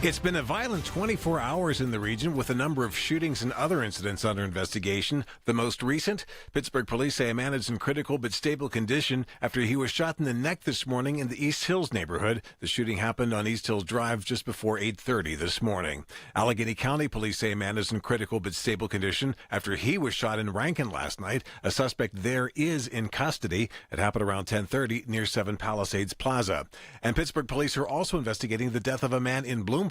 It's been a violent 24 hours in the region with a number of shootings and other incidents under investigation. The most recent, Pittsburgh police say a man is in critical but stable condition after he was shot in the neck this morning in the East Hills neighborhood. The shooting happened on East Hills Drive just before 8:30 this morning. Allegheny County police say a man is in critical but stable condition after he was shot in Rankin last night. A suspect there is in custody. It happened around 10:30 near 7 Palisades Plaza. And Pittsburgh police are also investigating the death of a man in Bloomfield.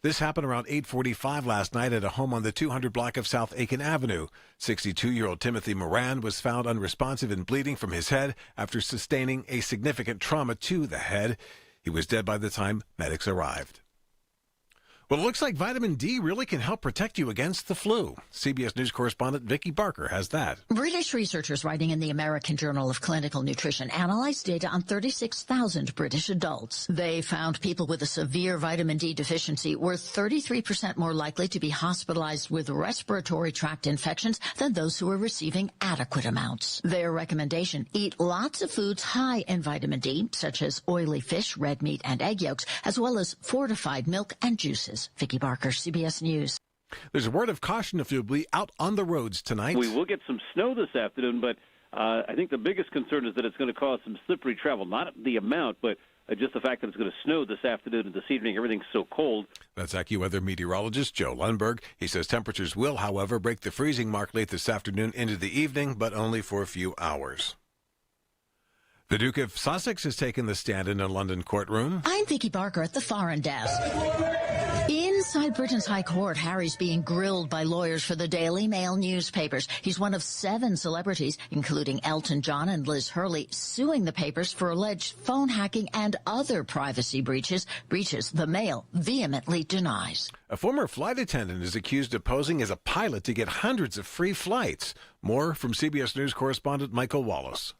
This happened around 8:45 last night at a home on the 200 block of South Aiken Avenue. 62-year-old Timothy Moran was found unresponsive and bleeding from his head after sustaining a significant trauma to the head. He was dead by the time medics arrived. Well, it looks like vitamin D really can help protect you against the flu. CBS News correspondent Vicki Barker has that. British researchers writing in the American Journal of Clinical Nutrition analyzed data on 36,000 British adults. They found people with a severe vitamin D deficiency were 33% more likely to be hospitalized with respiratory tract infections than those who were receiving adequate amounts. Their recommendation, eat lots of foods high in vitamin D, such as oily fish, red meat, and egg yolks, as well as fortified milk and juices. Vicki Barker, CBS News. There's a word of caution if you'll be out on the roads tonight. We will get some snow this afternoon, but I think the biggest concern is that it's going to cause some slippery travel. Not the amount, but just the fact that it's going to snow this afternoon and this evening. Everything's so cold. That's AccuWeather meteorologist Joe Lundberg. He says temperatures will, however, break the freezing mark late this afternoon into the evening, but only for a few hours. The Duke of Sussex has taken the stand in a London courtroom. I'm Vicki Barker at the Foreign Desk. Inside Britain's High Court, Harry's being grilled by lawyers for the Daily Mail newspapers. He's one of 7 celebrities, including Elton John and Liz Hurley, suing the papers for alleged phone hacking and other privacy breaches the Mail vehemently denies. A former flight attendant is accused of posing as a pilot to get hundreds of free flights. More from CBS News correspondent Michael Wallace.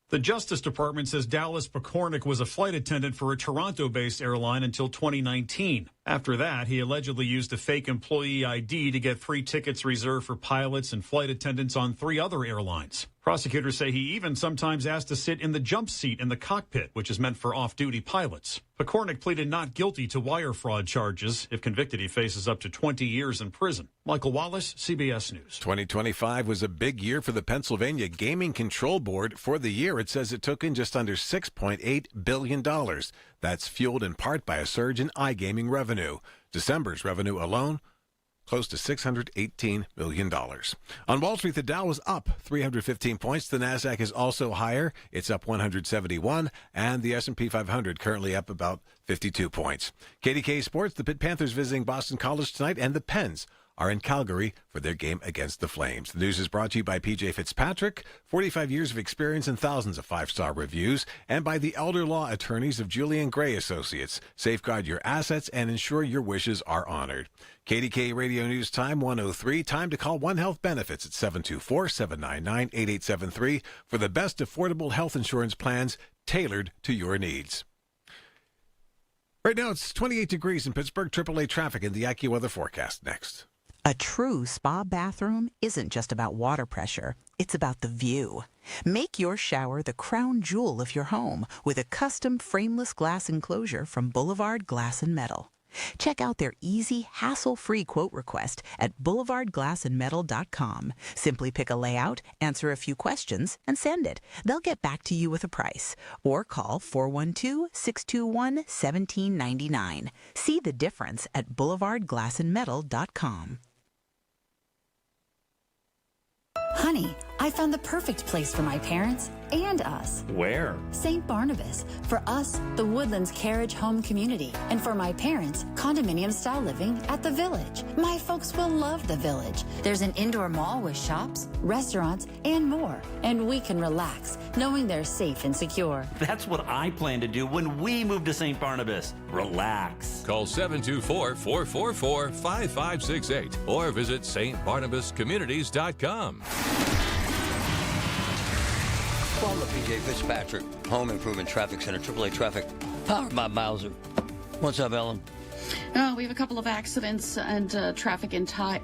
The Justice Department says Dallas Pakornik was a flight attendant for a Toronto-based airline until 2019. After that, he allegedly used a fake employee ID to get 3 tickets reserved for pilots and flight attendants on 3 other airlines. Prosecutors say he even sometimes asked to sit in the jump seat in the cockpit, which is meant for off-duty pilots. Pakornik pleaded not guilty to wire fraud charges. If convicted, he faces up to 20 years in prison. Michael Wallace, CBS News. 2025 was a big year for the Pennsylvania Gaming Control Board. For the year, it says it took in just under $6.8 billion. That's fueled in part by a surge in iGaming revenue. December's revenue alone, close to $618 million. On Wall Street, the Dow was up 315 points. The Nasdaq is also higher. It's up 171, and the S&P 500 currently up about 52 points. KDKA Sports, the Pitt Panthers visiting Boston College tonight, and the Pens are in Calgary for their game against the Flames. The news is brought to you by P.J. Fitzpatrick, 45 years of experience and thousands of 5-star reviews, and by the elder law attorneys of Julian Gray Associates. Safeguard your assets and ensure your wishes are honored. KDKA Radio News Time 103. Time to call One Health Benefits at 724-799-8873 for the best affordable health insurance plans tailored to your needs. Right now, it's 28 degrees in Pittsburgh. AAA traffic in the AccuWeather forecast next. A true spa bathroom isn't just about water pressure. It's about the view. Make your shower the crown jewel of your home with a custom frameless glass enclosure from Boulevard Glass and Metal. Check out their easy, hassle-free quote request at boulevardglassandmetal.com. Simply pick a layout, answer a few questions, and send it. They'll get back to you with a price. Or call 412-621-1799. See the difference at boulevardglassandmetal.com. Honey, I found the perfect place for my parents and us. Where? St. Barnabas. For us, the Woodlands Carriage Home Community. And for my parents, condominium-style living at the Village. My folks will love the Village. There's an indoor mall with shops, restaurants, and more. And we can relax, knowing they're safe and secure. That's what I plan to do when we move to St. Barnabas. Relax. Call 724-444-5568 or visit stbarnabascommunities.com. Call the P.J. Fitzpatrick Home Improvement Traffic Center, AAA Traffic, powered by Bowser. What's up, Ellen? We have a couple of accidents, and traffic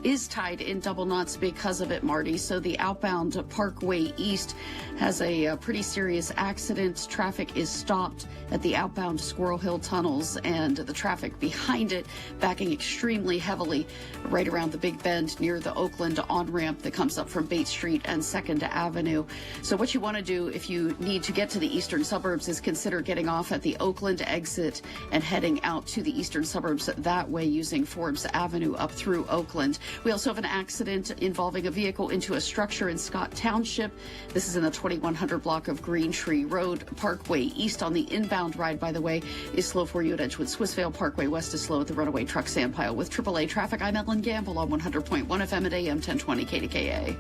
is tied in double knots because of it, Marty. So the outbound Parkway East has a pretty serious accident. Traffic is stopped at the outbound Squirrel Hill tunnels, and the traffic behind it backing extremely heavily right around the Big Bend near the Oakland on-ramp that comes up from Bates Street and 2nd Avenue. So what you want to do if you need to get to the eastern suburbs is consider getting off at the Oakland exit and heading out to the eastern suburbs that way using Forbes Avenue up through Oakland. We also have an accident involving a vehicle into a structure in Scott Township. This is in the 2100 block of Green Tree Road. Parkway East on the inbound ride, by the way, is slow for you at Edgewood. Swissvale Parkway West is slow at the runaway truck sandpile. With AAA traffic, I'm Ellen Gamble on 100.1 FM at AM 1020 KDKA.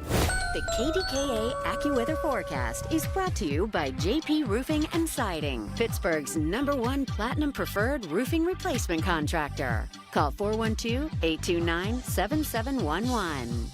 The KDKA AccuWeather forecast is brought to you by JP Roofing and Siding, Pittsburgh's #1 Platinum Preferred Roofing Replacement Contractor. Call 412-829-7711.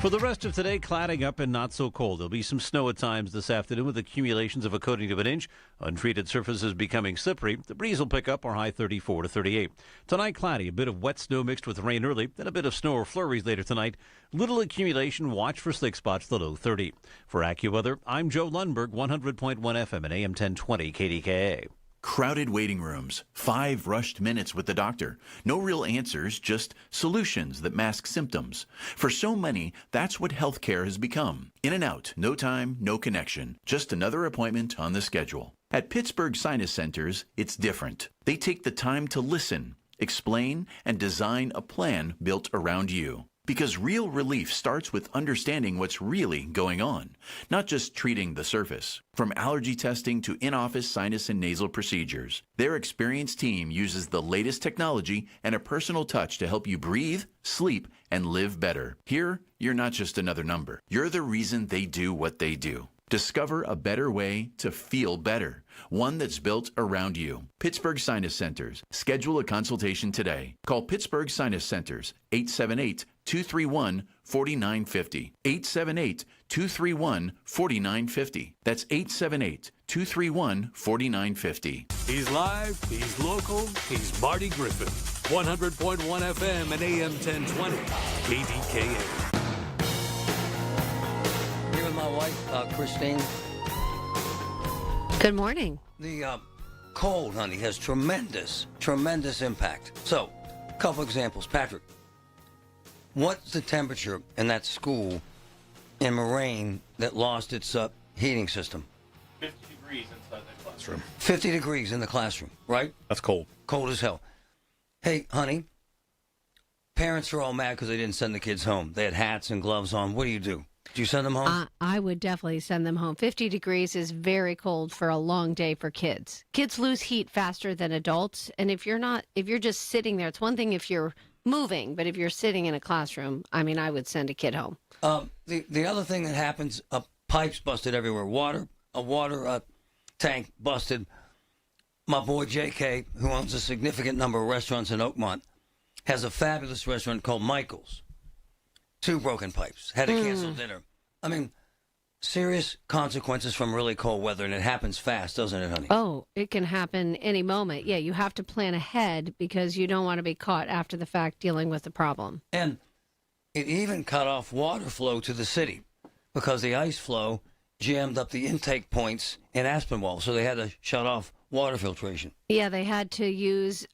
For the rest of today, cladding up and not so cold. There'll be some snow at times this afternoon with accumulations of a coating of an inch. Untreated surfaces becoming slippery. The breeze will pick up, our high 34 to 38. Tonight, cloudy. A bit of wet snow mixed with rain early, then a bit of snow or flurries later tonight. Little accumulation. Watch for slick spots, the low 30. For AccuWeather, I'm Joe Lundberg, 100.1 FM and AM 1020 KDKA. Crowded waiting rooms, 5 rushed minutes with the doctor. No real answers, just solutions that mask symptoms. For so many, that's what healthcare has become. In and out, no time, no connection. Just another appointment on the schedule. At Pittsburgh Sinus Centers, it's different. They take the time to listen, explain, and design a plan built around you. Because real relief starts with understanding what's really going on, not just treating the surface. From allergy testing to in-office sinus and nasal procedures, their experienced team uses the latest technology and a personal touch to help you breathe, sleep, and live better. Here, you're not just another number. You're the reason they do what they do. Discover a better way to feel better, one that's built around you. Pittsburgh Sinus Centers. Schedule a consultation today. Call Pittsburgh Sinus Centers, 878-231-4950. 878-231-4950. That's 878-231-4950. He's live, he's local, he's Marty Griffin. 100.1 FM and AM 1020. KDKA. Here with my wife, Christine. Good morning. The cold, honey, has tremendous impact. So, a couple examples. Patrick, what's the temperature in that school in Moraine that lost its heating system? 50 degrees inside the classroom. 50 degrees in the classroom, right? That's cold. Cold as hell. Hey, honey, parents are all mad because they didn't send the kids home. They had hats and gloves on. What do? Do you send them home? I would definitely send them home. 50 degrees is very cold for a long day for kids. Kids lose heat faster than adults. And if you're just sitting there, it's one thing if you're moving, but if you're sitting in a classroom, I mean, I would send a kid home. The other thing that happens, pipes busted everywhere. A water tank busted. My boy JK, who owns a significant number of restaurants in Oakmont, has a fabulous restaurant called Michael's. 2 broken pipes. Had to cancel dinner. I mean, serious consequences from really cold weather, and it happens fast, doesn't it, honey? Oh, it can happen any moment. Yeah, you have to plan ahead because you don't want to be caught after the fact dealing with the problem. And it even cut off water flow to the city because the ice flow jammed up the intake points in Aspinwall, so they had to shut off water filtration. Yeah, they had to use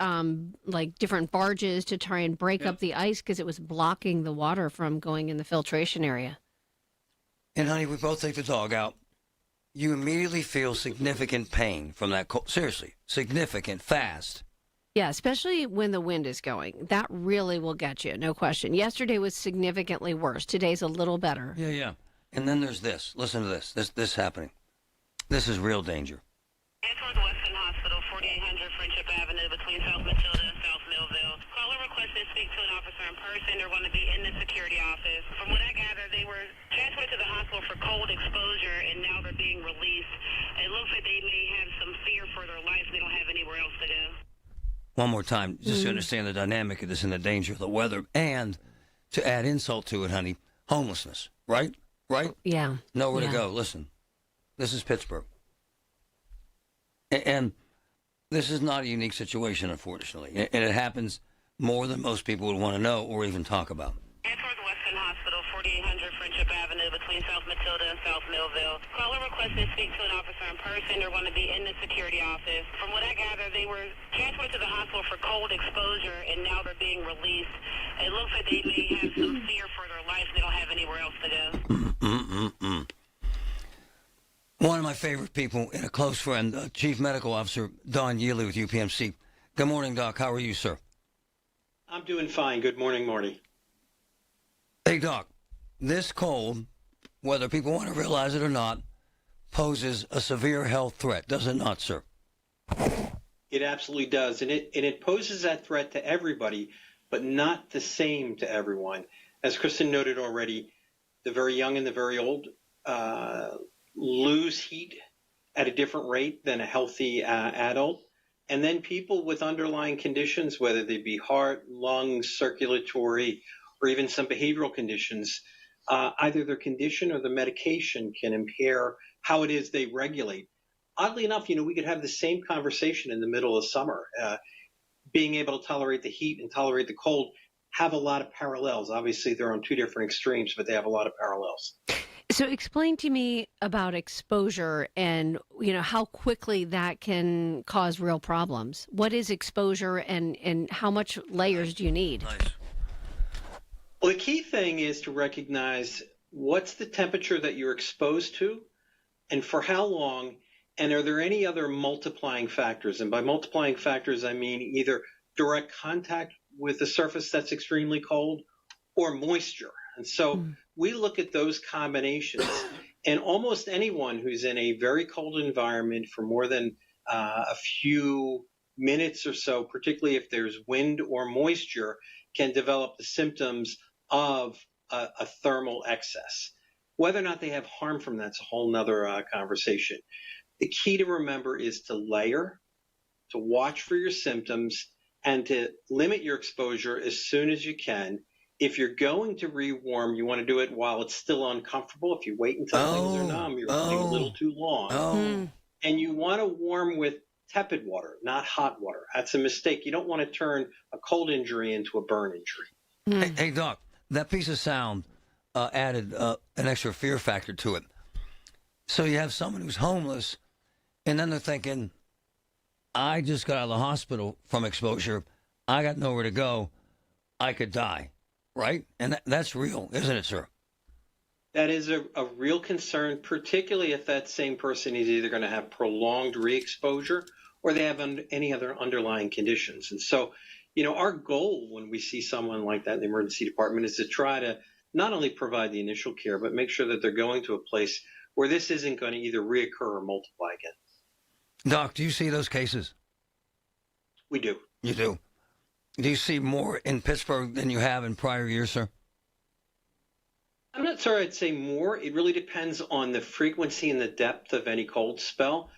like different barges to try and break up the ice because it was blocking the water from going in the filtration area. And honey, we both take the dog out. You immediately feel significant pain from that cold. Seriously, significant, fast. Yeah, especially when the wind is going. That really will get you, no question. Yesterday was significantly worse. Today's a little better. Yeah. And then there's this. Listen to this. This happening. This is real danger. Head towards Weston Hospital, 4800 Friendship Avenue, between South Matilda and South Millville. Caller requested to speak to an officer in person. They're going to be in the security office. From what I gather, they were transferred to the hospital for cold exposure, and now they're being released. It looks like they may have some fear for their life. They don't have anywhere else to go. One more time, just to understand the dynamic of this and the danger of the weather, and to add insult to it, honey, homelessness, right? Right? Yeah. Nowhere to go. Listen, this is Pittsburgh. And this is not a unique situation, unfortunately. And it happens more than most people would want to know or even talk about. Northwestern Hospital, 4800 Friendship Avenue between South Matilda and South Millville. Caller requested to speak to an officer in person. They're going to be in the security office. From what I gather, they were transferred to the hospital for cold exposure, and now they're being released. It looks like they may have some fear for their life. They don't have anywhere else to go. One of my favorite people and a close friend, Chief Medical Officer Don Yealy with UPMC. Good morning, Doc. How are you, sir? I'm doing fine. Good morning, Marty. Hey, Doc, this cold, whether people want to realize it or not, poses a severe health threat, does it not, sir? It absolutely does. And it poses that threat to everybody, but not the same to everyone. As Kristen noted already, the very young and the very old lose heat at a different rate than a healthy adult. And then people with underlying conditions, whether they be heart, lungs, circulatory, or even some behavioral conditions, either their condition or the medication can impair how it is they regulate. Oddly enough, we could have the same conversation in the middle of summer. Being able to tolerate the heat and tolerate the cold have a lot of parallels. Obviously, they're on two different extremes, but they have a lot of parallels. So explain to me about exposure and, how quickly that can cause real problems. What is exposure and how much layers do you need? Nice. Well, the key thing is to recognize what's the temperature that you're exposed to and for how long, and are there any other multiplying factors? And by multiplying factors, I mean either direct contact with a surface that's extremely cold or moisture. And so we look at those combinations, and almost anyone who's in a very cold environment for more than a few minutes or so, particularly if there's wind or moisture, can develop the symptoms of a thermal excess. Whether or not they have harm from that's a whole nother conversation. The key to remember is to layer, to watch for your symptoms, and to limit your exposure as soon as you can. If you're going to rewarm, you want to do it while it's still uncomfortable. If you wait until things are numb, you're waiting a little too long. And you want to warm with tepid water, not hot water. That's a mistake. You don't want to turn a cold injury into a burn injury. Hey, Doc, that piece of sound added an extra fear factor to it. So you have someone who's homeless, and then they're thinking, I just got out of the hospital from exposure. I got nowhere to go. I could die, right? And that's real, isn't it, sir? That is a real concern, particularly if that same person is either going to have prolonged re-exposure or they have any other underlying conditions. And so, our goal when we see someone like that in the emergency department is to try to not only provide the initial care, but make sure that they're going to a place where this isn't going to either reoccur or multiply again. Doc, do you see those cases? We do. You do? Do you see more in Pittsburgh than you have in prior years, sir? I'm not sure I'd say more. It really depends on the frequency and the depth of any cold spell.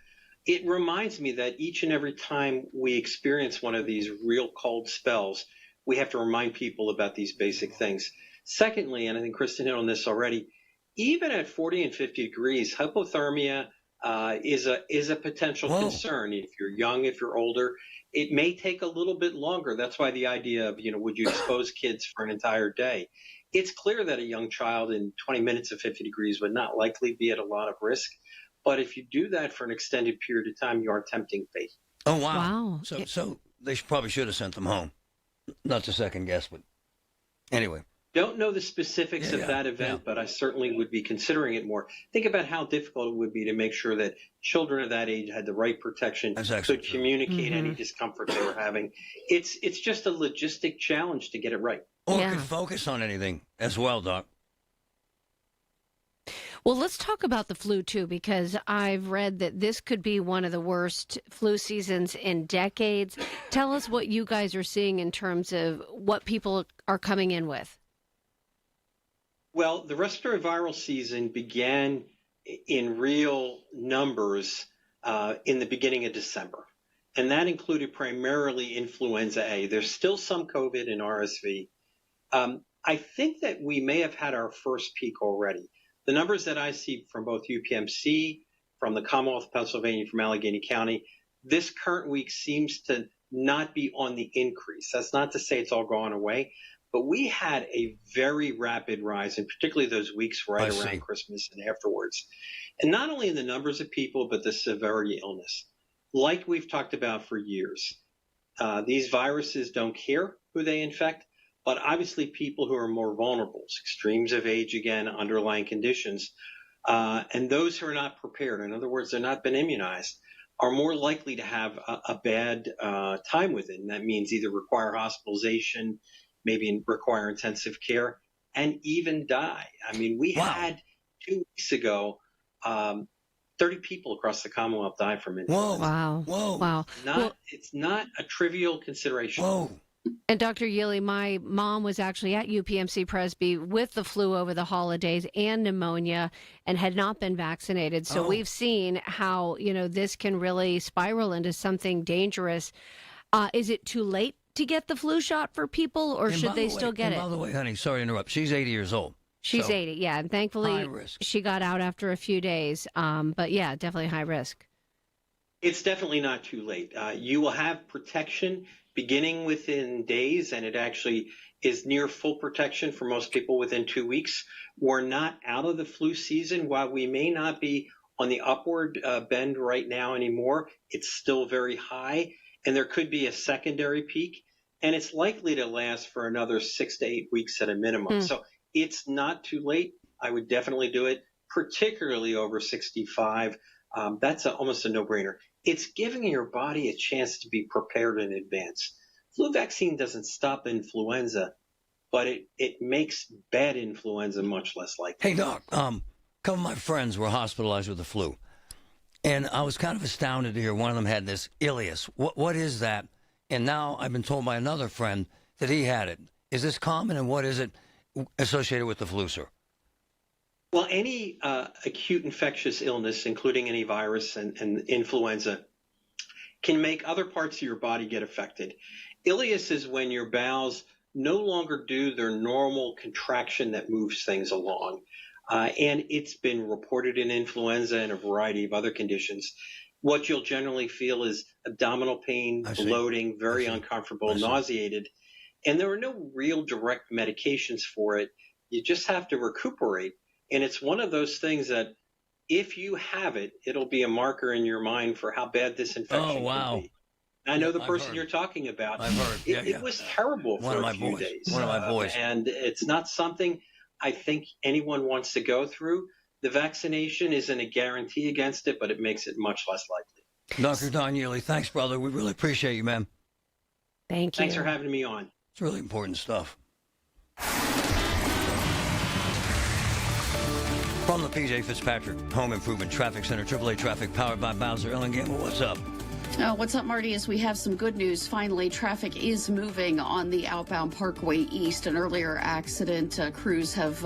It reminds me that each and every time we experience one of these real cold spells, we have to remind people about these basic things. Secondly, and I think Kristen hit on this already, even at 40 and 50 degrees, hypothermia is a potential concern. If you're young, if you're older, it may take a little bit longer. That's why the idea of, would you expose kids for an entire day? It's clear that a young child in 20 minutes of 50 degrees would not likely be at a lot of risk. But if you do that for an extended period of time, you are tempting fate. Oh, wow. So they probably should have sent them home. Not to second guess, but anyway. Don't know the specifics of that event, but I certainly would be considering it more. Think about how difficult it would be to make sure that children of that age had the right protection, could communicate any discomfort they were having. It's just a logistic challenge to get it right. Or could focus on anything as well, Doc. Well, let's talk about the flu, too, because I've read that this could be one of the worst flu seasons in decades. Tell us what you guys are seeing in terms of what people are coming in with. Well, the respiratory viral season began in real numbers in the beginning of December, and that included primarily influenza A. There's still some COVID and RSV. I think that we may have had our first peak already. The numbers that I see from both UPMC, from the Commonwealth of Pennsylvania, from Allegheny County, this current week seems to not be on the increase. That's not to say it's all gone away, but we had a very rapid rise, and particularly those weeks right around Christmas and afterwards. And not only in the numbers of people, but the severity of illness. Like we've talked about for years, these viruses don't care who they infect, but obviously people who are more vulnerable, extremes of age, again, underlying conditions, and those who are not prepared, in other words, they've not been immunized, are more likely to have a bad time with it. And that means either require hospitalization, maybe require intensive care, and even die. I mean, we had 2 weeks ago 30 people across the Commonwealth died from influenza. Wow. It's not a trivial consideration. And Dr. Yili, my mom was actually at UPMC Presby with the flu over the holidays and pneumonia and had not been vaccinated. So we've seen how, this can really spiral into something dangerous. Is it too late to get the flu shot for people, or should they still get it? By the way, honey, sorry to interrupt. She's 80 years old. She's 80, yeah. And thankfully, high risk. She got out after a few days. But yeah, definitely high risk. It's definitely not too late. You will have protection beginning within days, and it actually is near full protection for most people within 2 weeks. We're not out of the flu season. While we may not be on the upward bend right now anymore, it's still very high, and there could be a secondary peak, and it's likely to last for another 6 to 8 weeks at a minimum. So it's not too late. I would definitely do it, particularly over 65. That's almost a no-brainer. It's giving your body a chance to be prepared in advance. Flu vaccine doesn't stop influenza, but it makes bad influenza much less likely. Hey, Doc, a couple of my friends were hospitalized with the flu, and I was kind of astounded to hear one of them had this ileus. What is that? And now I've been told by another friend that he had it. Is this common, and what is it associated with the flu, sir? Well, any acute infectious illness, including any virus and influenza, can make other parts of your body get affected. Ileus is when your bowels no longer do their normal contraction that moves things along. And it's been reported in influenza and a variety of other conditions. What you'll generally feel is abdominal pain, bloating, very uncomfortable, nauseated. And there are no real direct medications for it. You just have to recuperate. And it's one of those things that if you have it, it'll be a marker in your mind for how bad this infection can be. I know the person you're talking about. I've heard. It was terrible for a few days. One of my boys. And it's not something I think anyone wants to go through. The vaccination isn't a guarantee against it, but it makes it much less likely. Dr. Don Yearly, thanks, brother. We really appreciate you, man. Thank you. Thanks for having me on. It's really important stuff. From the P.J. Fitzpatrick Home Improvement Traffic Center, AAA Traffic, powered by Bowser Gamble. What's up? What's up, Marty? As we have some good news. Finally, traffic is moving on the outbound Parkway East. An earlier accident, crews have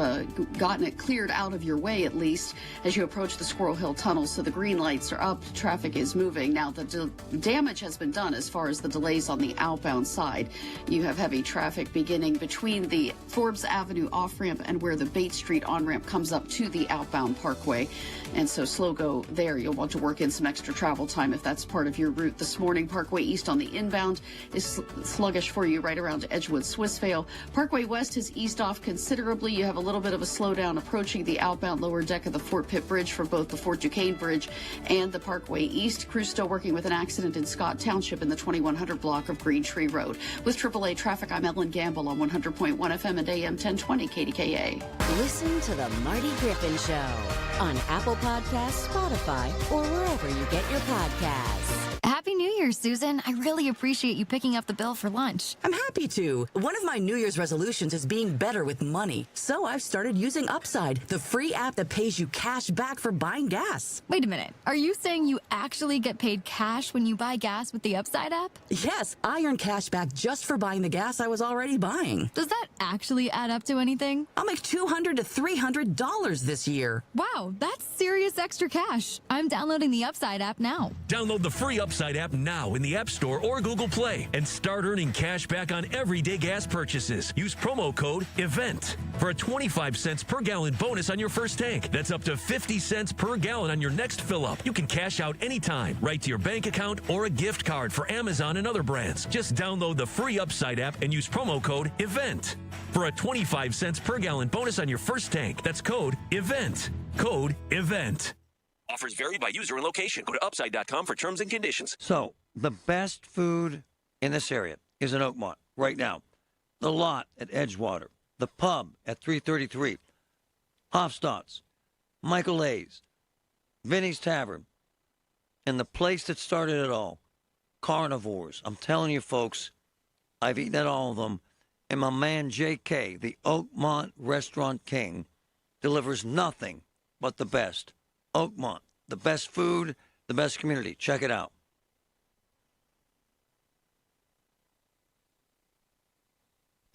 gotten it cleared out of your way, at least, as you approach the Squirrel Hill Tunnel. So the green lights are up. Traffic is moving. Now, the damage has been done as far as the delays on the outbound side. You have heavy traffic beginning between the Forbes Avenue off-ramp and where the Bates Street on-ramp comes up to the outbound Parkway. And so slow go there. You'll want to work in some extra travel time if that's part of your route this morning. Parkway East on the inbound is sluggish for you right around Edgewood, Swissvale. Parkway West has eased off considerably. You have a little bit of a slowdown approaching the outbound lower deck of the Fort Pitt Bridge for both the Fort Duquesne Bridge and the Parkway East. Crews still working with an accident in Scott Township in the 2100 block of Green Tree Road. With AAA Traffic, I'm Ellen Gamble on 100.1 FM and AM 1020 KDKA. Listen to the Marty Griffin Show on Apple Podcasts, Spotify, or wherever you get your podcasts. Happy New Year, Susan. I really appreciate you picking up the bill for lunch. I'm happy to. One of my New Year's resolutions is being better with money. So I've started using Upside, the free app that pays you cash back for buying gas. Wait a minute. Are you saying you actually get paid cash when you buy gas with the Upside app? Yes, I earn cash back just for buying the gas I was already buying. Does that actually add up to anything? I'll make $200 to $300 this year. Wow, that's serious extra cash. I'm downloading the Upside app now. Download the free Upside Upside app now in the App Store or Google Play and start earning cash back on everyday gas purchases. Use promo code EVENT for a 25 cents per gallon bonus on your first tank. That's up to 50 cents per gallon on your next fill up. You can cash out anytime, right to your bank account or a gift card for Amazon and other brands. Just download the free Upside app and use promo code EVENT for a 25 cents per gallon bonus on your first tank. That's code EVENT. Code EVENT. Offers vary by user and location. Go to upside.com for terms and conditions. So, the best food in this area is in Oakmont right now. The Lot at Edgewater. The Pub at 333. Hofstadt's. Michael A's. Vinny's Tavern. And the place that started it all, Carnivores. I'm telling you, folks, I've eaten at all of them. And my man J.K., the Oakmont Restaurant King, delivers nothing but the best. Oakmont, the best food, the best community. Check it out.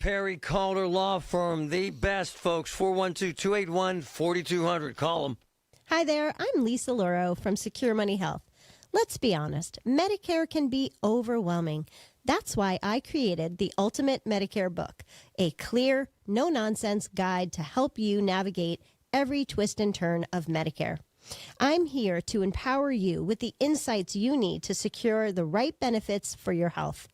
Perry Calder Law Firm, the best, folks. 412-281-4200. Call them. Hi there, I'm Lisa Luro from Secure Money Health. Let's be honest, Medicare can be overwhelming. That's why I created the Ultimate Medicare book, a clear, no-nonsense guide to help you navigate every twist and turn of Medicare. I'm here to empower you with the insights you need to secure the right benefits for your health.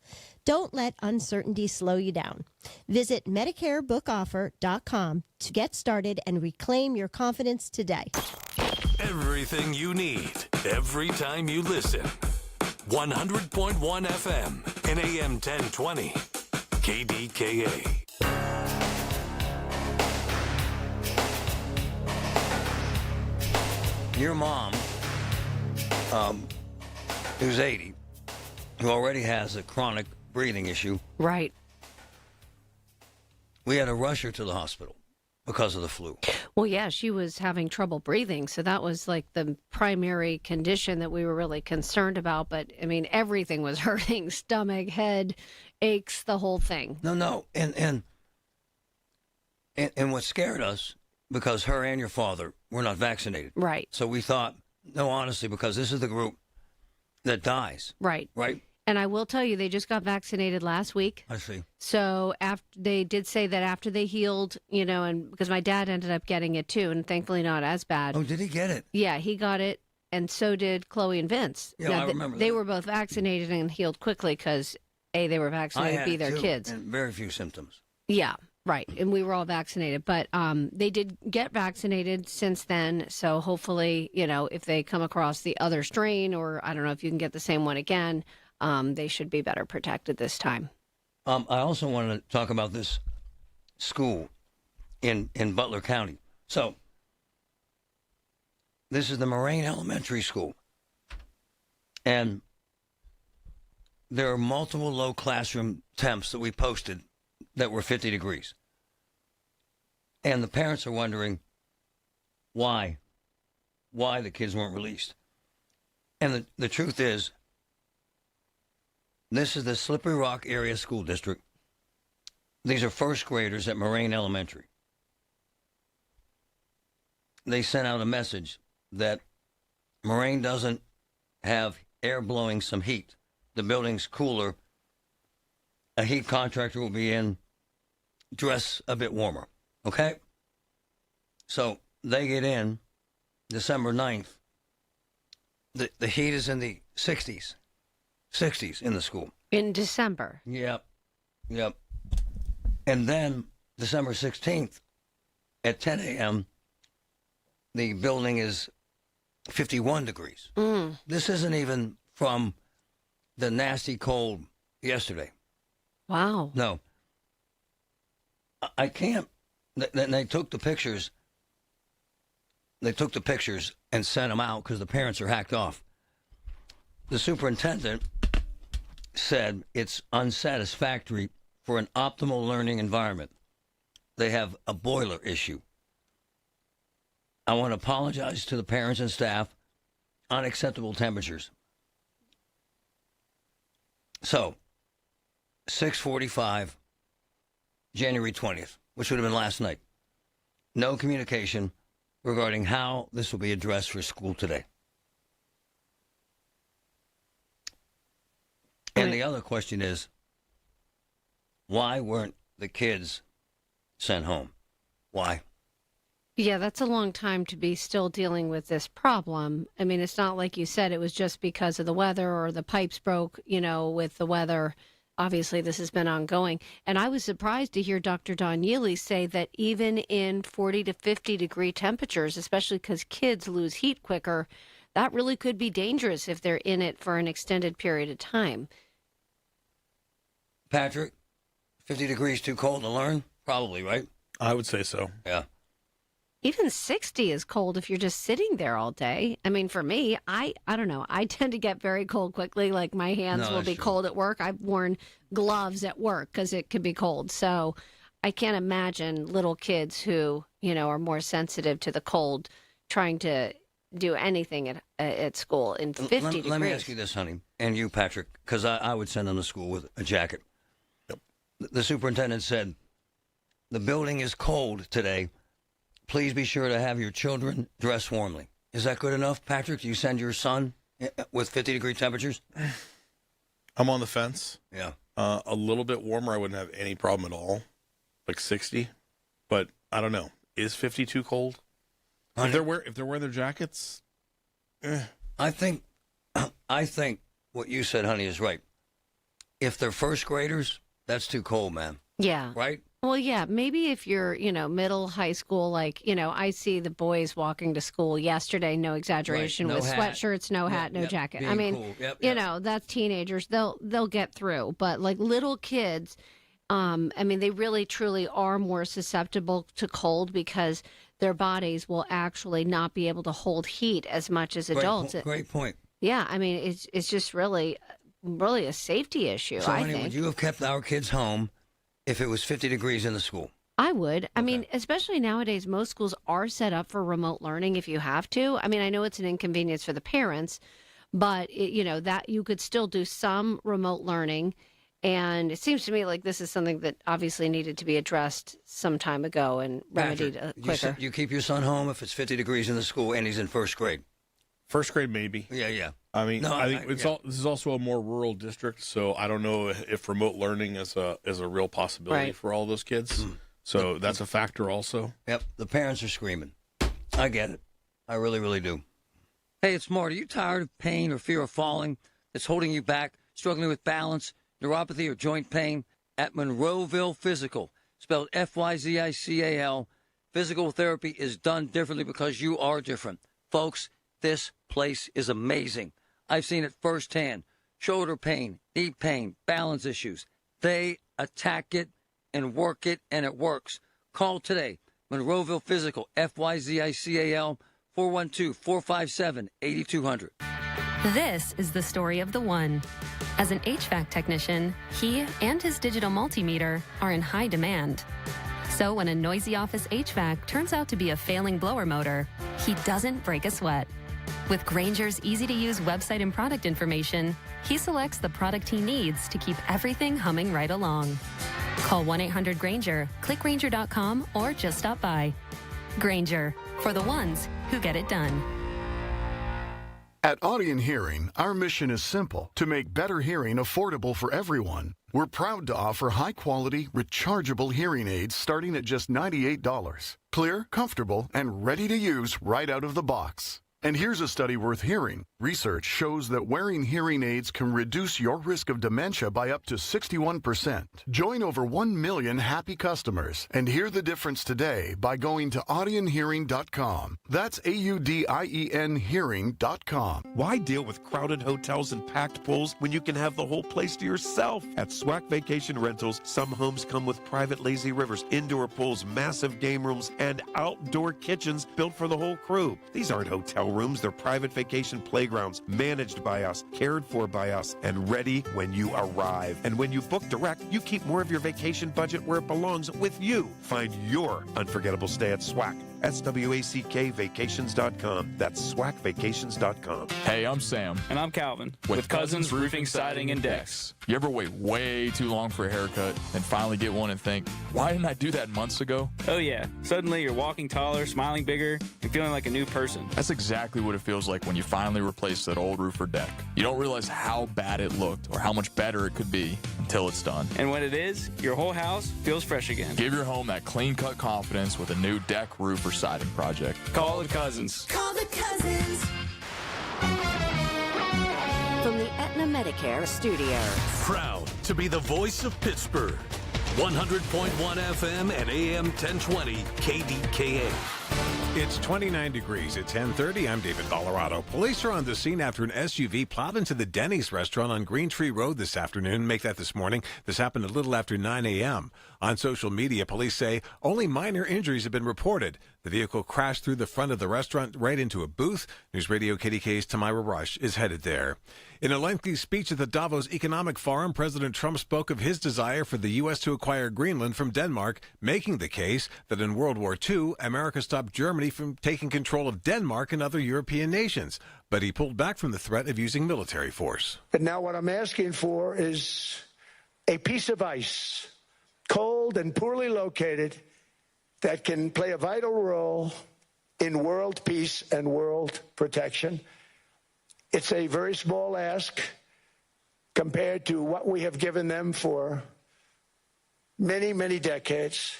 Don't let uncertainty slow you down. Visit MedicareBookOffer.com to get started and reclaim your confidence today. Everything you need, every time you listen. 100.1 FM and AM 1020. KDKA. Your mom, who's 80, who already has a chronic breathing issue. Right. We had to rush her to the hospital because of the flu. Well, yeah, she was having trouble breathing, so that was like the primary condition that we were really concerned about. But, I mean, everything was hurting, stomach, head, aches, the whole thing. No, and what scared us, because her and your father were not vaccinated. Right. So we thought, no, honestly, because this is the group that dies. Right. Right? And I will tell you, they just got vaccinated last week. I see. So after they did say that after they healed, you know, and because my dad ended up getting it too, and thankfully not as bad. Oh, did he get it? Yeah, he got it, and so did Chloe and Vince. Yeah, now, I remember they that. were both vaccinated and healed quickly because, A, they were vaccinated, B, their kids. And very few symptoms. Yeah, right. And we were all vaccinated. But they did get vaccinated since then. So hopefully, you know, if they come across the other strain, or I don't know if you can get the same one again, they should be better protected this time. I also want to talk about this school in Butler County. So this is the Moraine Elementary School. And there are multiple low classroom temps that we posted that were 50 degrees. And the parents are wondering why the kids weren't released. And the truth is, this is the Slippery Rock Area School District. These are first graders at Moraine Elementary. They sent out a message that Moraine doesn't have air blowing some heat. The building's cooler. A heat contractor will be in. Dress a bit warmer. Okay? So they get in December 9th. The heat is in the 60s. 60s in the school. In December. Yep. And then December 16th at 10 a.m., the building is 51 degrees. This isn't even from the nasty cold yesterday. Wow. No. I can't. They took the pictures. They took the pictures and sent them out because the parents are hacked off. The superintendent said it's unsatisfactory for an optimal learning environment. They have a boiler issue. I want to apologize to the parents and staff. Unacceptable temperatures. So, 6:45, January 20th, which would have been last night. No communication regarding how this will be addressed for school today. And the other question is, why weren't the kids sent home? Why? Yeah, that's a long time to be still dealing with this problem. I mean, it's not like you said it was just because of the weather or the pipes broke, with the weather. Obviously, this has been ongoing. And I was surprised to hear Dr. Don Yealy say that even in 40 to 50 degree temperatures, especially because kids lose heat quicker, that really could be dangerous if they're in it for an extended period of time. Patrick, 50 degrees too cold to learn? Probably, right? I would say so. Yeah. Even 60 is cold if you're just sitting there all day. I mean, for me, I don't know. I tend to get very cold quickly. Like my hands will be cold at work. I've worn gloves at work because it can be cold. So I can't imagine little kids who, are more sensitive to the cold trying to do anything at school in 50 degrees. Let me ask you this, honey, and you, Patrick, because I would send them to school with a jacket. Yep. The superintendent said, the building is cold today. Please be sure to have your children dress warmly. Is that good enough, Patrick? Do you send your son with 50-degree temperatures? I'm on the fence. Yeah. A little bit warmer, I wouldn't have any problem at all. Like 60. But I don't know. Is 50 too cold? If they're wearing their jackets, I think what you said, honey, is right. If they're first graders, that's too cold, man. Yeah. Right? Well, yeah, maybe if you're, middle, high school, I see the boys walking to school yesterday, no exaggeration, right. with hat. sweatshirts, no hat, no jacket. Being I mean, cool. Yep. That's teenagers. They'll get through. But like little kids, they really truly are more susceptible to cold because their bodies will actually not be able to hold heat as much as adults. Great point. Yeah, it's just really a safety issue, So, I honey, think. would you have kept our kids home if it was 50 degrees in the school? I would. I mean, especially nowadays, most schools are set up for remote learning if you have to. I mean, I know it's an inconvenience for the parents, but, that you could still do some remote learning. And it seems to me like this is something that obviously needed to be addressed some time ago and remedied quicker. You keep your son home if it's 50 degrees in the school and he's in first grade? First grade, maybe. Yeah. I mean, I think this is also a more rural district, so I don't know if remote learning is a real possibility for all those kids. So that's a factor also. Yep, the parents are screaming. I get it. I really, really do. Hey, it's Marty. Are you tired of pain or fear of falling that's holding you back, struggling with balance, neuropathy, or joint pain? At Monroeville Physical, spelled F-Y-Z-I-C-A-L, physical therapy is done differently because you are different. Folks, this place is amazing. I've seen it firsthand. Shoulder pain, knee pain, balance issues. They attack it and work it, and it works. Call today. Monroeville Physical, F-Y-Z-I-C-A-L, 412-457-8200. This is the story of the one. As an HVAC technician, he and his digital multimeter are in high demand. So when a noisy office HVAC turns out to be a failing blower motor, he doesn't break a sweat. With Grainger's easy-to-use website and product information, he selects the product he needs to keep everything humming right along. Call 1-800-GRAINGER, click Grainger.com, or just stop by. Grainger, for the ones who get it done. At Audion Hearing, our mission is simple: to make better hearing affordable for everyone. We're proud to offer high-quality, rechargeable hearing aids starting at just $98. Clear, comfortable, and ready to use right out of the box. And here's a study worth hearing. Research shows that wearing hearing aids can reduce your risk of dementia by up to 61%. Join over 1 million happy customers and hear the difference today by going to audionhearing.com. That's AUDIEN hearing.com. Why deal with crowded hotels and packed pools when you can have the whole place to yourself? At SWAC Vacation Rentals, some homes come with private lazy rivers, indoor pools, massive game rooms, and outdoor kitchens built for the whole crew. These aren't hotel rooms, they're private vacation playgrounds, managed by us, cared for by us, and ready when you arrive. And when you book direct, you keep more of your vacation budget where it belongs, with you. Find your unforgettable stay at SWAC SWACK Vacations.com. That's SWACKvacations.com. Hey, I'm Sam. And I'm Calvin. With Cousins Roofing, Siding, and Decks. You ever wait way too long for a haircut and finally get one and think, why didn't I do that months ago? Oh, yeah. Suddenly you're walking taller, smiling bigger, and feeling like a new person. That's exactly what it feels like when you finally replace that old roof or deck. You don't realize how bad it looked or how much better it could be until it's done. And when it is, your whole house feels fresh again. Give your home that clean-cut confidence with a new deck, roof, or siding project. Call the Cousins. Call the Cousins. From the Aetna Medicare studio. Proud to be the voice of Pittsburgh. 100.1 FM and AM 1020 KDKA. It's 29 degrees at 10:30. I'm David Colorado. Police are on the scene after an SUV plowed into the Denny's restaurant on Green Tree Road this afternoon. Make that this morning. This happened a little after 9 a.m. On social media, police say only minor injuries have been reported. The vehicle crashed through the front of the restaurant right into a booth. News Radio KDKA's Tamira Rush is headed there. In a lengthy speech at the Davos Economic Forum, President Trump spoke of his desire for the U.S. to acquire Greenland from Denmark, making the case that in World War II, America stopped Germany from taking control of Denmark and other European nations. But he pulled back from the threat of using military force. But now what I'm asking for is a piece of ice, cold and poorly located, that can play a vital role in world peace and world protection. It's a very small ask compared to what we have given them for many, many decades.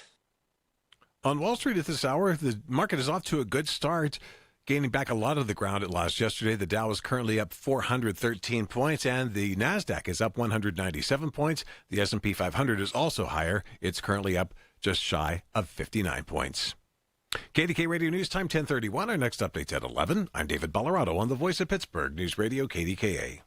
On Wall Street at this hour, the market is off to a good start, gaining back a lot of the ground it lost yesterday. The Dow is currently up 413 points, and the NASDAQ is up 197 points. The S&P 500 is also higher. It's currently up just shy of 59 points. KDK Radio News Time 10:31. Our next update's at 11. I'm David Colorado on the Voice of Pittsburgh News Radio KDKA.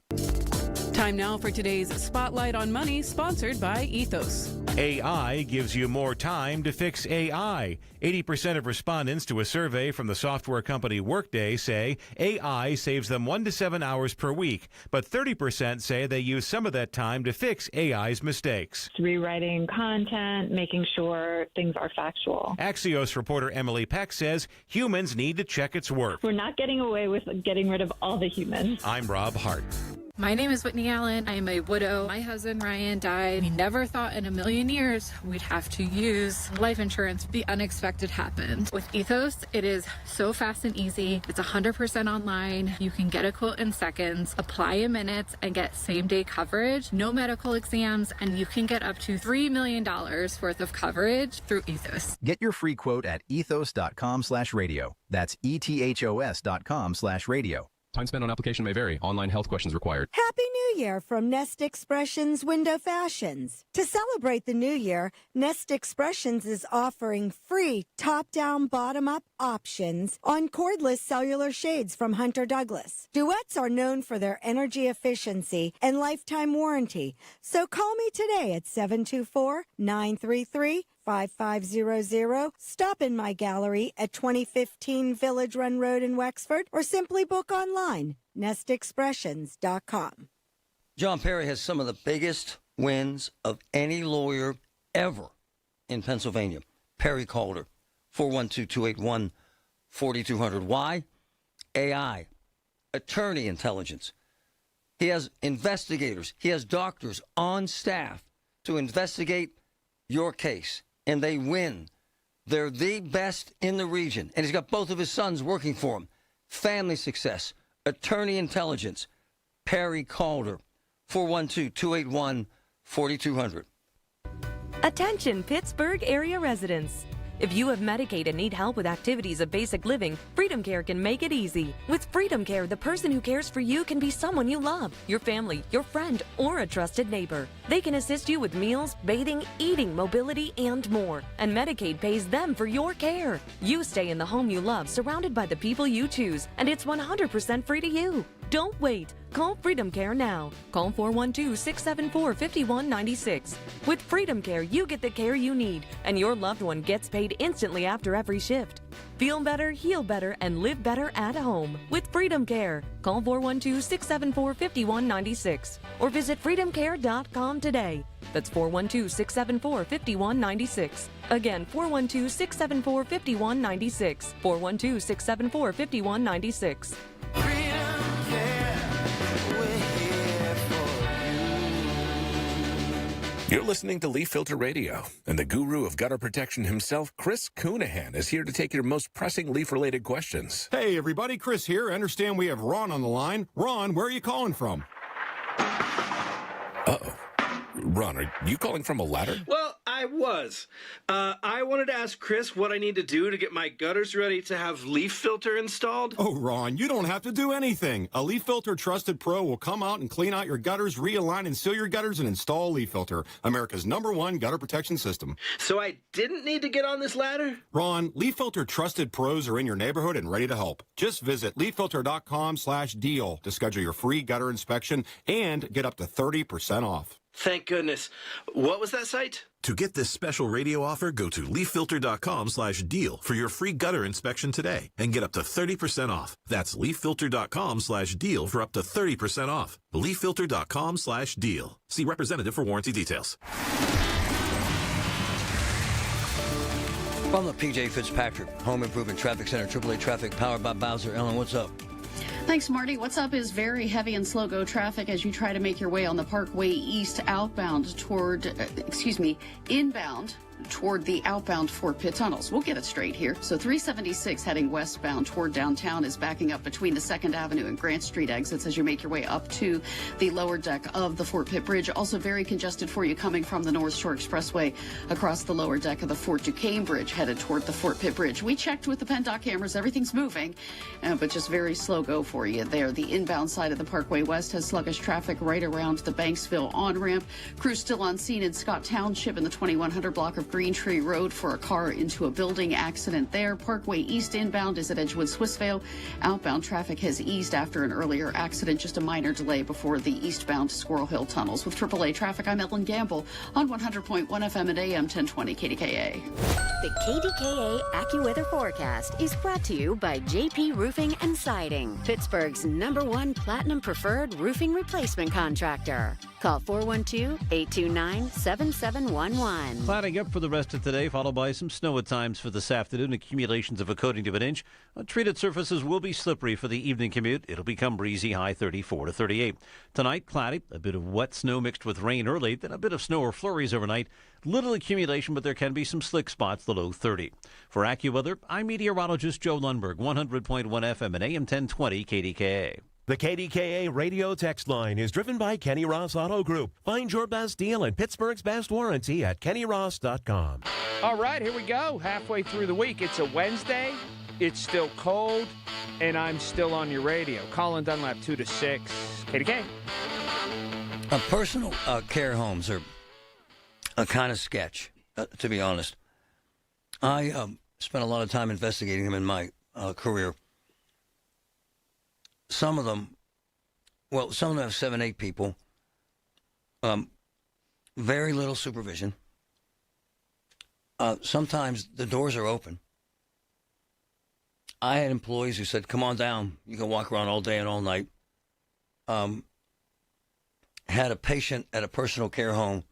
Time now for today's Spotlight on Money, sponsored by Ethos. AI gives you more time to fix AI. 80% of respondents to a survey from the software company Workday say AI saves them 1 to 7 hours per week, but 30% say they use some of that time to fix AI's mistakes. Rewriting content, making sure things are factual. Axios reporter Emily Peck says humans need to check its work. We're not getting away with getting rid of all the humans. I'm Rob Hart. My name is Whitney Allen. I am a widow. My husband, Ryan, died. We never thought in a million years we'd have to use life insurance. The unexpected happened. With Ethos, it is so fast and easy. It's 100% online. You can get a quote in seconds, apply in minutes, and get same-day coverage, no medical exams, and you can get up to $3 million worth of coverage through Ethos. Get your free quote at ethos.com/radio. That's ethos.com/radio. Time spent on application may vary. Online health questions required. Happy New Year from Nest Expressions Window Fashions. To celebrate the new year, Nest Expressions is offering free top-down, bottom-up options on cordless cellular shades from Hunter Douglas. Duets are known for their energy efficiency and lifetime warranty. So call me today at 724-933-5500. Stop in my gallery at 2015 Village Run Road in Wexford, or simply book online, nestexpressions.com. John Perry has some of the biggest wins of any lawyer ever in Pennsylvania. Perry Calder, 412-281-4200. Why? AI, attorney intelligence. He has investigators. He has doctors on staff to investigate your case, and they win. They're the best in the region, and he's got both of his sons working for him. Family success, attorney intelligence, Perry Calder, 412-281-4200. Attention Pittsburgh area residents. If you have Medicaid and need help with activities of basic living, Freedom Care can make it easy. With Freedom Care, the person who cares for you can be someone you love, your family, your friend, or a trusted neighbor. They can assist you with meals, bathing, eating, mobility, and more. And Medicaid pays them for your care. You stay in the home you love, surrounded by the people you choose, and it's 100% free to you. Don't wait. Call Freedom Care now. Call 412-674-5196. With Freedom Care, you get the care you need, and your loved one gets paid instantly after every shift. Feel better, heal better, and live better at home with Freedom Care. Call 412-674-5196 or visit freedomcare.com today. That's 412-674-5196. Again, 412-674-5196. 412-674-5196. You're listening to Leaf Filter Radio, and the guru of gutter protection himself, Chris Coonahan, is here to take your most pressing leaf-related questions. Hey, everybody, Chris here. I understand we have Ron on the line. Ron, where are you calling from? Uh-oh. Ron, are you calling from a ladder? Well, I was. I wanted to ask Chris what I need to do to get my gutters ready to have leaf filter installed. Oh, Ron, you don't have to do anything. A Leaf Filter Trusted Pro will come out and clean out your gutters, realign and seal your gutters, and install Leaf Filter, America's #1 gutter protection system. So I didn't need to get on this ladder? Ron, Leaf Filter Trusted Pros are in your neighborhood and ready to help. Just visit leaffilter.com/deal to schedule your free gutter inspection and get up to 30% off. Thank goodness. What was that site? To get this special radio offer, go to leaffilter.com/deal for your free gutter inspection today and get up to 30% off. That's leaffilter.com/deal for up to 30% off. leaffilter.com/deal. See representative for warranty details. From the P.J. Fitzpatrick Home Improvement Traffic Center, AAA Traffic, powered by Bowser. Ellen, what's up? Thanks, Marty. What's up is very heavy and slow-go traffic as you try to make your way on the Parkway East inbound toward the outbound Fort Pitt tunnels. We'll get it straight here. So 376 heading westbound toward downtown is backing up between the 2nd Avenue and Grant Street exits as you make your way up to the lower deck of the Fort Pitt Bridge. Also very congested for you coming from the North Shore Expressway across the lower deck of the Fort Duquesne Bridge headed toward the Fort Pitt Bridge. We checked with the PennDOT cameras. Everything's moving, but just very slow go for you there. The inbound side of the Parkway West has sluggish traffic right around the Banksville on-ramp. Crews still on scene in Scott Township in the 2100 block of Green Tree Road for a car into a building accident there. Parkway East inbound is at Edgewood Swissvale. Outbound traffic has eased after an earlier accident. Just a minor delay before the eastbound Squirrel Hill tunnels. With AAA traffic, I'm Ellen Gamble on 100.1 FM and AM 1020 KDKA. The KDKA AccuWeather forecast is brought to you by JP Roofing and Siding, Pittsburgh's #1 Platinum Preferred Roofing Replacement Contractor. Call 412-829-7711. Clouding up for the rest of today, followed by some snow at times for this afternoon. Accumulations of a coating to an inch. Treated surfaces will be slippery for the evening commute. It'll become breezy, high 34 to 38. Tonight, cloudy, a bit of wet snow mixed with rain early, then a bit of snow or flurries overnight. Little accumulation, but there can be some slick spots, the low 30. For AccuWeather, I'm meteorologist Joe Lundberg, 100.1 FM and AM 1020 KDKA. The KDKA radio text line is driven by Kenny Ross Auto Group. Find your best deal and Pittsburgh's best warranty at kennyross.com. All right, here we go. Halfway through the week. It's a Wednesday. It's still cold, and I'm still on your radio. Colin Dunlap, 2 to 6. KDK. Personal care homes are a kind of sketch, to be honest. I spent a lot of time investigating them in my career. Some of them have 7, 8 people. Very little supervision. Sometimes the doors are open. I had employees who said, come on down. You can walk around all day and all night. Had a patient at a personal care home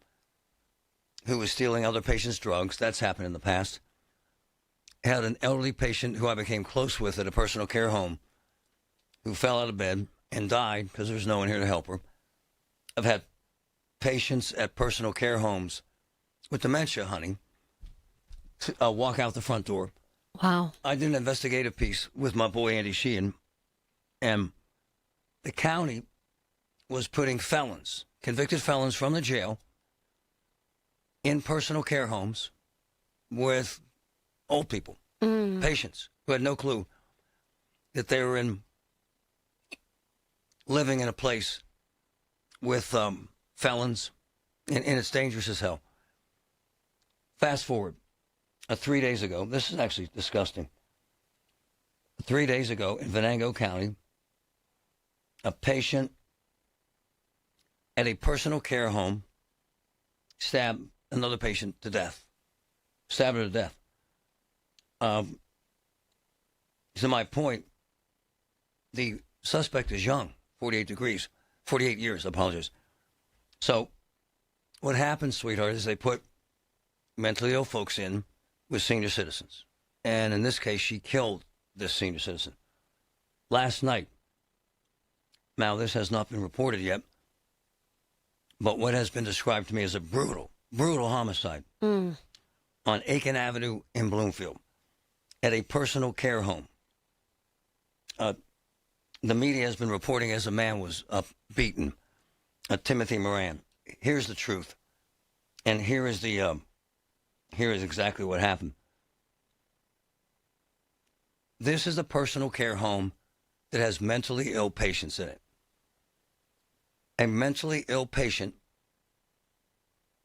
who was stealing other patients' drugs. That's happened in the past. Had an elderly patient who I became close with at a personal care home who fell out of bed and died because there was no one here to help her. I've had patients at personal care homes with dementia, honey, walk out the front door. Wow. I did an investigative piece with my boy Andy Sheehan, and the county was putting felons, convicted felons from the jail, in personal care homes with old people, patients who had no clue that they were living in a place with felons, and it's dangerous as hell. Fast forward, 3 days ago, this is actually disgusting. 3 days ago in Venango County, a patient at a personal care home stabbed another patient to death. Stabbed her to death. to my point, the suspect is young, 48 years, I apologize. So what happens, sweetheart, is they put mentally ill folks in with senior citizens. And in this case, she killed this senior citizen. Last night, now this has not been reported yet, but what has been described to me as a brutal homicide on Aiken Avenue in Bloomfield at a personal care home. The media has been reporting as a man was beaten, Timothy Moran. Here's the truth, and here is exactly what happened. This is a personal care home that has mentally ill patients in it. A mentally ill patient.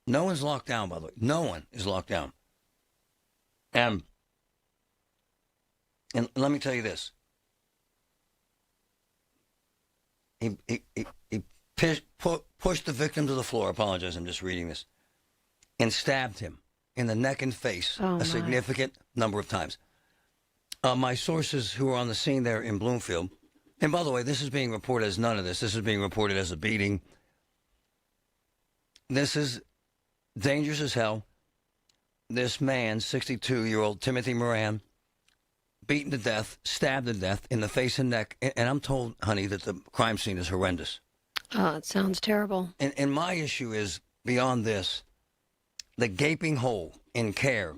No one's locked down, by the way. No one is locked down. And let me tell you this. He pushed the victim to the floor. I apologize, I'm just reading this. And stabbed him in the neck and face a significant number of times. My sources who are on the scene there in Bloomfield, and by the way, this is being reported as none of this. This is being reported as a beating. This is dangerous as hell. This man, 62-year-old Timothy Moran, beaten to death, stabbed to death in the face and neck. And I'm told, honey, that the crime scene is horrendous. Oh, it sounds terrible. And my issue is, beyond this, the gaping hole in care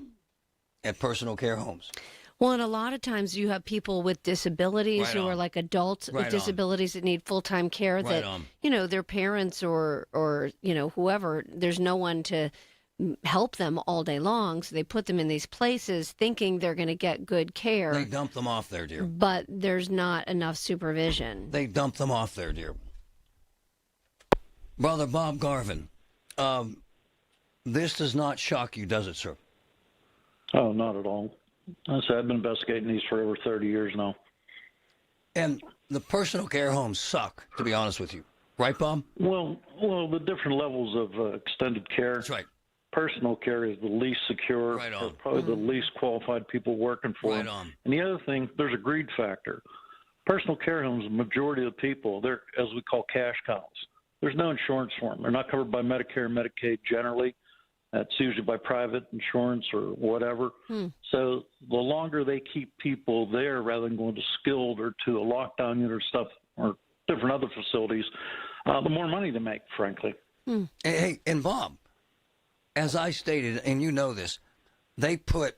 at personal care homes. Well, and a lot of times you have people with disabilities who are like adults with disabilities that need full-time care that, you know, their parents or, you know, whoever, there's no one to help them all day long. So they put them in these places thinking they're going to get good care. They dump them off there, dear. But there's not enough supervision. They dump them off there, dear. Brother Bob Garvin, this does not shock you, does it, sir? Oh, not at all. I've been investigating these for over 30 years now. And the personal care homes suck, to be honest with you. Right, Bob? Well, the different levels of extended care. That's right. Personal care is the least secure, probably the least qualified people working for them. And the other thing, there's a greed factor. Personal care homes, the majority of the people, they're, as we call, cash cows. There's no insurance for them. They're not covered by Medicare and Medicaid generally. That's usually by private insurance or whatever. So the longer they keep people there rather than going to skilled or to a lockdown unit or stuff or different other facilities, the more money they make, frankly. Hey, and Bob, as I stated, and you know this, they put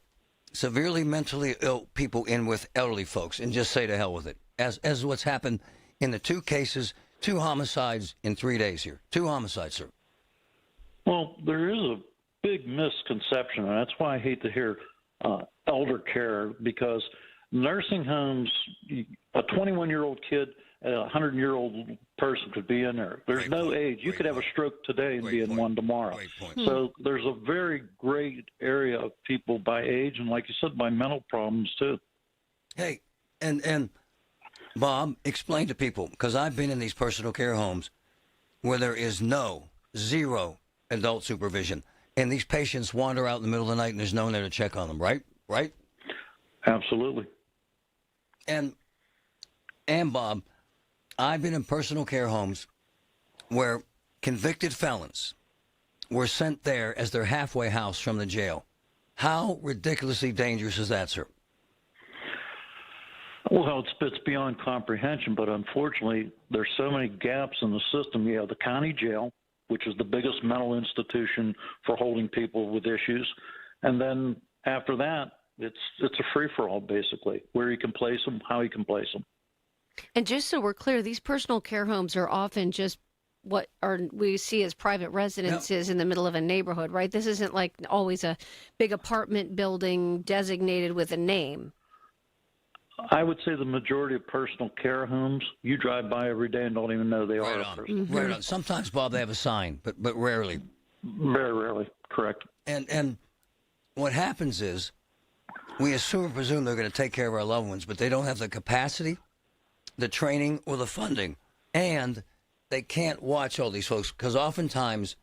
severely mentally ill people in with elderly folks and just say to hell with it, as what's happened in the 2 cases, 2 homicides in 3 days here. 2 homicides, sir. Well, there is a big misconception, and that's why I hate to hear elder care, because nursing homes, a 21-year-old kid and a 100-year-old person could be in there. There's no age. You could have a stroke today and be in one tomorrow. So there's a very great area of people by age and, like you said, by mental problems, too. Hey, and Bob, explain to people, because I've been in these personal care homes where there is zero adult supervision. And these patients wander out in the middle of the night and there's no one there to check on them, right? Right? Absolutely. And Bob, I've been in personal care homes where convicted felons were sent there as their halfway house from the jail. How ridiculously dangerous is that, sir? Well, it's beyond comprehension, but unfortunately, there's so many gaps in the system. You have the county jail, which is the biggest mental institution for holding people with issues. And then after that, it's a free-for-all, basically, where you can place them, how you can place them. And just so we're clear, these personal care homes are often just what we see as private residences in the middle of a neighborhood, right? This isn't like always a big apartment building designated with a name. I would say the majority of personal care homes, you drive by every day and don't even know they are. Right on. Sometimes, Bob, they have a sign, but rarely. Very rarely, correct. And what happens is we assume or presume they're going to take care of our loved ones, but they don't have the capacity, the training, or the funding. And they can't watch all these folks because oftentimes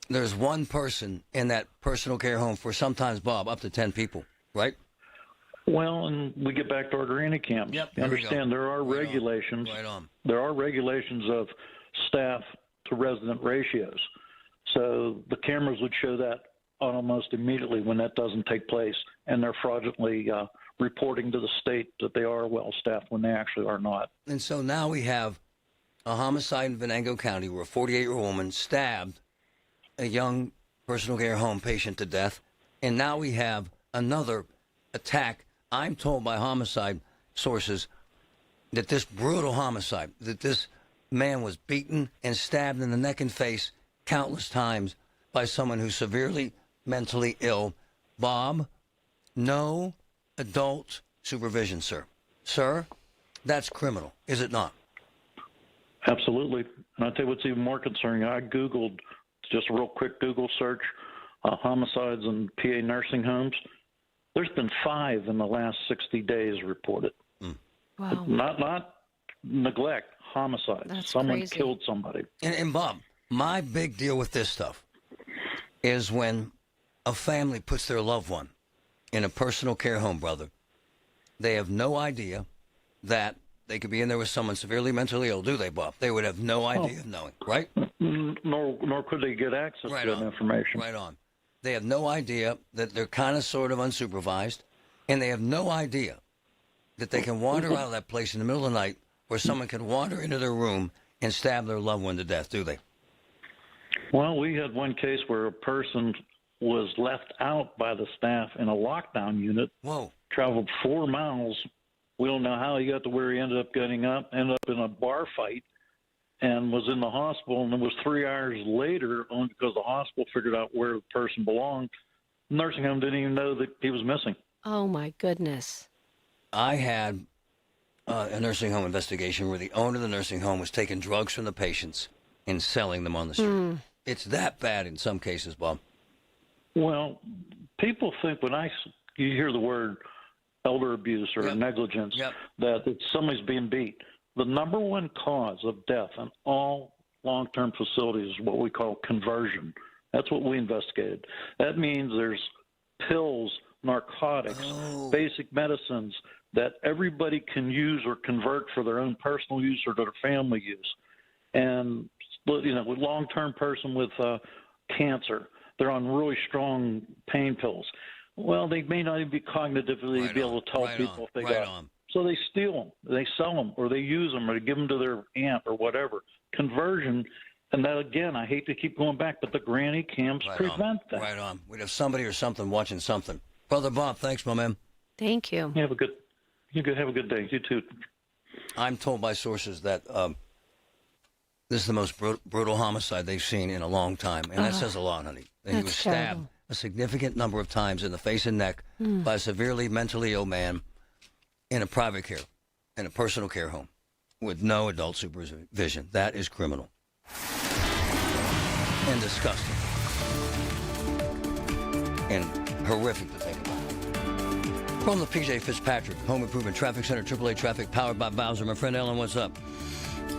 there's one person in that personal care home for sometimes, Bob, up to 10 people, right? Well, and we get back to our granny camps. Yep, you understand there are regulations. Right on. There are regulations of staff to resident ratios. So the cameras would show that almost immediately when that doesn't take place, and they're fraudulently reporting to the state that they are well-staffed when they actually are not. And so now we have a homicide in Venango County where a 48-year-old woman stabbed a young personal care home patient to death, and now we have another attack. I'm told by homicide sources that this brutal homicide, that this man was beaten and stabbed in the neck and face countless times by someone who's severely mentally ill. Bob, no adult supervision, sir. Sir, that's criminal, is it not? Absolutely. And I'll tell you what's even more concerning. I Googled, just a real quick Google search, homicides in PA nursing homes. There's been 5 in the last 60 days reported. Wow. Not neglect, homicides. That's Someone crazy. killed somebody. And Bob, my big deal with this stuff is when a family puts their loved one in a personal care home, brother, they have no idea that they could be in there with someone severely mentally ill, do they, Bob? They would have no idea of knowing, right? Nor could they get access to that information. Right on. They have no idea that they're kind of sort of unsupervised, and they have no idea that they can wander out of that place in the middle of the night where someone can wander into their room and stab their loved one to death, do they? Well, we had one case where a person was left out by the staff in a lockdown unit. Whoa. Traveled 4 miles. We don't know how he got to where he ended up ended up in a bar fight and was in the hospital. And it was 3 hours later, only because the hospital figured out where the person belonged. The nursing home didn't even know that he was missing. Oh, my goodness. I had a nursing home investigation where the owner of the nursing home was taking drugs from the patients and selling them on the street. It's that bad in some cases, Bob. Well, people think when you hear the word elder abuse or negligence, that it's somebody's being beat. The number one cause of death in all long-term facilities is what we call conversion. That's what we investigated. That means there's pills, narcotics, basic medicines that everybody can use or convert for their own personal use or their family use. And, you know, with long-term person with cancer, they're on really strong pain pills. Well, they may not even be cognitively be able to tell people if they got them. So they steal them, they sell them, or they use them, or they give them to their aunt or whatever. Conversion, and that, again, I hate to keep going back, but the granny camps prevent that. Right on. We'd have somebody or something watching something. Brother Bob, thanks, my man. Thank you. Have a good day. You too. I'm told by sources that this is the most brutal homicide they've seen in a long time, and that says a lot, honey. And he was stabbed a significant number of times in the face and neck by a severely mentally ill man in a private care, in a personal care home, with no adult supervision. That is criminal and disgusting and horrific to think about. From the PJ Fitzpatrick Home Improvement Traffic Center, AAA Traffic, powered by Bowser. My friend Ellen, what's up?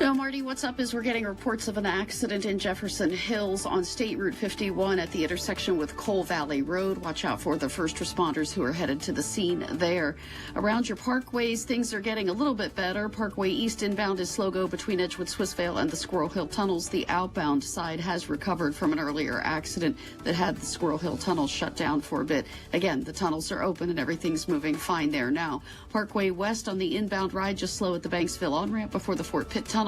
Now, Marty, what's up is we're getting reports of an accident in Jefferson Hills on State Route 51 at the intersection with Coal Valley Road. Watch out for the first responders who are headed to the scene there. Around your parkways, things are getting a little bit better. Parkway East inbound is slow go between Edgewood, Swissvale, and the Squirrel Hill tunnels. The outbound side has recovered from an earlier accident that had the Squirrel Hill tunnels shut down for a bit. Again, the tunnels are open and everything's moving fine there now. Parkway West on the inbound ride just slow at the Banksville on-ramp before the Fort Pitt tunnels,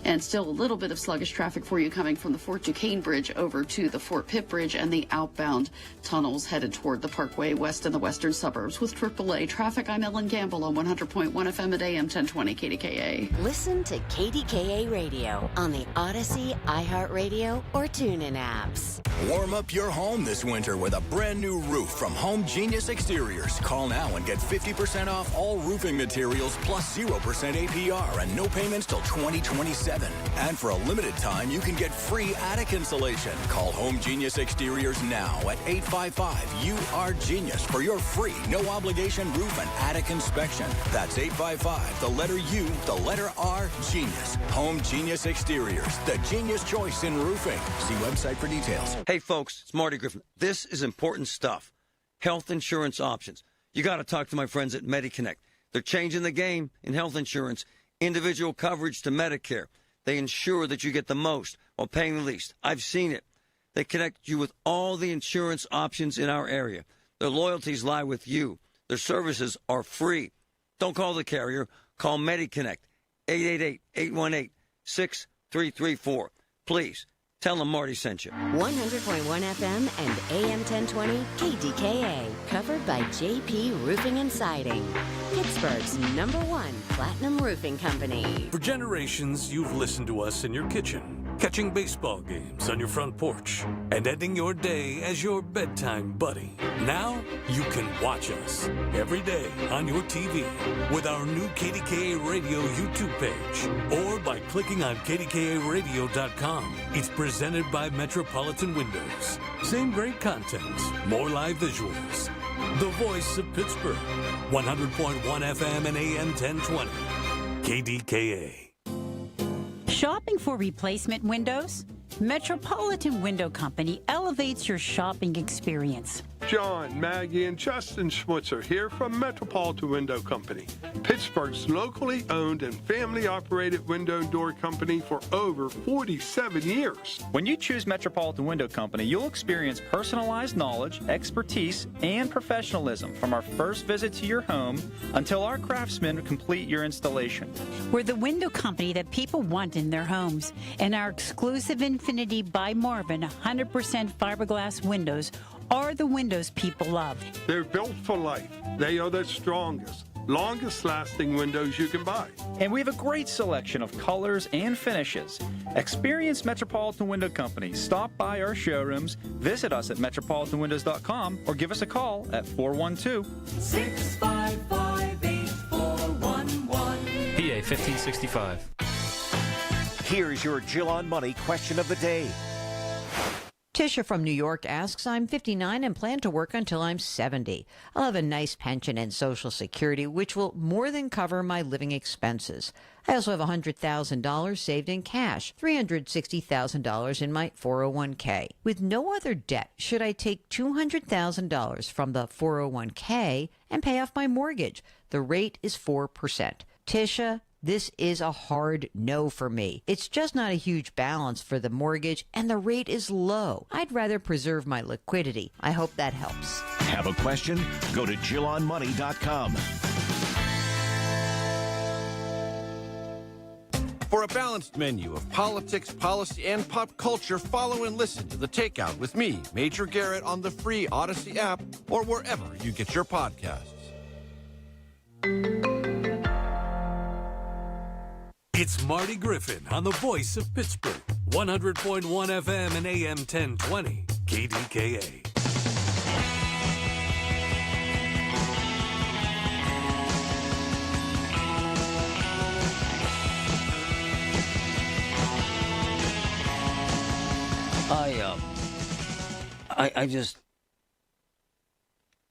and still a little bit of sluggish traffic for you coming from the Fort Duquesne Bridge over to the Fort Pitt Bridge and the outbound tunnels headed toward the Parkway West and the western suburbs. With AAA Traffic, I'm Ellen Gamble on 100.1 FM at AM 1020 KDKA. Listen to KDKA Radio on the Odyssey, iHeartRadio, or TuneIn apps. Warm up your home this winter with a brand new roof from Home Genius Exteriors. Call now and get 50% off all roofing materials plus 0% APR and no payments till 2027. And for a limited time, you can get free attic insulation. Call Home Genius Exteriors now at 855-UR-GENIUS for your free, no-obligation roof and attic inspection. That's 855, the letter U, the letter R, Genius. Home Genius Exteriors, the genius choice in roofing. See website for details. Hey, folks, it's Marty Griffin. This is important stuff. Health insurance options. You got to talk to my friends at MediConnect. They're changing the game in health insurance. Individual coverage to Medicare. They ensure that you get the most while paying the least. I've seen it. They connect you with all the insurance options in our area. Their loyalties lie with you. Their services are free. Don't call the carrier. Call MediConnect. 888-818-6334. Please, tell them Marty sent you. 100.1 FM and AM 1020 KDKA. Covered by JP Roofing and Siding. Pittsburgh's #1 platinum roofing company. For generations, you've listened to us in your kitchen, catching baseball games on your front porch, and ending your day as your bedtime buddy. Now, you can watch us every day on your TV with our new KDKA Radio YouTube page or by clicking on KDKARadio.com. It's presented by Metropolitan Windows. Same great content, more live visuals. The voice of Pittsburgh. 100.1 FM and AM 1020. KDKA. Shopping for replacement windows? Metropolitan Window Company elevates your shopping experience. John, Maggie, and Justin Schmutzer here from Metropolitan Window Company, Pittsburgh's locally owned and family-operated window and door company for over 47 years. When you choose Metropolitan Window Company, you'll experience personalized knowledge, expertise, and professionalism from our first visit to your home until our craftsmen complete your installation. We're the window company that people want in their homes, and our exclusive Infinity by Marvin 100% fiberglass windows are the windows people love. They're built for life. They are the strongest, longest-lasting windows you can buy. And we have a great selection of colors and finishes. Experience Metropolitan Window Company. Stop by our showrooms, visit us at metropolitanwindows.com, or give us a call at 412-655-8411. PA 1565. Here's your Jill on Money question of the day. Tisha from New York asks, I'm 59 and plan to work until I'm 70. I'll have a nice pension and Social Security, which will more than cover my living expenses. I also have $100,000 saved in cash, $360,000 in my 401k. With no other debt, should I take $200,000 from the 401k and pay off my mortgage? The rate is 4%. Tisha, this is a hard no for me. It's just not a huge balance for the mortgage, and the rate is low. I'd rather preserve my liquidity. I hope that helps. Have a question? Go to JillOnMoney.com. For a balanced menu of politics, policy, and pop culture, follow and listen to The Takeout with me, Major Garrett, on the free Odyssey app or wherever you get your podcasts. It's Marty Griffin on the voice of Pittsburgh. 100.1 FM and AM 1020. KDKA.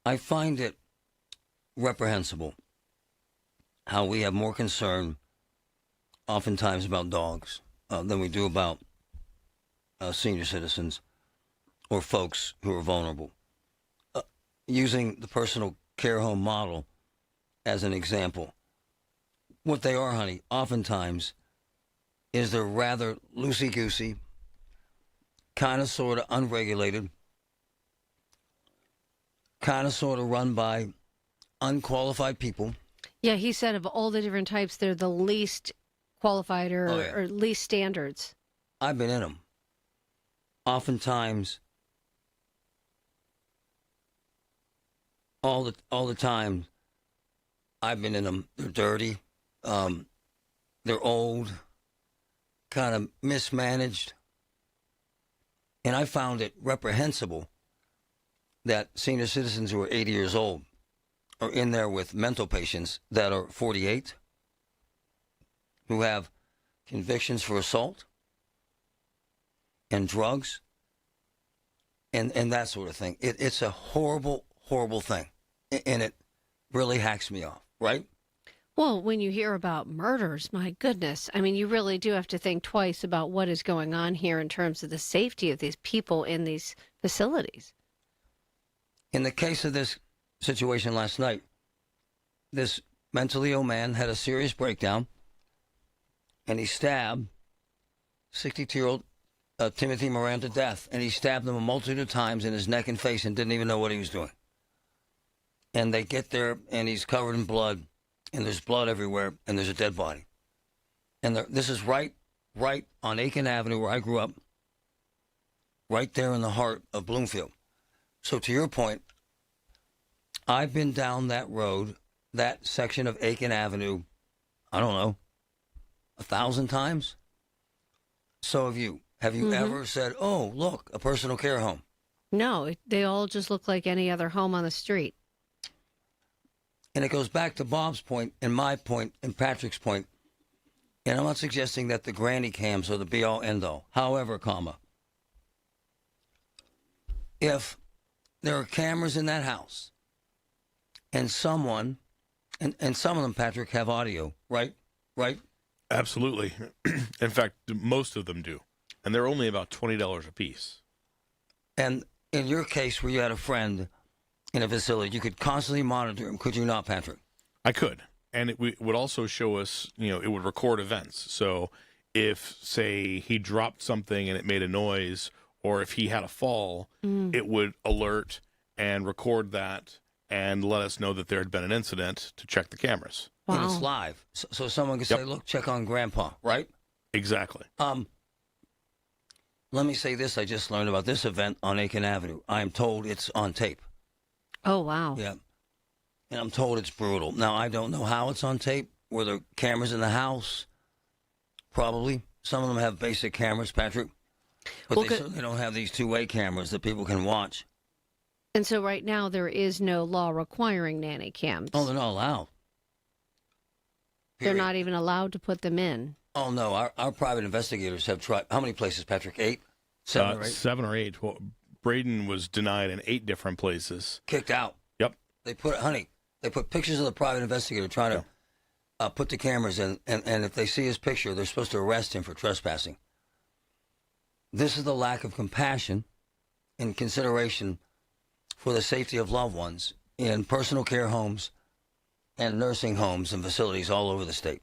I find it reprehensible how we have more concern oftentimes about dogs than we do about senior citizens or folks who are vulnerable. Using the personal care home model as an example, what they are, honey, oftentimes is they're rather loosey-goosey, kind of sort of unregulated, kind of sort of run by unqualified people. Yeah, he said of all the different types, they're the least qualified or least standards. I've been in them. Oftentimes, all the time, I've been in them. They're dirty. They're old, kind of mismanaged. And I found it reprehensible that senior citizens who are 80 years old are in there with mental patients that are 48, who have convictions for assault and drugs and that sort of thing. It's a horrible, horrible thing. And it really hacks me off, right? Well, when you hear about murders, my goodness, I mean, you really do have to think twice about what is going on here in terms of the safety of these people in these facilities. In the case of this situation last night. This mentally ill man had a serious breakdown, and he stabbed 62-year-old Timothy Moran to death, and he stabbed him a multitude of times in his neck and face and didn't even know what he was doing. And they get there, and he's covered in blood, and there's blood everywhere, and there's a dead body. And this is right on Aiken Avenue where I grew up, right there in the heart of Bloomfield. So to your point, I've been down that road, that section of Aiken Avenue, I don't know, 1,000 times. So have you. Have you ever said, oh, look, a personal care home? No, they all just look like any other home on the street. And it goes back to Bob's point and my point and Patrick's point. And I'm not suggesting that the granny cams are the be-all, end-all. However, if there are cameras in that house and someone, and some of them, Patrick, have audio, right? Absolutely. In fact, most of them do. And they're only about $20 a piece. And in your case where you had a friend in a facility, you could constantly monitor him, could you not, Patrick? I could. And it would also show us, it would record events. So if, say, he dropped something and it made a noise, or if he had a fall, it would alert and record that and let us know that there had been an incident to check the cameras. Wow. And it's live. So someone could say, look, check on Grandpa, right? Exactly. Let me say this. I just learned about this event on Aiken Avenue. I'm told it's on tape. Oh, wow. Yeah. And I'm told it's brutal. Now, I don't know how it's on tape. Were there cameras in the house? Probably. Some of them have basic cameras, Patrick. But they certainly don't have these two-way cameras that people can watch. And so right now there is no law requiring nanny cams. Oh, they're not allowed. They're not even allowed to put them in. Oh, no. Our private investigators have tried. How many places, Patrick? 8? 7 or 8? 7 or 8. Well, Braden was denied in 8 different places. Kicked out. Yep. They put pictures of the private investigator trying to put the cameras in, and if they see his picture, they're supposed to arrest him for trespassing. This is the lack of compassion and consideration for the safety of loved ones in personal care homes and nursing homes and facilities all over the state.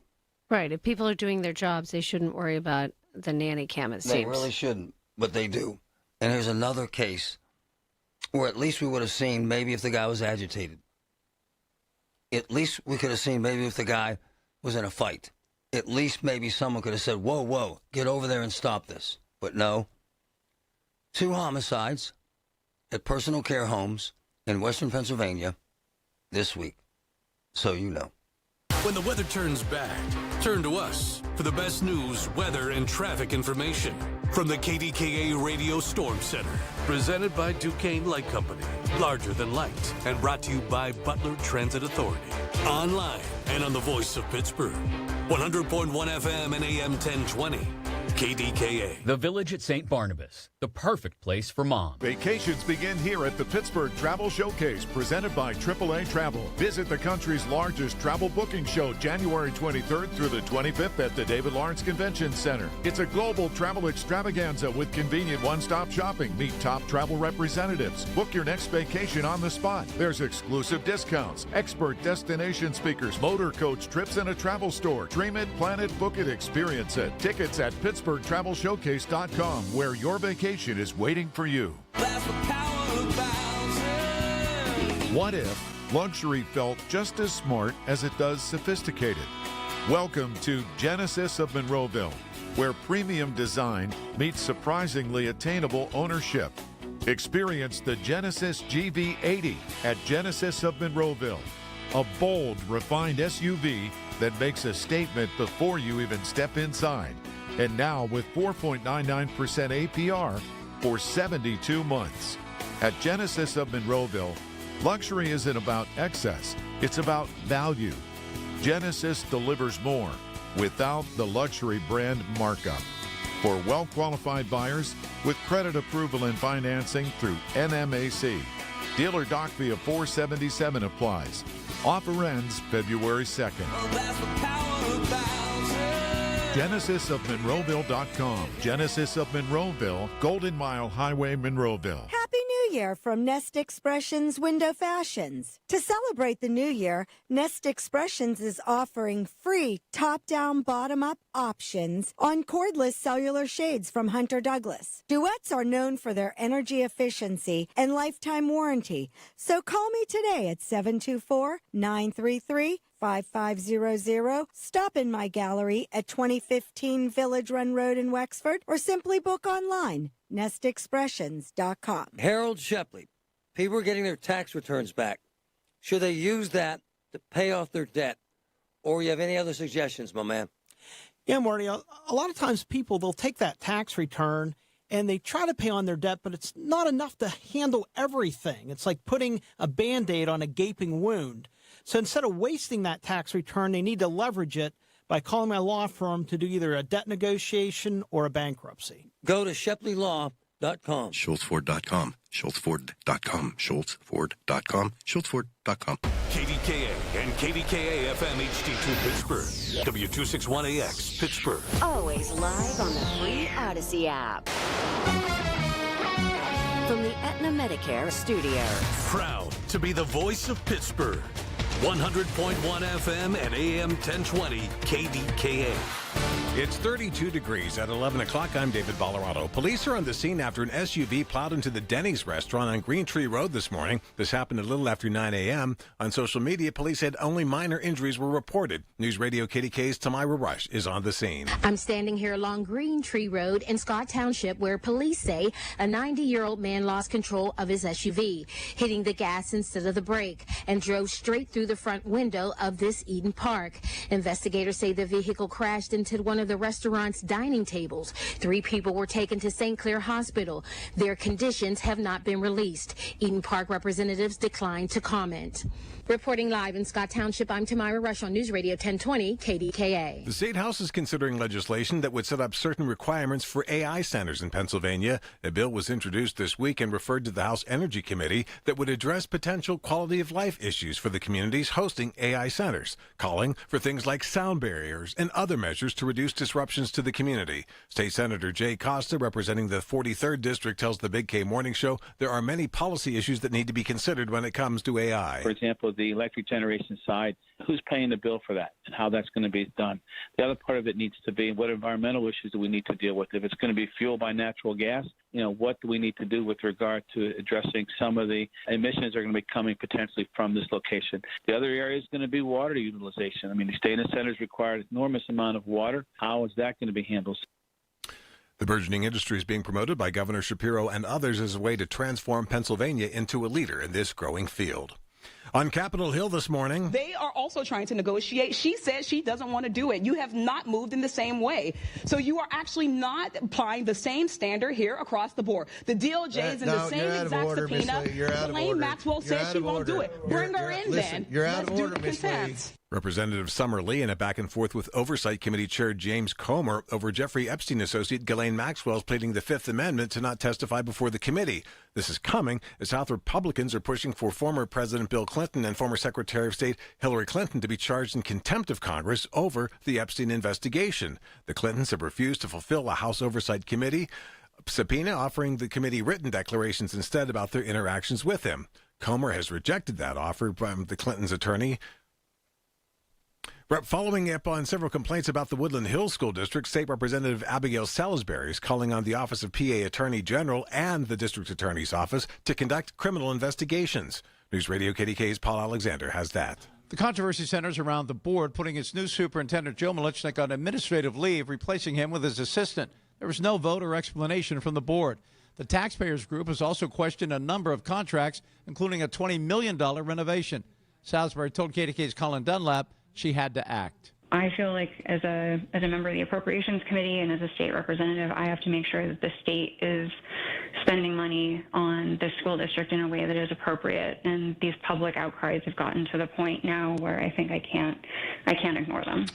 Right. If people are doing their jobs, they shouldn't worry about the nanny cam, it seems. They really shouldn't, but they do. And here's another case where at least we would have seen maybe if the guy was agitated. At least we could have seen maybe if the guy was in a fight. At least maybe someone could have said, whoa, get over there and stop this. But no. 2 homicides at personal care homes in Western Pennsylvania this week. So you know. When the weather turns bad, turn to us for the best news, weather, and traffic information from the KDKA Radio Storm Center. Presented by Duquesne Light Company. Larger than light. And brought to you by Butler Transit Authority. Online and on the voice of Pittsburgh. 100.1 FM and AM 1020. KDKA. The Village at St. Barnabas, the perfect place for mom. Vacations begin here at the Pittsburgh Travel Showcase, presented by AAA Travel. Visit the country's largest travel booking show January 23rd through the 25th at the David Lawrence Convention Center. It's a global travel extravaganza with convenient one-stop shopping. Meet top travel representatives. Book your next vacation on the spot. There's exclusive discounts, expert destination speakers, motor coach trips, and a travel store. Dream it, plan it, book it, experience it. Tickets at PittsburghTravelShowcase.com, where your vacation is waiting for you. What if luxury felt just as smart as it does sophisticated? Welcome to Genesis of Monroeville, where premium design meets surprisingly attainable ownership. Experience the Genesis GV80 at Genesis of Monroeville, a bold, refined SUV that makes a statement before you even step inside. And now with 4.99% APR for 72 months. At Genesis of Monroeville, luxury isn't about excess, it's about value. Genesis delivers more without the luxury brand markup. For well-qualified buyers with credit approval and financing through NMAC. Dealer doc fee of $477 applies. Offer ends February 2nd. GenesisofMonroeville.com. Genesis of Monroeville, Golden Mile Highway, Monroeville. Happy New Year from Nest Expressions Window Fashions. To celebrate the new year, Nest Expressions is offering free top-down, bottom-up options on cordless cellular shades from Hunter Douglas. Duets are known for their energy efficiency and lifetime warranty. So call me today at 724-933-5500. Stop in my gallery at 2015 Village Run Road in Wexford, or simply book online, nestexpressions.com. Harold Shepley. People are getting their tax returns back. Should they use that to pay off their debt? Or you have any other suggestions, my man? Yeah, Marty, a lot of times people, they'll take that tax return and they try to pay on their debt, but it's not enough to handle everything. It's like putting a Band-Aid on a gaping wound. So instead of wasting that tax return, they need to leverage it by calling my law firm to do either a debt negotiation or a bankruptcy. Go to ShepleyLaw.com. SchultzFord.com. SchultzFord.com. SchultzFord.com. SchultzFord.com. KDKA and KDKA FM HD2 Pittsburgh. W261AX Pittsburgh. Always live on the free Odyssey app. From the Aetna Medicare studios. Proud to be the voice of Pittsburgh. 100.1 FM and AM 1020 KDKA. It's 32 degrees at 11 o'clock. I'm David Bollerado. Police are on the scene after an SUV plowed into the Denny's restaurant on Green Tree Road this morning. This happened a little after 9 a.m. On social media, police said only minor injuries were reported. News Radio KDK's Tamira Rush is on the scene. I'm standing here along Green Tree Road in Scott Township, where police say a 90-year-old man lost control of his SUV, hitting the gas instead of the brake, and drove straight through the front window of this Eden Park. Investigators say the vehicle crashed into one of the restaurant's dining tables. 3 people were taken to St. Clair Hospital. Their conditions have not been released. Eden Park representatives declined to comment. Reporting live in Scott Township, I'm Tamira Rush on News Radio 1020 KDKA. The State House is considering legislation that would set up certain requirements for AI centers in Pennsylvania. A bill was introduced this week and referred to the House Energy Committee that would address potential quality of life issues for the communities hosting AI centers, calling for things like sound barriers and other measures to reduce disruptions to the community. State Senator Jay Costa, representing the 43rd District, tells the Big K Morning Show there are many policy issues that need to be considered when it comes to AI. For example, the electric generation side, who's paying the bill for that and how that's going to be done. The other part of it needs to be what environmental issues do we need to deal with. If it's going to be fueled by natural gas, what do we need to do with regard to addressing some of the emissions that are going to be coming potentially from this location. The other area is going to be water utilization. I mean, the data centers require an enormous amount of water. How is that going to be handled? The burgeoning industry is being promoted by Governor Shapiro and others as a way to transform Pennsylvania into a leader in this growing field. On Capitol Hill this morning, they are also trying to negotiate. She says she doesn't want to do it. You have not moved in the same way. So you are actually not applying the same standard here across the board. The DOJ is in the same exact subpoena. Elaine Maxwell says she won't do it. Bring her in then. You're out of order, Ms. Lee. Representative Summer Lee in a back and forth with Oversight Committee Chair James Comer over Jeffrey Epstein associate Ghislaine Maxwell's pleading the Fifth Amendment to not testify before the committee. This is coming as House Republicans are pushing for former President Bill Clinton and former Secretary of State Hillary Clinton to be charged in contempt of Congress over the Epstein investigation. The Clintons have refused to fulfill a House Oversight Committee subpoena, offering the committee written declarations instead about their interactions with him. Comer has rejected that offer from the Clintons' attorney. Following up on several complaints about the Woodland Hills School District, State Representative Abigail Salisbury is calling on the Office of PA Attorney General and the District Attorney's Office to conduct criminal investigations. News Radio KDK's Paul Alexander has that. The controversy centers around the board putting its new superintendent, Joe Malichnik, on administrative leave, replacing him with his assistant. There was no vote or explanation from the board. The taxpayers group has also questioned a number of contracts, including a $20 million renovation. Salisbury told KDK's Colin Dunlap she had to act. I feel like as a member of the Appropriations Committee and as a state representative, I have to make sure that the state is spending money on the school district in a way that is appropriate. And these public outcries have gotten to the point now where I think I can't ignore them.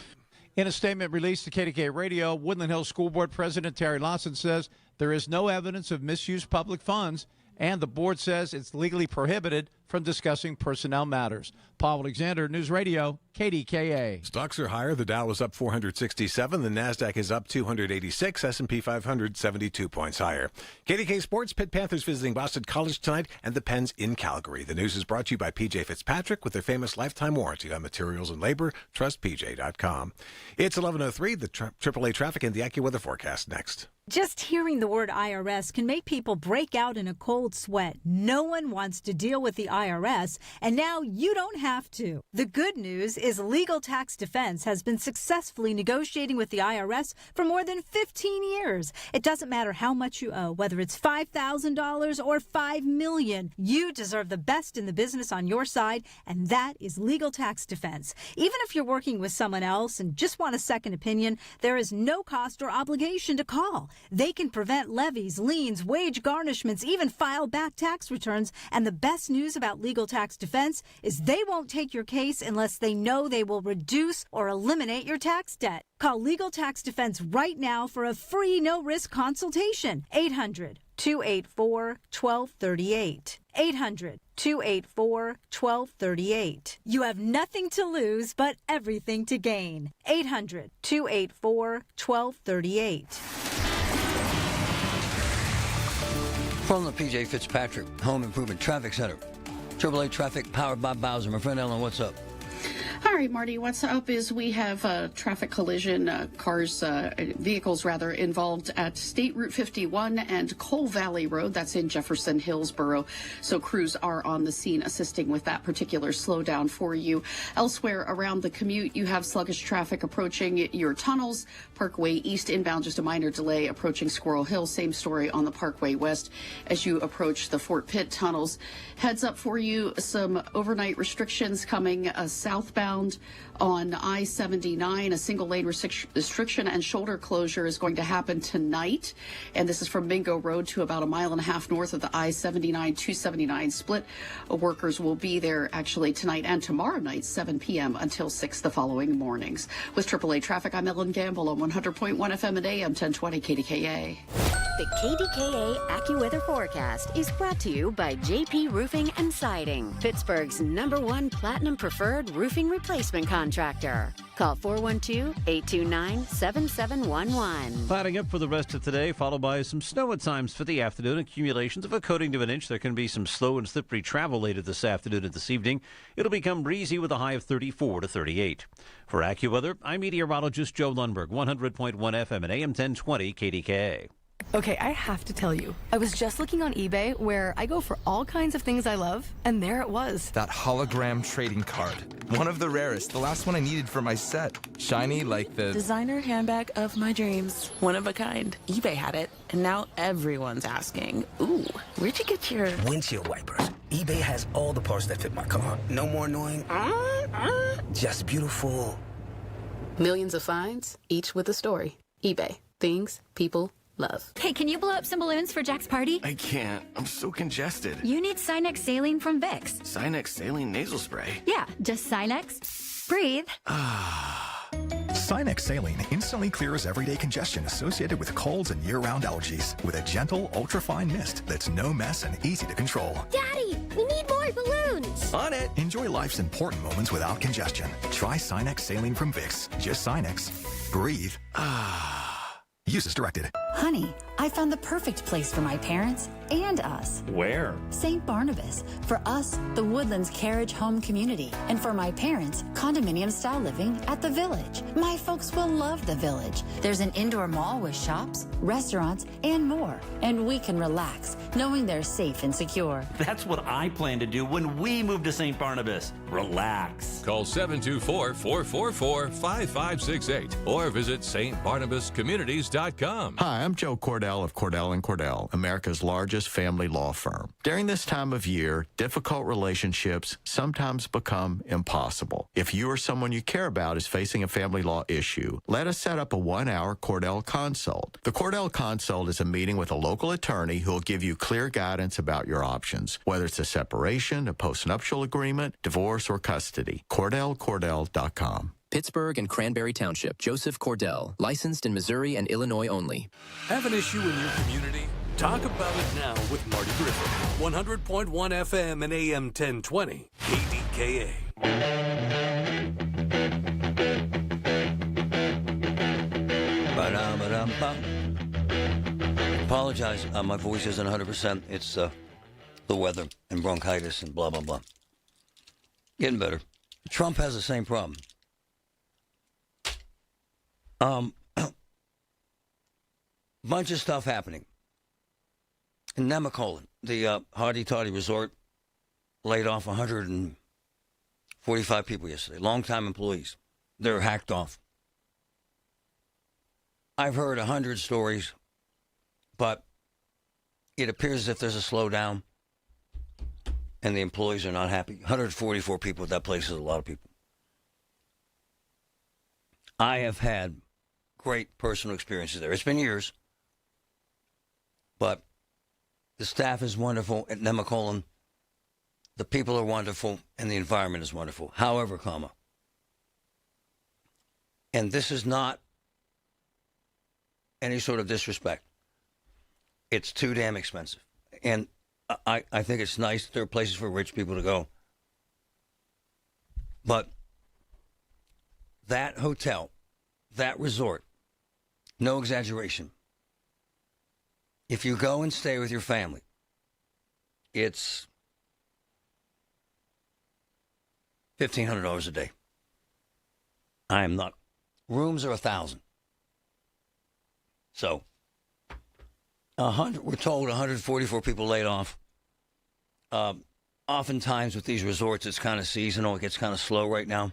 In a statement released to KDKA Radio, Woodland Hills School Board President Terry Lawson says there is no evidence of misused public funds, and the board says it's legally prohibited from discussing personnel matters. Paul Alexander, News Radio, KDKA. Stocks are higher. The Dow is up 467. The Nasdaq is up 286. S&P 500 72 points higher. KDK Sports, Pitt Panthers visiting Boston College tonight, and the Pens in Calgary. The news is brought to you by PJ Fitzpatrick with their famous lifetime warranty on materials and labor. Trust PJ.com. It's 11:03. The AAA traffic and the AccuWeather forecast next. Just hearing the word IRS can make people break out in a cold sweat. No one wants to deal with the IRS, and now you don't have to. The good news is Legal Tax Defense has been successfully negotiating with the IRS for more than 15 years. It doesn't matter how much you owe, whether it's $5,000 or $5 million. You deserve the best in the business on your side, and that is Legal Tax Defense. Even if you're working with someone else and just want a second opinion, there is no cost or obligation to call. They can prevent levies, liens, wage garnishments, even file back tax returns. And the best news about Legal Tax Defense is they won't take your case unless they know they will reduce or eliminate your tax debt. Call Legal Tax Defense right now for a free no-risk consultation. 800-284-1238. 800-284-1238. You have nothing to lose but everything to gain. 800-284-1238. From the PJ Fitzpatrick Home Improvement Traffic Center. AAA traffic powered by Bowser. My friend Ellen, what's up? All right, Marty, what's up is we have a traffic collision, vehicles involved at State Route 51 and Coal Valley Road. That's in Jefferson, Hillsborough. So crews are on the scene assisting with that particular slowdown for you. Elsewhere around the commute, you have sluggish traffic approaching your tunnels. Parkway East inbound, just a minor delay approaching Squirrel Hill. Same story on the Parkway West as you approach the Fort Pitt tunnels. Heads up for you, some overnight restrictions coming southbound on I-79. A single lane restriction and shoulder closure is going to happen tonight. And this is from Mingo Road to about a mile and a half north of the I-79-279 split. Workers will be there actually tonight and tomorrow night, 7 p.m. until 6 the following mornings. With AAA traffic, I'm Ellen Gamble on 100.1 FM and AM 1020 KDKA. The KDKA AccuWeather forecast is brought to you by JP Roofing and Siding, Pittsburgh's #1 Platinum Preferred Roofing Replacement Contractor. Call 412-829-7711. Clouding up for the rest of today, followed by some snow at times for the afternoon. Accumulations of a coating to an inch. There can be some slow and slippery travel later this afternoon and this evening. It'll become breezy with a high of 34 to 38. For AccuWeather, I'm meteorologist Joe Lundberg, 100.1 FM and AM 1020 KDKA. Okay, I have to tell you, I was just looking on eBay where I go for all kinds of things I love, and there it was. That hologram trading card. One of the rarest, the last one I needed for my set. Shiny like the designer handbag of my dreams. One of a kind. eBay had it, and now everyone's asking, ooh, where'd you get your windshield wipers? eBay has all the parts that fit my car. No more annoying, just beautiful. Millions of finds, each with a story. eBay. Things people love. Hey, can you blow up some balloons for Jack's party? I can't. I'm so congested. You need Sinex Saline from Vicks. Sinex Saline nasal spray? Yeah, just Sinex. Breathe. Sinex Saline instantly clears everyday congestion associated with colds and year-round allergies with a gentle, ultra-fine mist that's no mess and easy to control. Daddy, we need more balloons. On it. Enjoy life's important moments without congestion. Try Sinex Saline from Vicks. Just Sinex. Breathe. Use as directed. Honey, I found the perfect place for my parents and us. Where? St. Barnabas. For us, the Woodlands Carriage Home Community. And for my parents, condominium-style living at the Village. My folks will love the Village. There's an indoor mall with shops, restaurants, and more. And we can relax, knowing they're safe and secure. That's what I plan to do when we move to St. Barnabas. Relax. Call 724-444-5568 or visit stbarnabascommunities.com. Hi, I'm Joe Cordell of Cordell & Cordell, America's largest family law firm. During this time of year, difficult relationships sometimes become impossible. If you or someone you care about is facing a family law issue, let us set up a 1-hour Cordell Consult. The Cordell Consult is a meeting with a local attorney who will give you clear guidance about your options, whether it's a separation, a postnuptial agreement, divorce, or custody. CordellCordell.com. Pittsburgh and Cranberry Township. Joseph Cordell. Licensed in Missouri and Illinois only. Have an issue in your community? Talk about it now with Marty Griffin. 100.1 FM and AM 1020. KDKA. Apologize. My voice isn't 100%. It's the weather and bronchitis and blah, blah, blah. Getting better. Trump has the same problem. Bunch of stuff happening. In Nemacolin, the Hardy Toddy Resort laid off 145 people yesterday. Longtime employees. They're hacked off. I've heard 100 stories, but it appears as if there's a slowdown and the employees are not happy. 144 people at that place is a lot of people. I have had great personal experiences there. It's been years, but the staff is wonderful at Nemacolin. The people are wonderful, and the environment is wonderful. However, and this is not any sort of disrespect. It's too damn expensive. And I think it's nice that there are places for rich people to go. But that hotel, that resort, no exaggeration. If you go and stay with your family, it's $1,500 a day. I am not. Rooms are $1,000. So, we're told 144 people laid off. Oftentimes with these resorts, it's kind of seasonal. It gets kind of slow right now.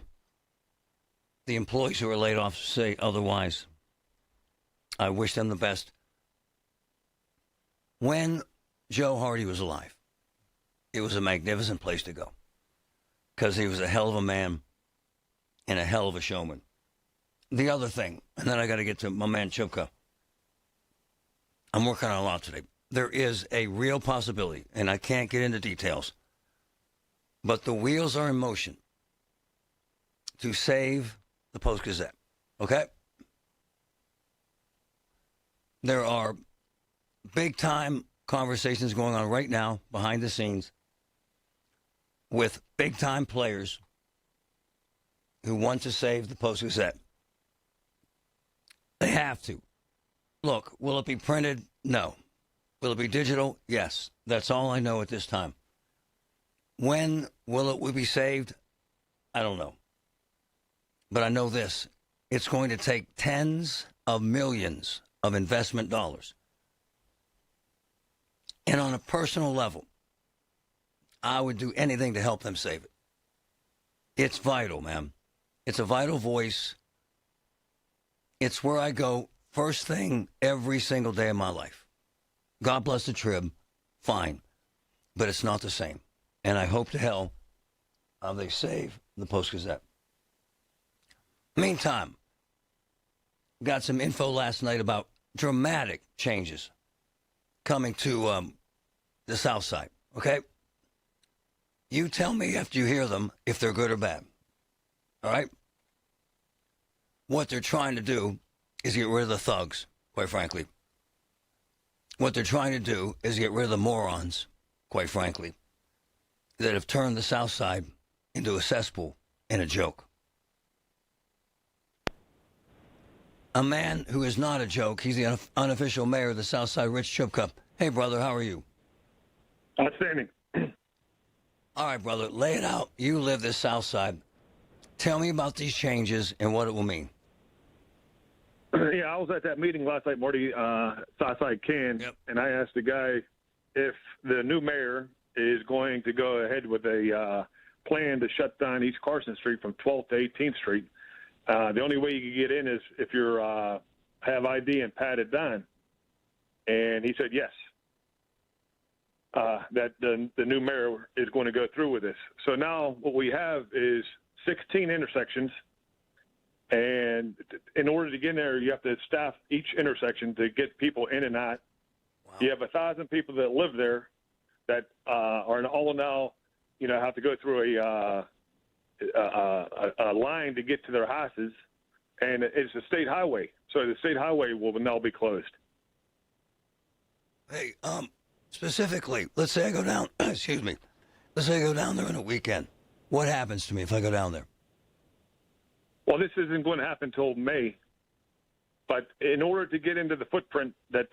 The employees who are laid off say otherwise. I wish them the best. When Joe Hardy was alive, it was a magnificent place to go because he was a hell of a man and a hell of a showman. The other thing, and then I got to get to my man Chupka. I'm working on a lot today. There is a real possibility, and I can't get into details, but the wheels are in motion to save the Post-Gazette, okay? There are big-time conversations going on right now behind the scenes with big-time players who want to save the Post-Gazette. They have to. Look, will it be printed? No. Will it be digital? Yes. That's all I know at this time. When will it be saved? I don't know. But I know this. It's going to take tens of millions of investment dollars. And on a personal level, I would do anything to help them save it. It's vital, man. It's a vital voice. It's where I go first thing every single day of my life. God bless the Trib, fine, but it's not the same. And I hope to hell they save the Post-Gazette. Meantime, got some info last night about dramatic changes coming to the South Side, okay? You tell me after you hear them if they're good or bad, all right? What they're trying to do is get rid of the thugs, quite frankly. What they're trying to do is get rid of the morons, quite frankly, that have turned the South Side into a cesspool and a joke. A man who is not a joke. He's the unofficial mayor of the South Side, Rich Chupka. Hey, brother, how are you? Outstanding. All right, brother, lay it out. You live this South Side. Tell me about these changes and what it will mean. Yeah, I was at that meeting last night, Marty, Southside Ken, and I asked the guy if the new mayor is going to go ahead with a plan to shut down East Carson Street from 12th to 18th Street. The only way you can get in is if you're have ID and patted down. And he said yes, that the new mayor is going to go through with this. So now what we have is 16 intersections. And in order to get in there, you have to staff each intersection to get people in and out. Wow. You have 1,000 people that live there that are all now, have to go through a line to get to their houses, and it's a state highway. So the state highway will now be closed. Hey, specifically, let's say I go down, excuse me, let's say I go down there on a weekend. What happens to me if I go down there? Well, this isn't going to happen until May. But in order to get into the footprint that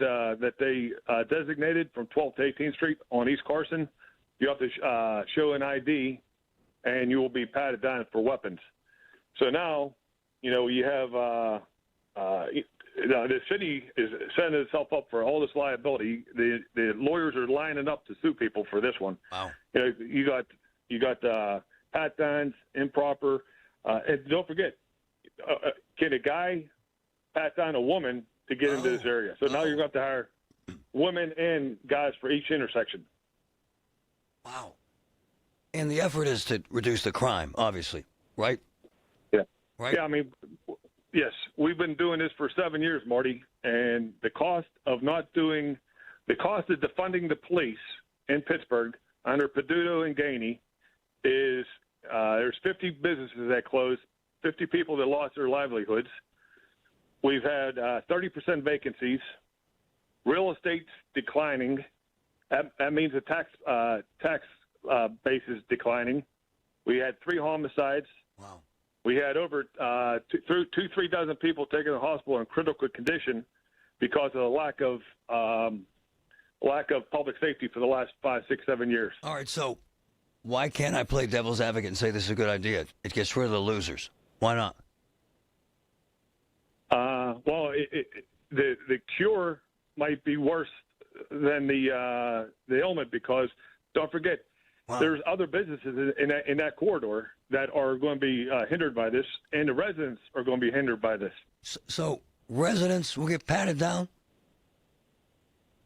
they designated from 12th to 18th Street on East Carson, you have to show an ID, and you will be patted down for weapons. So now, you have the city is setting itself up for all this liability. The lawyers are lining up to sue people for this one. Wow. You got pat downs, improper, and don't forget, can a guy pat down a woman to get into this area? So now you're going to have to hire women and guys for each intersection. Wow. And the effort is to reduce the crime, obviously, right? Yeah. Right? Yeah, I mean, yes, we've been doing this for 7 years, Marty, and the cost of defunding the police in Pittsburgh under Peduto and Gainey is there's 50 businesses that closed, 50 people that lost their livelihoods. We've had 30% vacancies. Real estate's declining. That means the tax base is declining. We had 3 homicides. Wow. We had over 3 dozen people taken to the hospital in critical condition because of the lack of public safety for the last 5, 6, 7 years. All right, so why can't I play devil's advocate and say this is a good idea? It gets rid of the losers. Why not? Well, the cure might be worse than the ailment, because don't forget, there's other businesses in that corridor that are going to be hindered by this, and the residents are going to be hindered by this. So residents will get patted down?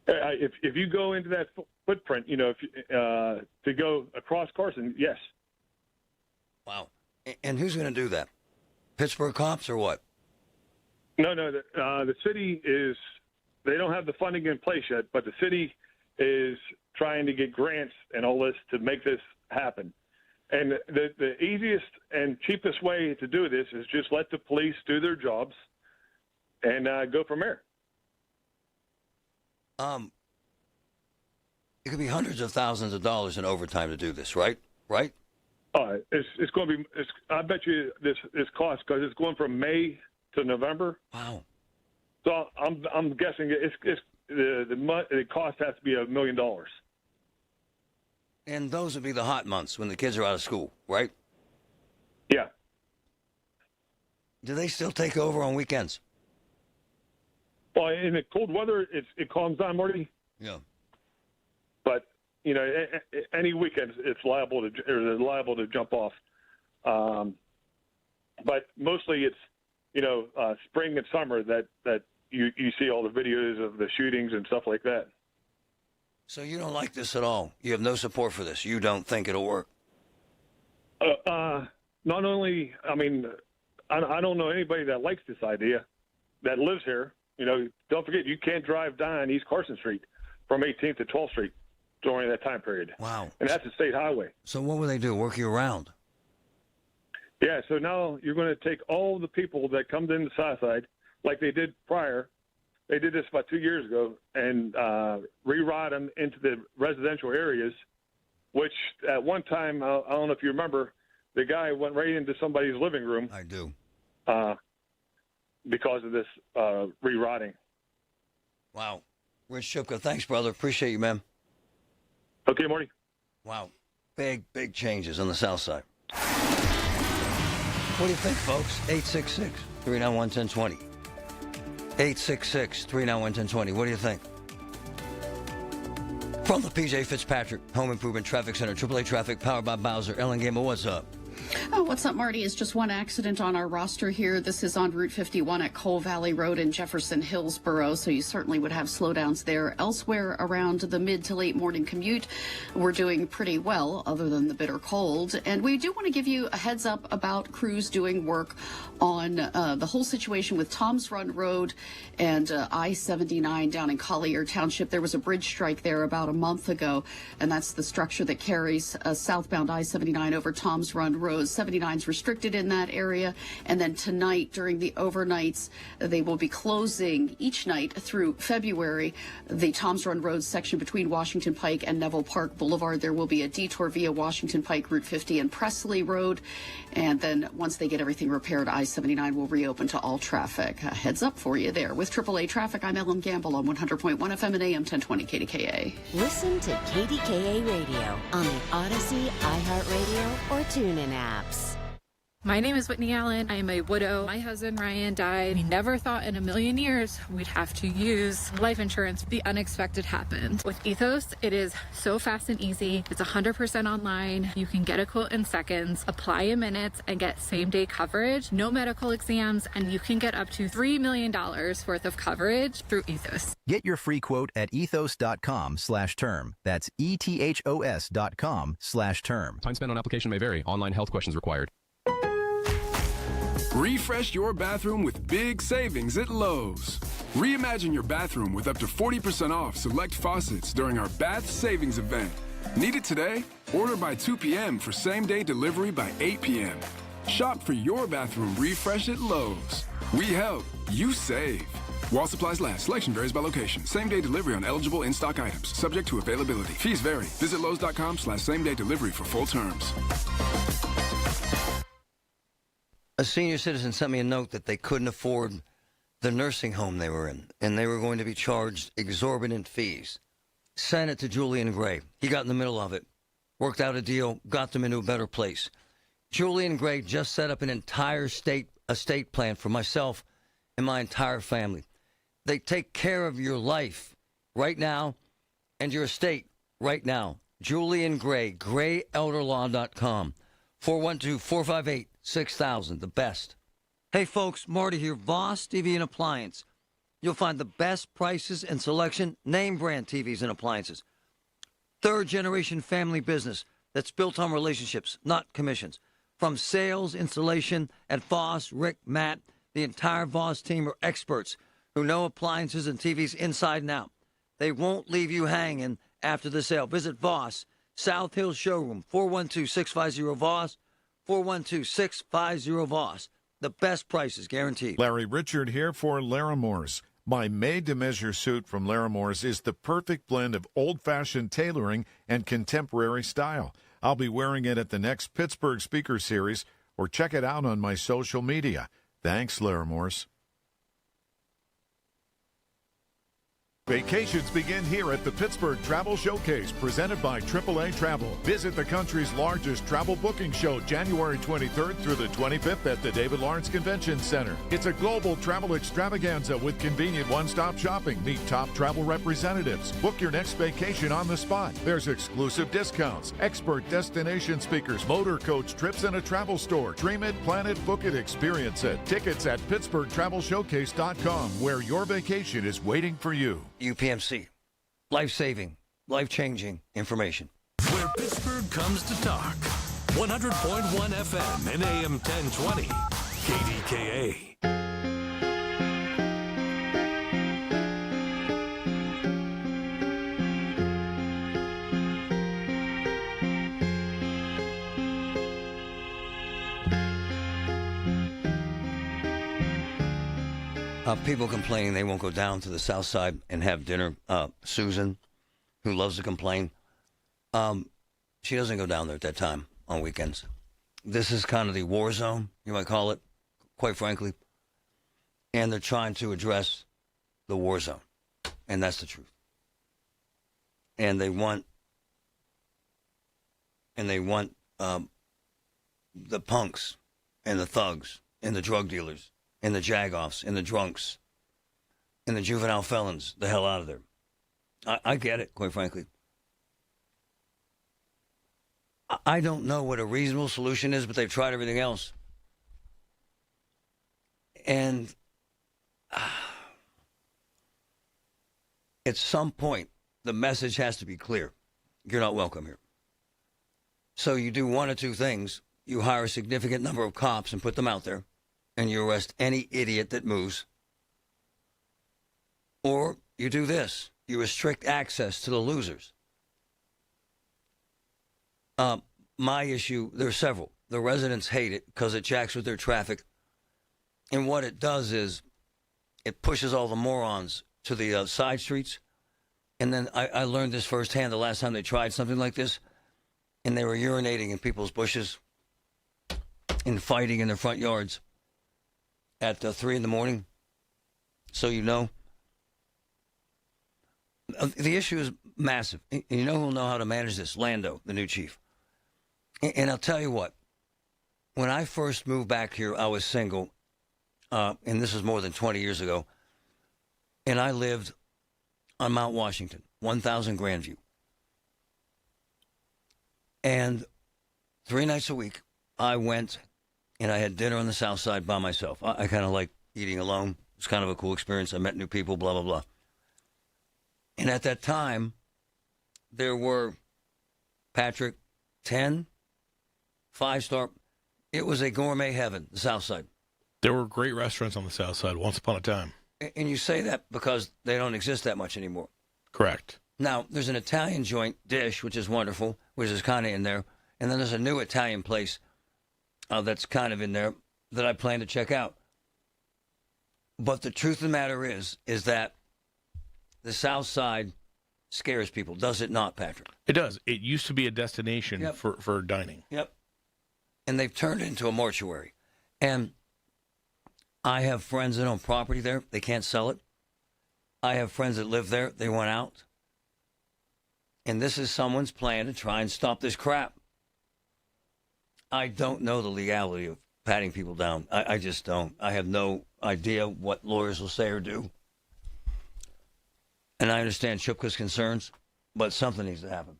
If you go into that footprint, to go across Carson, yes. Wow. And who's going to do that? Pittsburgh cops or what? No, the city is, they don't have the funding in place yet, but the city is trying to get grants and all this to make this happen. And the easiest and cheapest way to do this is just let the police do their jobs and go from there. It could be hundreds of thousands of dollars in overtime to do this, right? Right? It's going to be. I bet you this cost, because it's going from May to November. Wow. So I'm guessing the cost has to be $1 million. And those would be the hot months when the kids are out of school, right? Yeah. Do they still take over on weekends? Well, in the cold weather, it calms down, Marty. Yeah. But any weekend it's liable to jump off. But mostly it's spring and summer that you see all the videos of the shootings and stuff like that. So you don't like this at all? You have no support for this? You don't think it'll work? Not only, I mean, I don't know anybody that likes this idea that lives here. Don't forget, you can't drive down East Carson Street from 18th to 12th Street during that time period. Wow. And that's a state highway. So what will they do, work you around? Yeah, so now you're going to take all the people that come in the south side, like they did prior. They did this about 2 years ago, and reroute them into the residential areas, which at one time, I don't know if you remember, the guy went right into somebody's living room. I do. Because of this rerouting. Wow. Rich Shipka, thanks, brother. Appreciate you, man. Okay, Marty. Wow. Big changes on the south side. What do you think, folks? 866-391-1020. 866-391-1020. What do you think? From the PJ Fitzpatrick Home Improvement Traffic Center, AAA Traffic, powered by Bowser. Ellen Gamer, what's up? Oh, what's up, Marty? It's just one accident on our roster here. This is on Route 51 at Cole Valley Road in Jefferson Hillsborough, so you certainly would have slowdowns there. Elsewhere around the mid to late morning commute, we're doing pretty well, other than the bitter cold. And we do want to give you a heads up about crews doing work on the whole situation with Tom's Run Road and I-79 down in Collier Township. There was a bridge strike there about a month ago, and that's the structure that carries southbound I-79 over Tom's Run roads. 79's restricted in that area. And then tonight, during the overnights, they will be closing each night through February the Toms Run Road section between Washington Pike and Neville Park Boulevard. There will be a detour via Washington Pike, Route 50, and Presley Road. And then once they get everything repaired, I-79 will reopen to all traffic. Heads up for you there. With AAA Traffic, I'm Ellen Gamble on 100.1 FM and AM 1020 KDKA. Listen to KDKA Radio on the Odyssey, iHeartRadio, or TuneIn apps. My name is Whitney Allen. I am a widow. My husband, Ryan, died. We never thought in a million years we'd have to use life insurance. The unexpected happened. With Ethos, it is so fast and easy. It's 100% online. You can get a quote in seconds, apply in minutes, and get same-day coverage, no medical exams, and you can get up to $3 million worth of coverage through Ethos. Get your free quote at ethos.com/term. That's ETHOS.com/term. Time spent on application may vary. Online health questions required. Refresh your bathroom with big savings at Lowe's. Reimagine your bathroom with up to 40% off select faucets during our Bath Savings event. Need it today? Order by 2 p.m. for same-day delivery by 8 p.m. Shop for your bathroom refresh at Lowe's. We help, you save. While supplies last, selection varies by location. Same-day delivery on eligible in-stock items, subject to availability. Fees vary. Visit Lowe's.com/same-day delivery for full terms. A senior citizen sent me a note that they couldn't afford the nursing home they were in, and they were going to be charged exorbitant fees. Sent it to Julian Gray. He got in the middle of it, worked out a deal, got them into a better place. Julian Gray just set up an entire estate plan for myself and my entire family. They take care of your life right now and your estate right now. Julian Gray, grayelderlaw.com, 412-458-6000, the best. Hey folks, Marty here, Voss TV and Appliance. You'll find the best prices and selection, name brand TVs and appliances. Third generation family business that's built on relationships, not commissions. From sales, installation at Voss, Rick, Matt, the entire Voss team are experts who know appliances and TVs inside and out. They won't leave you hanging after the sale. Visit Voss, South Hill Showroom, 412-650-VOSS, 412-650-VOSS. The best prices guaranteed. Larry Richard here for Laramore's. My made-to-measure suit from Laramore's is the perfect blend of old-fashioned tailoring and contemporary style. I'll be wearing it at the next Pittsburgh Speaker Series, or check it out on my social media. Thanks, Laramore's. Vacations begin here at the Pittsburgh Travel Showcase, presented by AAA Travel. Visit the country's largest travel booking show January 23rd through the 25th at the David Lawrence Convention Center. It's a global travel extravaganza with convenient one-stop shopping. Meet top travel representatives. Book your next vacation on the spot. There's exclusive discounts, expert destination speakers, motor coach trips, and a travel store. Dream it, plan it, book it, experience it. Tickets at PittsburghTravelShowcase.com, where your vacation is waiting for you. UPMC. Life-saving, life-changing information. Where Pittsburgh comes to talk. 100.1 FM and AM 1020. KDKA. People complaining they won't go down to the south side and have dinner. Susan, who loves to complain, she doesn't go down there at that time on weekends. This is kind of the war zone, you might call it, quite frankly. And they're trying to address the war zone. And that's the truth. And they want the punks and the thugs and the drug dealers and the jagoffs, and the drunks, and the juvenile felons, the hell out of there. I get it, quite frankly. I don't know what a reasonable solution is, but they've tried everything else. And at some point, the message has to be clear. You're not welcome here. So you do one or two things. You hire a significant number of cops and put them out there, and you arrest any idiot that moves. Or you do this. You restrict access to the losers. My issue, there are several. the residents hate it because it jacks with their traffic. And what it does is it pushes all the morons to the side streets. And then I learned this firsthand the last time they tried something like this, and they were urinating in people's bushes and fighting in their front yards at 3 in the morning. So you know. The issue is massive. And you know who will know how to manage this? Lando, the new chief. And I'll tell you what. When I first moved back here, I was single, and this was more than 20 years ago, and I lived on Mount Washington, 1,000 Grandview. And 3 nights a week, I went and I had dinner on the South Side by myself. I kind of like eating alone. It's kind of a cool experience. I met new people, blah, blah, blah. And at that time, there were, Patrick, 10 5-star. It was a gourmet heaven, the South Side. There were great restaurants on the South Side once upon a time. And you say that because they don't exist that much anymore. Correct. Now, there's an Italian joint, Dish, which is wonderful, which is kind of in there. And then there's a new Italian place that's kind of in there that I plan to check out. But the truth of the matter is that the South Side scares people, does it not, Patrick? It does. It used to be a destination for dining. Yep. And they've turned it into a mortuary. And I have friends that own property there. They can't sell it. I have friends that live there. They went out. And this is someone's plan to try and stop this crap. I don't know the legality of patting people down. I just don't. I have no idea what lawyers will say or do. And I understand Chupka's concerns, but something needs to happen.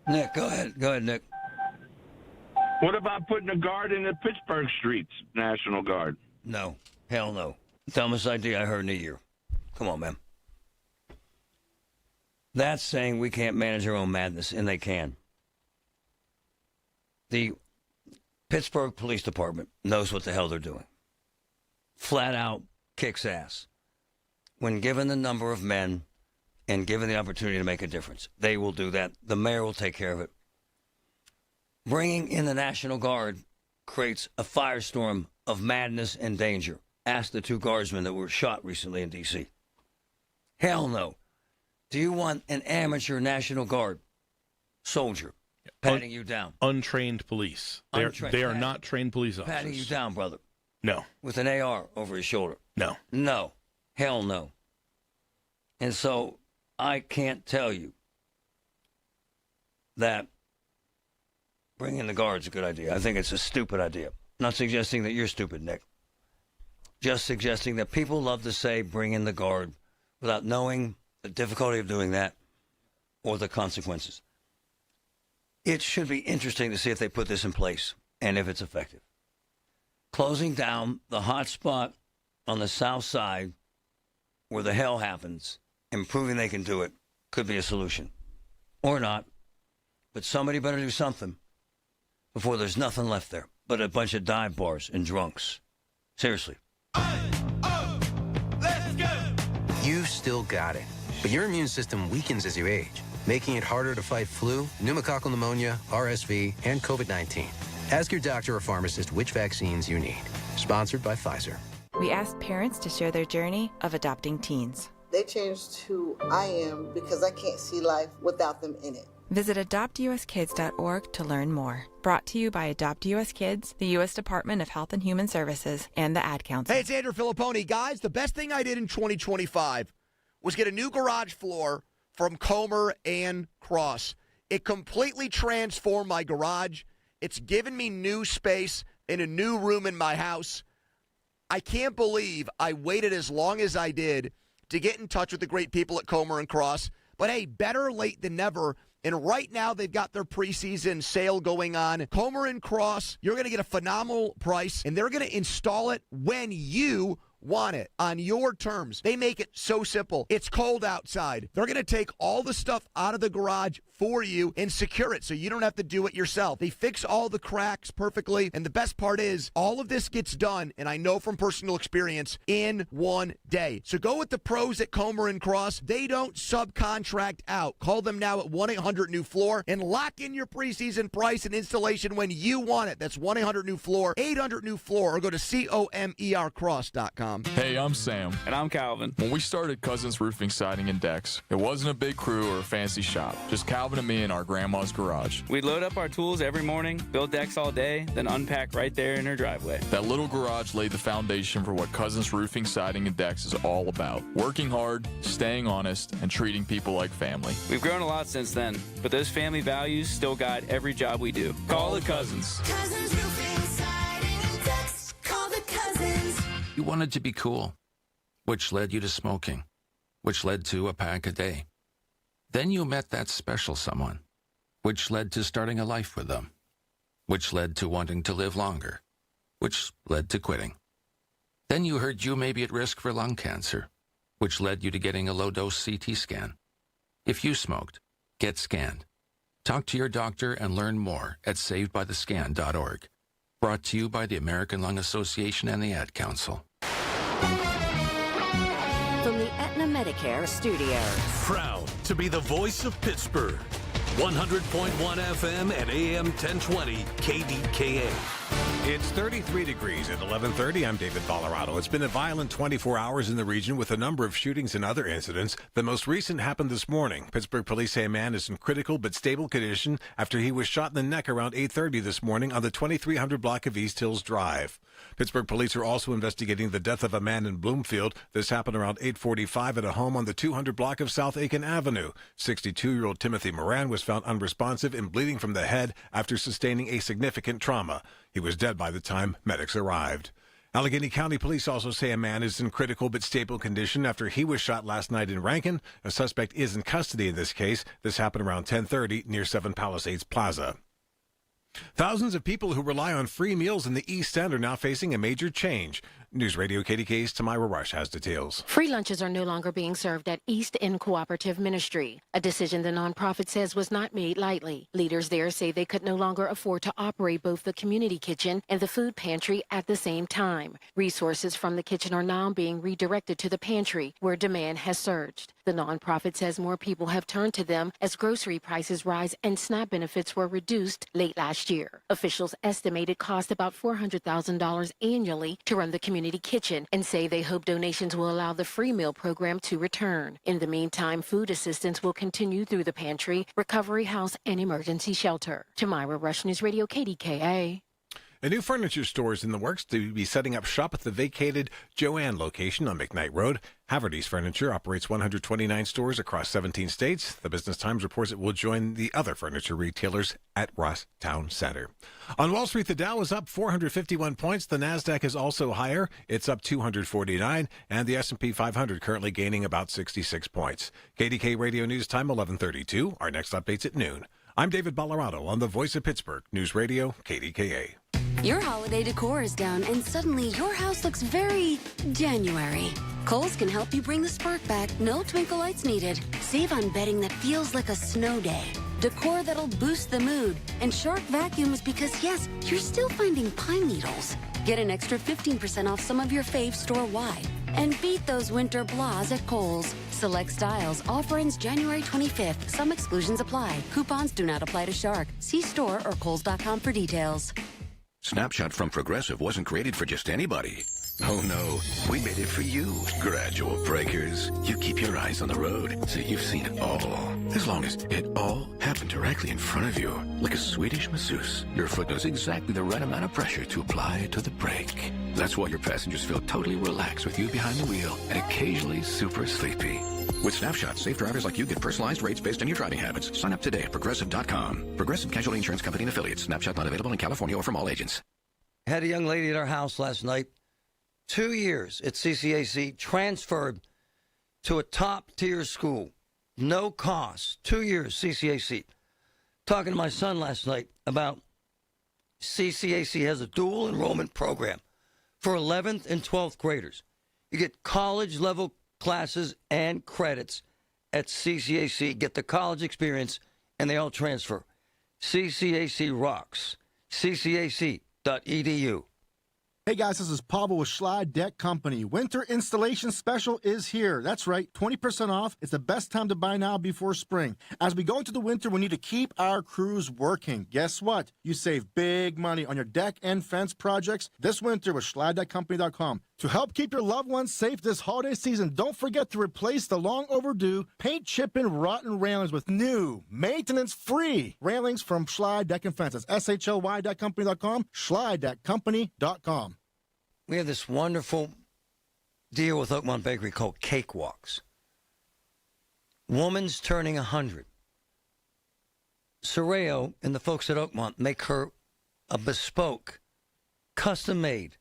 Nick, go ahead. Go ahead, Nick. What about putting a guard in the Pittsburgh streets, National Guard? No. Hell no. Dumbest idea I heard in a year. Come on, man. That's saying we can't manage our own madness, and they can. The Pittsburgh Police Department knows what the hell they're doing. Flat out kicks ass. When given the number of men and given the opportunity to make a difference, they will do that. The mayor will take care of it. Bringing in the National Guard creates a firestorm of madness and danger. Ask the 2 guardsmen that were shot recently in D.C. Hell no. Do you want an amateur National Guard soldier patting you down? Untrained police. They are not trained police officers. Patting you down, brother. No. With an AR over his shoulder. No. No. Hell no. And so I can't tell you that bringing the guard's a good idea. I think it's a stupid idea. I'm not suggesting that you're stupid, Nick. Just suggesting that people love to say bring in the guard without knowing the difficulty of doing that or the consequences. It should be interesting to see if they put this in place and if it's effective. Closing down the hot spot on the South Side where the hell happens and proving they can do it could be a solution. Or not. But somebody better do something before there's nothing left there but a bunch of dive bars and drunks. Seriously. You've still got it, but your immune system weakens as you age, making it harder to fight flu, pneumococcal pneumonia, RSV, and COVID-19. Ask your doctor or pharmacist which vaccines you need. Sponsored by Pfizer. We asked parents to share their journey of adopting teens. They changed who I am because I can't see life without them in it. Visit adoptuskids.org to learn more. Brought to you by Adopt US Kids, the U.S. Department of Health and Human Services, and the Ad Council. Hey, it's Andrew Filipponi. Guys, the best thing I did in 2025 was get a new garage floor from Comer and Cross. It completely transformed my garage. It's given me new space in a new room in my house. I can't believe I waited as long as I did to get in touch with the great people at Comer and Cross. But hey, better late than never. And right now, they've got their preseason sale going on. Comer and Cross, you're going to get a phenomenal price, and they're going to install it when you want it on your terms. They make it so simple. It's cold outside. They're going to take all the stuff out of the garage for you and secure it so you don't have to do it yourself. They fix all the cracks perfectly. And the best part is all of this gets done, and I know from personal experience, in one day. So go with the pros at Comer and Cross. They don't subcontract out. Call them now at 1-800-NEW-FLOOR and lock in your preseason price and installation when you want it. That's 1-800-NEW-FLOOR, 800-NEW-FLOOR, or go to COMERcross.com. Hey, I'm Sam. And I'm Calvin. When we started Cousins Roofing, Siding, and Decks, it wasn't a big crew or a fancy shop. Just Calvin and me in our grandma's garage. We'd load up our tools every morning, build decks all day, then unpack right there in her driveway. That little garage laid the foundation for what Cousins Roofing, Siding, and Decks is all about. Working hard, staying honest, and treating people like family. We've grown a lot since then, but those family values still guide every job we do. Call the Cousins. Cousins Roofing, Siding, and Decks. Call the Cousins. You wanted to be cool, which led you to smoking, which led to a pack a day. Then you met that special someone, which led to starting a life with them, which led to wanting to live longer, which led to quitting. Then you heard you may be at risk for lung cancer, which led you to getting a low-dose CT scan. If you smoked, get scanned. Talk to your doctor and learn more at savedbythescan.org. Brought to you by the American Lung Association and the Ad Council. From the Aetna Medicare Studios. Proud to be the voice of Pittsburgh. 100.1 FM and AM 1020 KDKA. It's 33 degrees at 11:30. I'm David Ballarado. It's been a violent 24 hours in the region with a number of shootings and other incidents. The most recent happened this morning. Pittsburgh police say a man is in critical but stable condition after he was shot in the neck around 8:30 this morning on the 2300 block of East Hills Drive. Pittsburgh police are also investigating the death of a man in Bloomfield. This happened around 8:45 at a home on the 200 block of South Aiken Avenue. 62-year-old Timothy Moran was found unresponsive and bleeding from the head after sustaining a significant trauma. He was dead by the time medics arrived. Allegheny County Police also say a man is in critical but stable condition after he was shot last night in Rankin. A suspect is in custody in this case. This happened around 10:30 near 7 Palisades Plaza. Thousands of people who rely on free meals in the East End are now facing a major change. News Radio KDKA's Tamira Rush has details. Free lunches are no longer being served at East End Cooperative Ministry, a decision the nonprofit says was not made lightly. Leaders there say they could no longer afford to operate both the community kitchen and the food pantry at the same time. Resources from the kitchen are now being redirected to the pantry, where demand has surged. The nonprofit says more people have turned to them as grocery prices rise and SNAP benefits were reduced late last year. Officials estimate it cost about $400,000 annually to run the community kitchen and say they hope donations will allow the free meal program to return. In the meantime, food assistance will continue through the pantry, recovery house, and emergency shelter. Tamira Rush, News Radio KDKA. A new furniture store is in the works to be setting up shop at the vacated Joanne location on McKnight Road. Haverty's Furniture operates 129 stores across 17 states. The Business Times reports it will join the other furniture retailers at Ross Town Center. On Wall Street, the Dow is up 451 points. The Nasdaq is also higher. It's up 249, and the S&P 500 currently gaining about 66 points. KDK Radio News Time 11:32. Our next update's at noon. I'm David Ballarado on the Voice of Pittsburgh News Radio KDKA. Your holiday decor is down and suddenly your house looks very January. Kohl's can help you bring the spark back. No twinkle lights needed. Save on bedding that feels like a snow day. Decor that'll boost the mood. And Shark vacuums because, yes, you're still finding pine needles. Get an extra 15% off some of your faves store-wide. And beat those winter blahs at Kohl's. Select styles. Offer ends January 25th. Some exclusions apply. Coupons do not apply to Shark. See store or Kohls.com for details. Snapshot from Progressive wasn't created for just anybody. Oh no, we made it for you, gradual breakers. You keep your eyes on the road, so you've seen it all. As long as it all happened directly in front of you, like a Swedish masseuse, your foot knows exactly the right amount of pressure to apply to the brake. That's why your passengers feel totally relaxed with you behind the wheel and occasionally super sleepy. With Snapshot, safe drivers like you get personalized rates based on your driving habits. Sign up today at Progressive.com. Progressive Casualty Insurance Company and Affiliates. Snapshot not available in California or from all agents. Had a young lady at our house last night. 2 years at CCAC, transferred to a top-tier school. No cost. 2 years, CCAC. Talking to my son last night about CCAC has a dual enrollment program for 11th and 12th graders. You get college-level classes and credits at CCAC. Get the college experience, and they all transfer. CCAC rocks. CCAC.edu. Hey guys, this is Pablo with Schley Deck Company. Winter installation special is here. That's right, 20% off. It's the best time to buy now before spring. As we go into the winter, we need to keep our crews working. Guess what? You save big money on your deck and fence projects this winter with SchleyDeckCompany.com. To help keep your loved ones safe this holiday season, don't forget to replace the long overdue paint, chip, and rotten railings with new, maintenance-free railings from Schley Deck and Fence. That's SHLY.company.com, SchleyDeckCompany.com. We have this wonderful deal with Oakmont Bakery called Cakewalks. Woman's turning 100. Sorreo and the folks at Oakmont make her a bespoke, custom-made,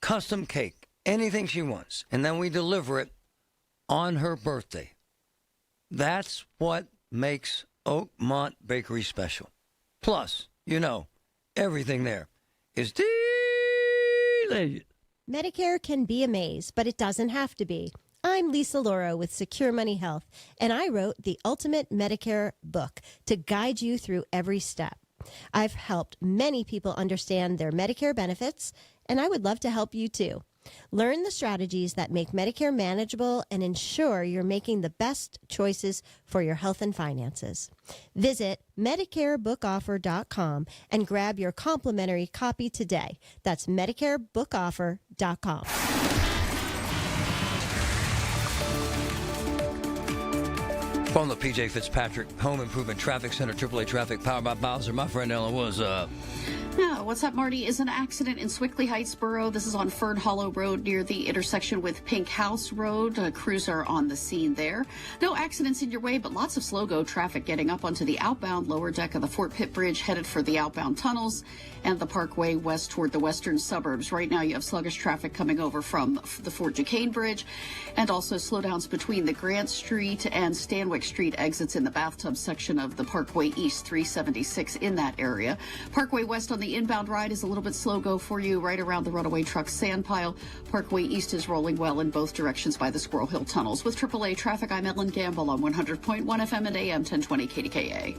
custom cake, anything she wants, and then we deliver it on her birthday. That's what makes Oakmont Bakery special. Plus, you know, everything there is delicious. Medicare can be a maze, but it doesn't have to be. I'm Lisa Loro with Secure Money Health, and I wrote the Ultimate Medicare book to guide you through every step. I've helped many people understand their Medicare benefits, and I would love to help you too. Learn the strategies that make Medicare manageable and ensure you're making the best choices for your health and finances. Visit MedicareBookOffer.com and grab your complimentary copy today. That's MedicareBookOffer.com. From the PJ Fitzpatrick Home Improvement Traffic Center, AAA Traffic, powered by Bowser. My friend Ellen, what's up? Yeah, what's up, Marty? Is an accident in Swickley Heights Borough. This is on Fern Hollow Road near the intersection with Pink House Road. Crews are on the scene there. No accidents in your way, but lots of slow-go traffic getting up onto the outbound lower deck of the Fort Pitt Bridge, headed for the outbound tunnels and the Parkway west toward the western suburbs. Right now, you have sluggish traffic coming over from the Fort Duquesne Bridge, and also slowdowns between the Grant Street and Stanwyck Street exits in the bathtub section of the Parkway East 376 in that area. Parkway West on the inbound ride is a little bit slow go for you right around the runaway truck sand pile. Parkway East is rolling well in both directions by the Squirrel Hill tunnels. With AAA Traffic, I'm Ellen Gamble on 100.1 FM and AM 1020 KDKA.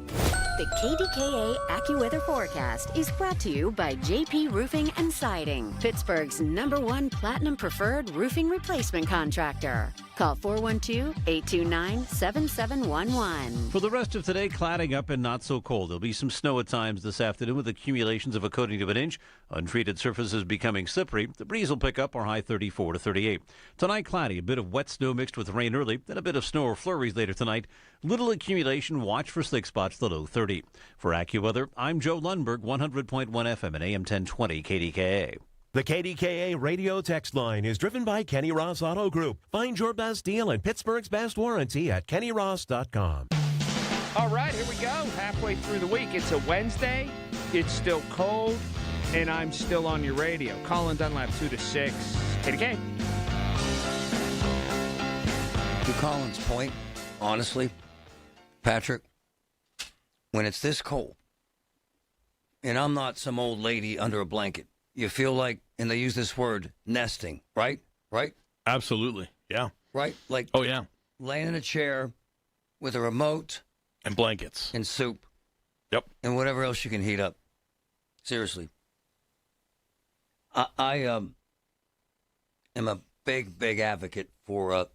The KDKA AccuWeather forecast is brought to you by JP Roofing and Siding, Pittsburgh's #1 Platinum Preferred Roofing Replacement Contractor. Call 412-829-7711. For the rest of today, clouding up and not so cold. There'll be some snow at times this afternoon with accumulations of a coating to an inch. Untreated surfaces becoming slippery. The breeze will pick up, our high 34 to 38. Tonight, cloudy. A bit of wet snow mixed with rain early, then a bit of snow or flurries later tonight. Little accumulation. Watch for slick spots, the low 30. For AccuWeather, I'm Joe Lundberg, 100.1 FM and AM 1020 KDKA. The KDKA radio text line is driven by Kenny Ross Auto Group. Find your best deal and Pittsburgh's best warranty at KennyRoss.com. All right, here we go. Halfway through the week. It's a Wednesday. It's still cold, and I'm still on your radio. Colin Dunlap, 2 to 6. KDK. To Colin's point, honestly, Patrick, when it's this cold, and I'm not some old lady under a blanket, you feel like, and they use this word, nesting, right? Right? Absolutely, yeah. Right? Like, oh, yeah. Laying in a chair with a remote. And blankets. And soup. Yep. And whatever else you can heat up. Seriously. I am a big, big advocate for a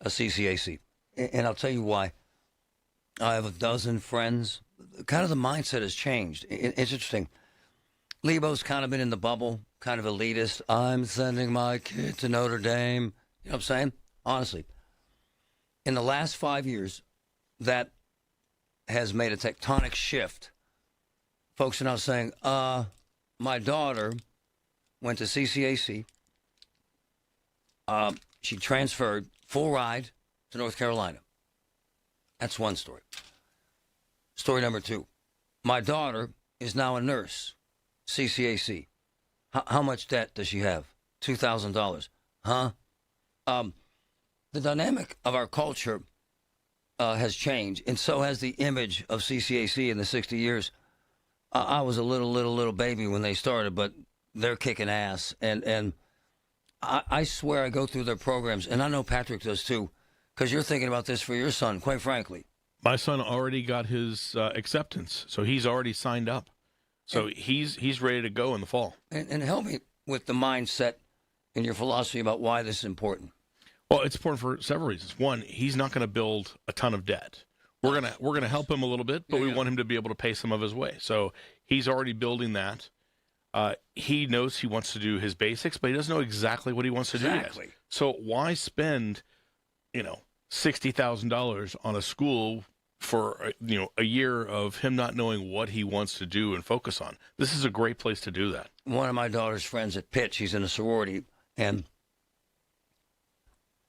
CCAC. And I'll tell you why. I have a dozen friends. Kind of the mindset has changed. It's interesting. Lebo's kind of been in the bubble, kind of elitist. I'm sending my kid to Notre Dame. You know what I'm saying? Honestly. In the last 5 years, that has made a tectonic shift. Folks are now saying, my daughter went to CCAC. She transferred full ride to North Carolina. That's one story. Story number 2. My daughter is now a nurse. CCAC. How much debt does she have? $2,000. Huh? The dynamic of our culture has changed, and so has the image of CCAC in the 60 years. I was a little baby when they started, but they're kicking ass. And I swear I go through their programs, and I know Patrick does too, because you're thinking about this for your son, quite frankly. My son already got his acceptance, so he's already signed up. So he's ready to go in the fall. And help me with the mindset and your philosophy about why this is important. Well, it's important for several reasons. One, he's not going to build a ton of debt. We're gonna help him a little bit, but we want him to be able to pay some of his way. So he's already building that. He knows he wants to do his basics, but he doesn't know exactly what he wants to do yet. So why spend, $60,000 on a school for a year of him not knowing what he wants to do and focus on? This is a great place to do that. One of my daughter's friends at Pitt, she's in a sorority, and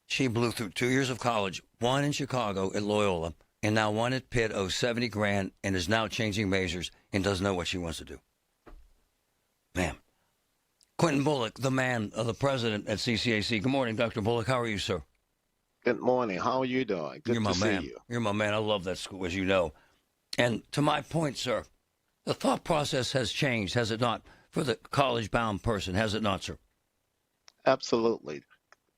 she blew through 2 years of college, one in Chicago at Loyola, and now one at Pitt, owes $70,000, and is now changing majors and doesn't know what she wants to do. Man. Quentin Bullock, the man, the president at CCAC. Good morning, Dr. Bullock. How are you, sir? Good morning. How are you doing? Good to see you. You're my man. I love that school, as you know. And to my point, sir, the thought process has changed, has it not, for the college-bound person, has it not, sir? Absolutely.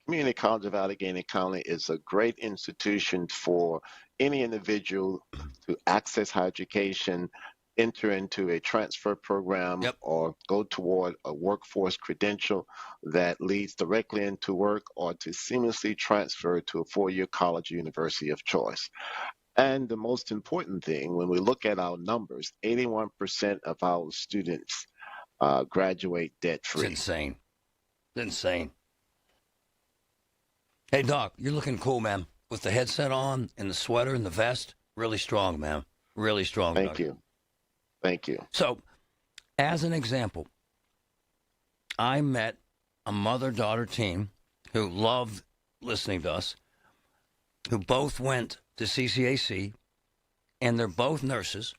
Community College of Allegheny County is a great institution for any individual to access higher education, enter into a transfer program, or go toward a workforce credential that leads directly into work, or to seamlessly transfer to a four-year college or university of choice. And the most important thing, when we look at our numbers, 81% of our students graduate debt-free. It's insane. It's insane. Hey, Doc, you're looking cool, man, with the headset on and the sweater and the vest. Really strong, man. Really strong. Thank you. Thank you. So, as an example, I met a mother-daughter team who loved listening to us, who both went to CCAC, and they're both nurses,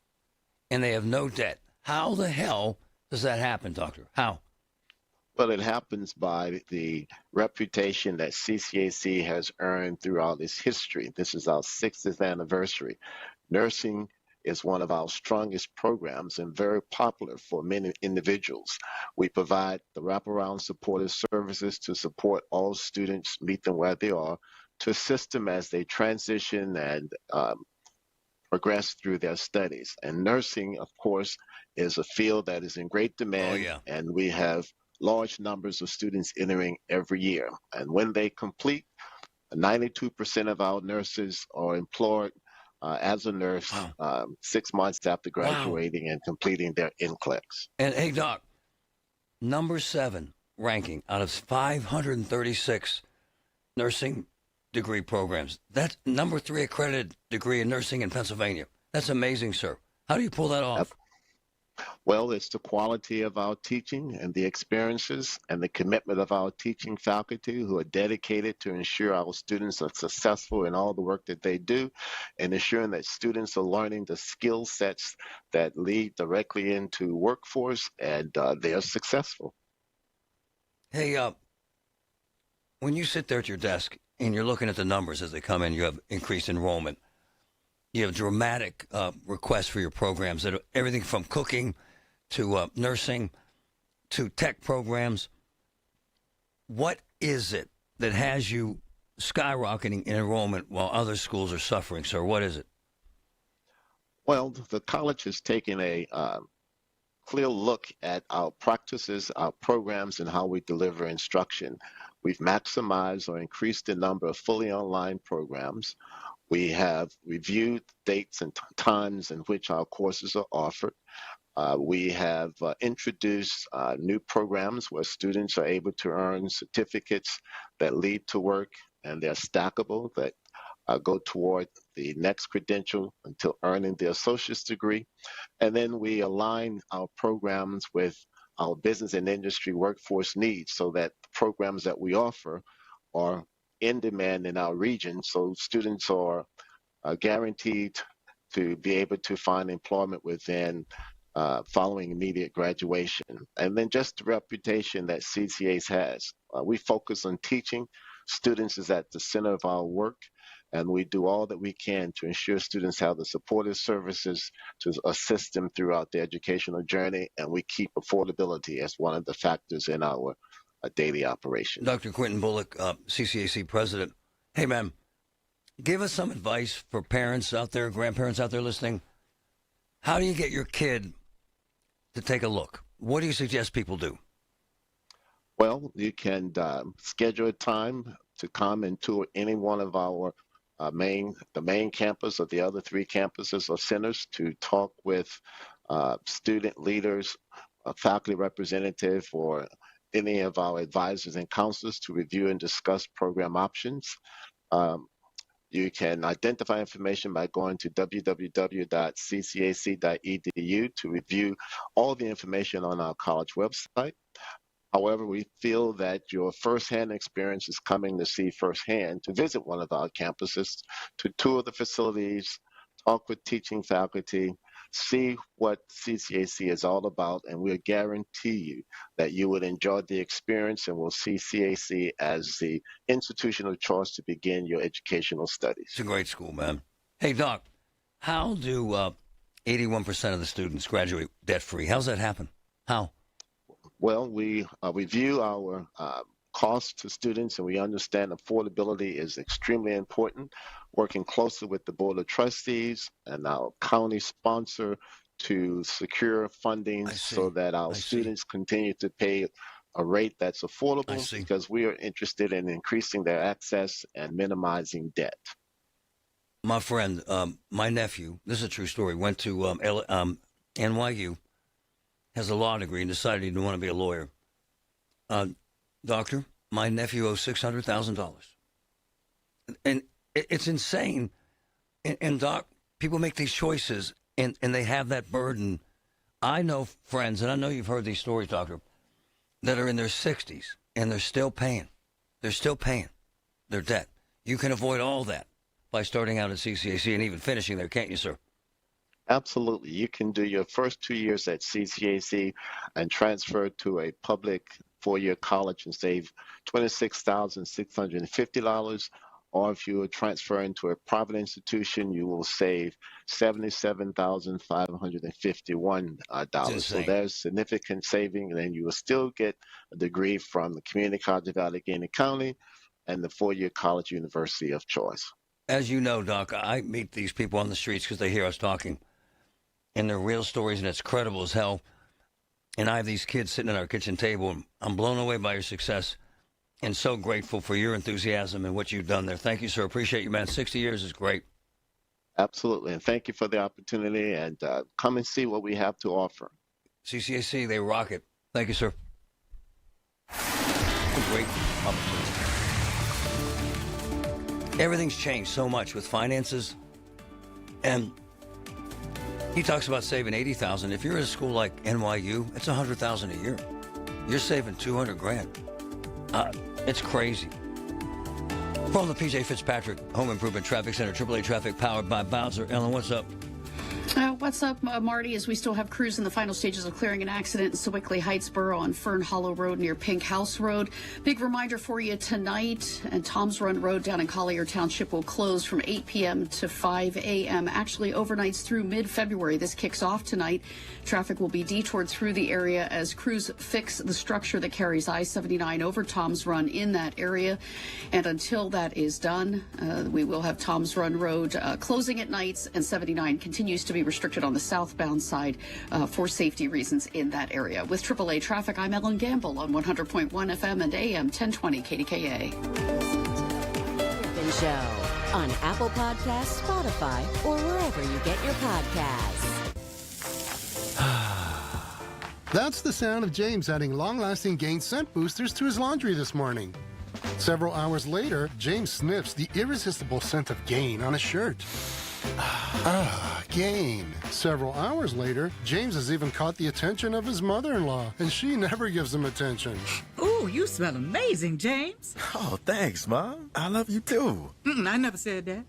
and they have no debt. How the hell does that happen, Doctor? How? Well, it happens by the reputation that CCAC has earned throughout its history. This is our 60th anniversary. Nursing is one of our strongest programs and very popular for many individuals. We provide the wraparound supportive services to support all students, meet them where they are, to assist them as they transition and progress through their studies. And nursing, of course, is a field that is in great demand, and we have large numbers of students entering every year. And when they complete, 92% of our nurses are employed as a nurse 6 months after graduating and completing their NCLEX. And hey, Doc, number 7 ranking out of 536 nursing degree programs. That's number 3 accredited degree in nursing in Pennsylvania. That's amazing, sir. How do you pull that off? Well, it's the quality of our teaching and the experiences and the commitment of our teaching faculty who are dedicated to ensure our students are successful in all the work that they do, and ensuring that students are learning the skill sets that lead directly into workforce, and they are successful. Hey, when you sit there at your desk and you're looking at the numbers as they come in, you have increased enrollment. You have dramatic requests for your programs that are everything from cooking to nursing to tech programs. What is it that has you skyrocketing in enrollment while other schools are suffering, sir? What is it? Well, the college has taken a clear look at our practices, our programs, and how we deliver instruction. We've maximized or increased the number of fully online programs. We have reviewed dates and times in which our courses are offered. We have introduced new programs where students are able to earn certificates that lead to work, and they're stackable, that go toward the next credential until earning their associate's degree. And then we align our programs with our business and industry workforce needs so that the programs that we offer are in demand in our region, so students are guaranteed to be able to find employment within following immediate graduation. And then just the reputation that CCAs has. We focus on teaching. Students is at the center of our work, and we do all that we can to ensure students have the supportive services to assist them throughout their educational journey, and we keep affordability as one of the factors in our daily operation. Dr. Quentin Bullock, CCAC president. Hey, man, give us some advice for parents out there, grandparents out there listening. How do you get your kid to take a look? What do you suggest people do? Well, you can schedule a time to come and tour any one of our main campus or the other 3 campuses or centers to talk with student leaders, faculty representative, or any of our advisors and counselors to review and discuss program options. You can identify information by going to www.ccac.edu to review all the information on our college website. However, we feel that your firsthand experience is coming to see firsthand, to visit one of our campuses, to tour the facilities, talk with teaching faculty, see what CCAC is all about, and we'll guarantee you that you would enjoy the experience and will see CAC as the institution of choice to begin your educational studies. It's a great school, man. Hey, Doc, how do 81% of the students graduate debt-free? How's that happen? How? Well, we review our costs to students, and we understand affordability is extremely important, working closely with the Board of Trustees and our county sponsor to secure funding so that our students continue to pay a rate that's affordable, because we are interested in increasing their access and minimizing debt. My friend, my nephew, this is a true story, went to NYU, has a law degree, and decided he didn't want to be a lawyer. Doctor, my nephew owes $600,000. And it's insane. And Doc, people make these choices, and they have that burden. I know friends, and I know you've heard these stories, Doctor, that are in their 60s, and they're still paying. They're still paying their debt. You can avoid all that by starting out at CCAC and even finishing there, can't you, sir? Absolutely. You can do your first 2 years at CCAC and transfer to a public 4-year college and save $26,650. Or if you are transferring to a private institution, you will save $77,551. So there's significant saving, and then you will still get a degree from the Community College of Allegheny County and the 4-year college university of choice. As you know, Doc, I meet these people on the streets because they hear us talking. And they're real stories, and it's credible as hell. And I have these kids sitting at our kitchen table, and I'm blown away by your success and so grateful for your enthusiasm and what you've done there. Thank you, sir. Appreciate you, man. 60 years is great. Absolutely. And thank you for the opportunity, and come and see what we have to offer. CCAC, they rock it. Thank you, sir. Great opportunity. Everything's changed so much with finances, and he talks about saving $80,000. If you're at a school like NYU, it's $100,000 a year. You're saving $200,000. It's crazy. From the PJ Fitzpatrick Home Improvement Traffic Center, AAA Traffic, powered by Bowser. Ellen, what's up? What's up, Marty? As we still have crews in the final stages of clearing an accident in Sewickley Heightsboro on Fern Hollow Road near Pink House Road. Big reminder for you tonight, and Tom's Run Road down in Collier Township will close from 8 p.m. to 5 a.m. Actually, overnights through mid-February. This kicks off tonight. Traffic will be detoured through the area as crews fix the structure that carries I-79 over Tom's Run in that area. And until that is done, we will have Tom's Run Road closing at nights, and 79 continues to be restricted on the southbound side for safety reasons in that area. With AAA Traffic, I'm Ellen Gamble on 100.1 FM and AM 1020 KDKA. Griffin Show on Apple Podcasts, Spotify, or wherever you get your podcasts. That's the sound of James adding long-lasting Gain scent boosters to his laundry this morning. Several hours later, James sniffs the irresistible scent of Gain on his shirt. Gain. Several hours later, James has even caught the attention of his mother-in-law, and she never gives him attention. Ooh, you smell amazing, James. Oh, thanks, Mom. I love you, too. I never said that.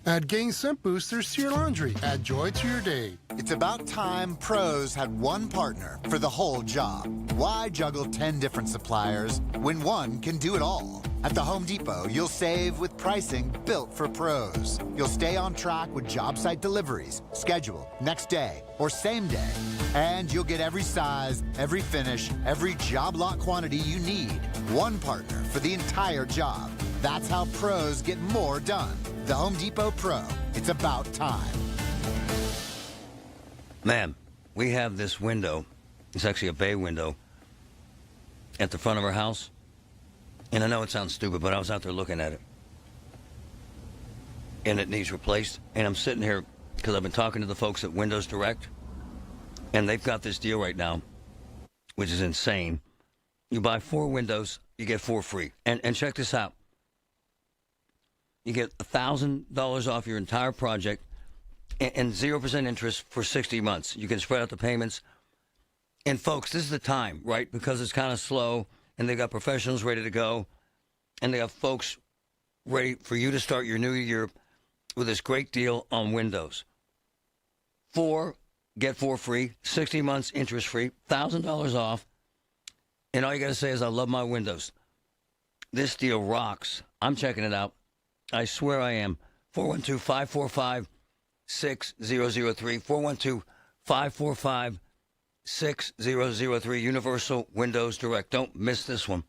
Add Gain scent boosters to your laundry. Add joy to your day. It's about time pros had one partner for the whole job. Why juggle 10 different suppliers when one can do it all? At the Home Depot, you'll save with pricing built for pros. You'll stay on track with job site deliveries, schedule, next day, or same day. And you'll get every size, every finish, every job lot quantity you need. One partner for the entire job. That's how pros get more done. The Home Depot Pro. It's about time. Man, we have this window. It's actually a bay window at the front of our house. And I know it sounds stupid, but I was out there looking at it. And it needs replaced. And I'm sitting here because I've been talking to the folks at Windows Direct. And they've got this deal right now, which is insane. You buy 4 windows, you get 4 free. And check this out. You get $1,000 off your entire project and 0% interest for 60 months. You can spread out the payments. And folks, this is the time, right? Because it's kind of slow, and they got professionals ready to go, and they have folks ready for you to start your new year with this great deal on Windows. 4, get 4 free, 60 months interest free, $1,000 off, and all you got to say is, I love my Windows. This deal rocks. I'm checking it out. I swear I am. 412-545-6003. 412-545-6003. Universal Windows Direct. Don't miss this one.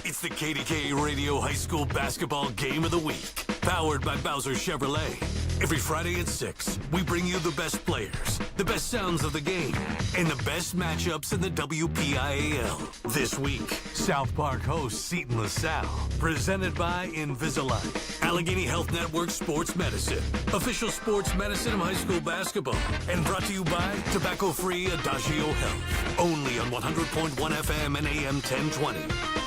It's the KDKA Radio High School Basketball Game of the Week, powered by Bowser Chevrolet. Every Friday at 6, we bring you the best players, the best sounds of the game, and the best matchups in the WPIAL. This week, South Park hosts Seton LaSalle, presented by Invisalign, Allegheny Health Network Sports Medicine, official sports medicine of high school basketball, and brought to you by tobacco-free Adagio Health, only on 100.1 FM and AM 1020.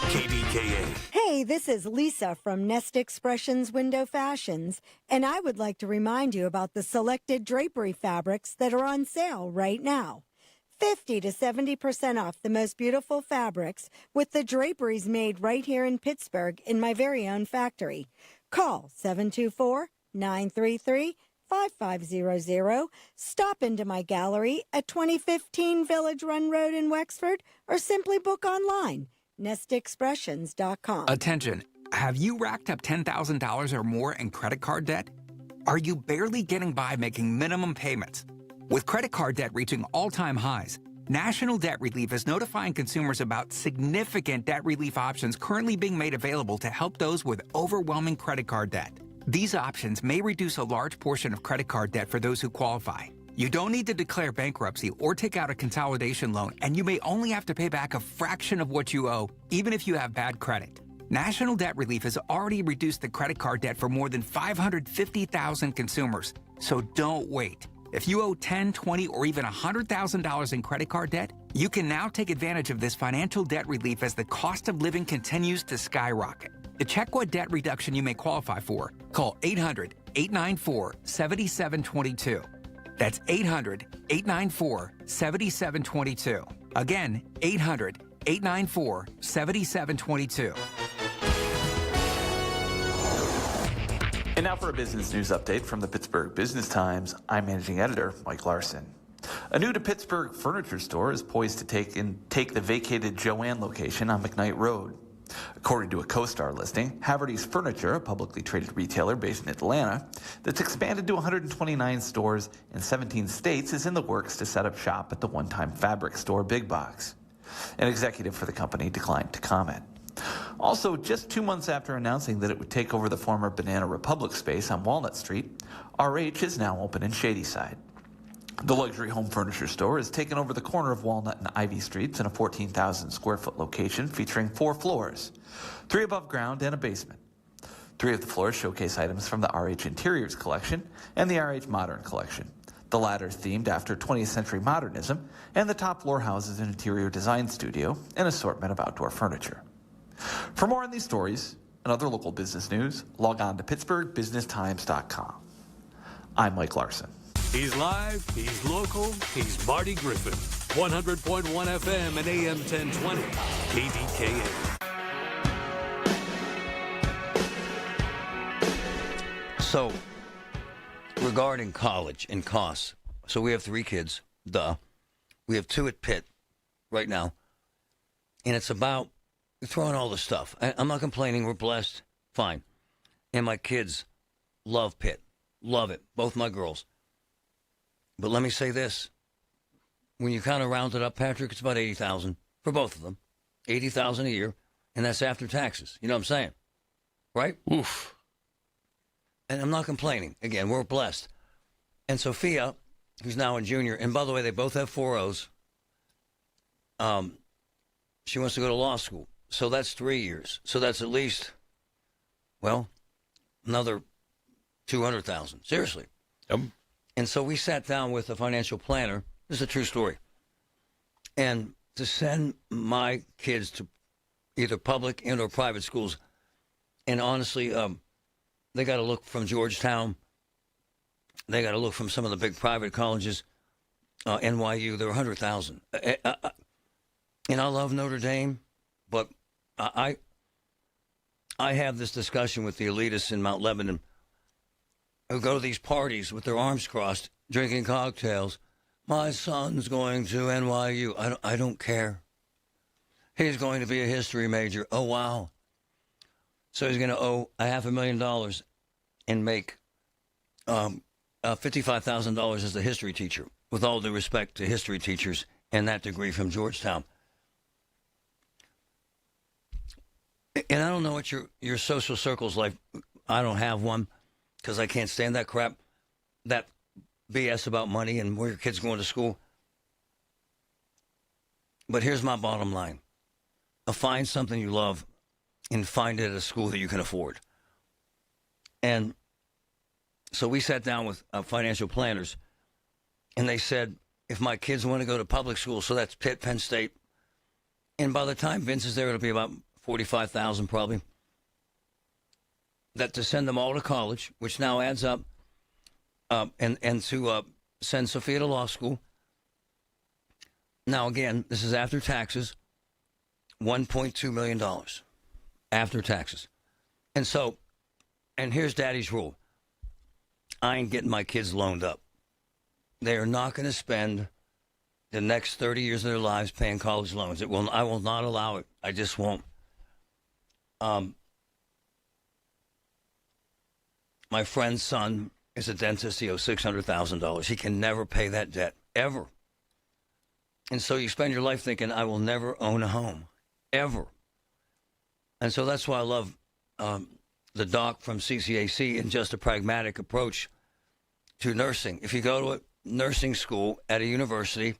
KDKA. Hey, this is Lisa from Nest Expressions Window Fashions, and I would like to remind you about the selected drapery fabrics that are on sale right now. 50 to 70% off the most beautiful fabrics with the draperies made right here in Pittsburgh in my very own factory. Call 724-933-5500. Stop into my gallery at 2015 Village Run Road in Wexford, or simply book online. NestExpressions.com. Attention. Have you racked up $10,000 or more in credit card debt? Are you barely getting by making minimum payments? With credit card debt reaching all-time highs, National Debt Relief is notifying consumers about significant debt relief options currently being made available to help those with overwhelming credit card debt. These options may reduce a large portion of credit card debt for those who qualify. You don't need to declare bankruptcy or take out a consolidation loan, and you may only have to pay back a fraction of what you owe, even if you have bad credit. National Debt Relief has already reduced the credit card debt for more than 550,000 consumers. So don't wait. If you owe $10,000, $20,000, or even $100,000 in credit card debt, you can now take advantage of this financial debt relief as the cost of living continues to skyrocket. To check what debt reduction you may qualify for, call 800-894-7722. That's 800-894-7722. Again, 800-894-7722. And now for a business news update from the Pittsburgh Business Times. I'm managing editor Mike Larson. A new to Pittsburgh furniture store is poised to take the vacated Joanne location on McKnight Road. According to a CoStar listing, Haverty's Furniture, a publicly traded retailer based in Atlanta, that's expanded to 129 stores in 17 states, is in the works to set up shop at the one-time fabric store Big Box. An executive for the company declined to comment. Also, just 2 months after announcing that it would take over the former Banana Republic space on Walnut Street, RH is now open in Shadyside. The luxury home furniture store has taken over the corner of Walnut and Ivy Streets in a 14,000 square foot location featuring 4 floors, 3 above ground and a basement. 3 of the floors showcase items from the RH Interiors collection and the RH Modern collection. The latter themed after 20th century modernism, and the top floor houses an interior design studio and assortment of outdoor furniture. For more on these stories and other local business news, log on to PittsburghBusinessTimes.com. I'm Mike Larson. He's live, he's local, he's Marty Griffin. 100.1 FM and AM 1020. KDKA. So, regarding college and costs, so we have 3 kids, duh. We have 2 at Pitt right now. And it's throwing all the stuff. I'm not complaining. We're blessed. Fine. And my kids love Pitt. Love it. Both my girls. But let me say this. When you kind of round it up, Patrick, it's about $80,000 for both of them. $80,000 a year, and that's after taxes. You know what I'm saying? Right? Oof. And I'm not complaining. Again, we're blessed. And Sophia, who's now a junior, and by the way, they both have 4.0s. She wants to go to law school. So that's 3 years. So that's at least, well, another $200,000. Seriously. Yep. And so we sat down with a financial planner. This is a true story. And to send my kids to either public and or private schools, and honestly, they got to look from Georgetown. They got to look from some of the big private colleges. NYU, they're 100,000. And I love Notre Dame, but I have this discussion with the elitists in Mount Lebanon who go to these parties with their arms crossed, drinking cocktails. My son's going to NYU. I don't care. He's going to be a history major. Oh, wow. So he's going to owe $500,000 and make $55,000 as a history teacher, with all due respect to history teachers and that degree from Georgetown. And I don't know what your social circle's like. I don't have one because I can't stand that crap, that BS about money and where your kid's going to school. But here's my bottom line. Find something you love and find it at a school that you can afford. And so we sat down with financial planners, and they said, if my kids want to go to public school, so that's Pitt, Penn State, and by the time Vince is there, it'll be about $45,000 probably, that to send them all to college, which now adds up, and to send Sophia to law school. Now, again, this is after taxes, $1.2 million after taxes. And so, and here's Daddy's rule. I ain't getting my kids loaned up. They are not going to spend the next 30 years of their lives paying college loans. I will not allow it. I just won't. My friend's son is a dentist. He owes $600,000. He can never pay that debt, ever. And so you spend your life thinking, I will never own a home, ever. And so that's why I love the doc from CCAC and just a pragmatic approach to nursing. If you go to a nursing school at a university,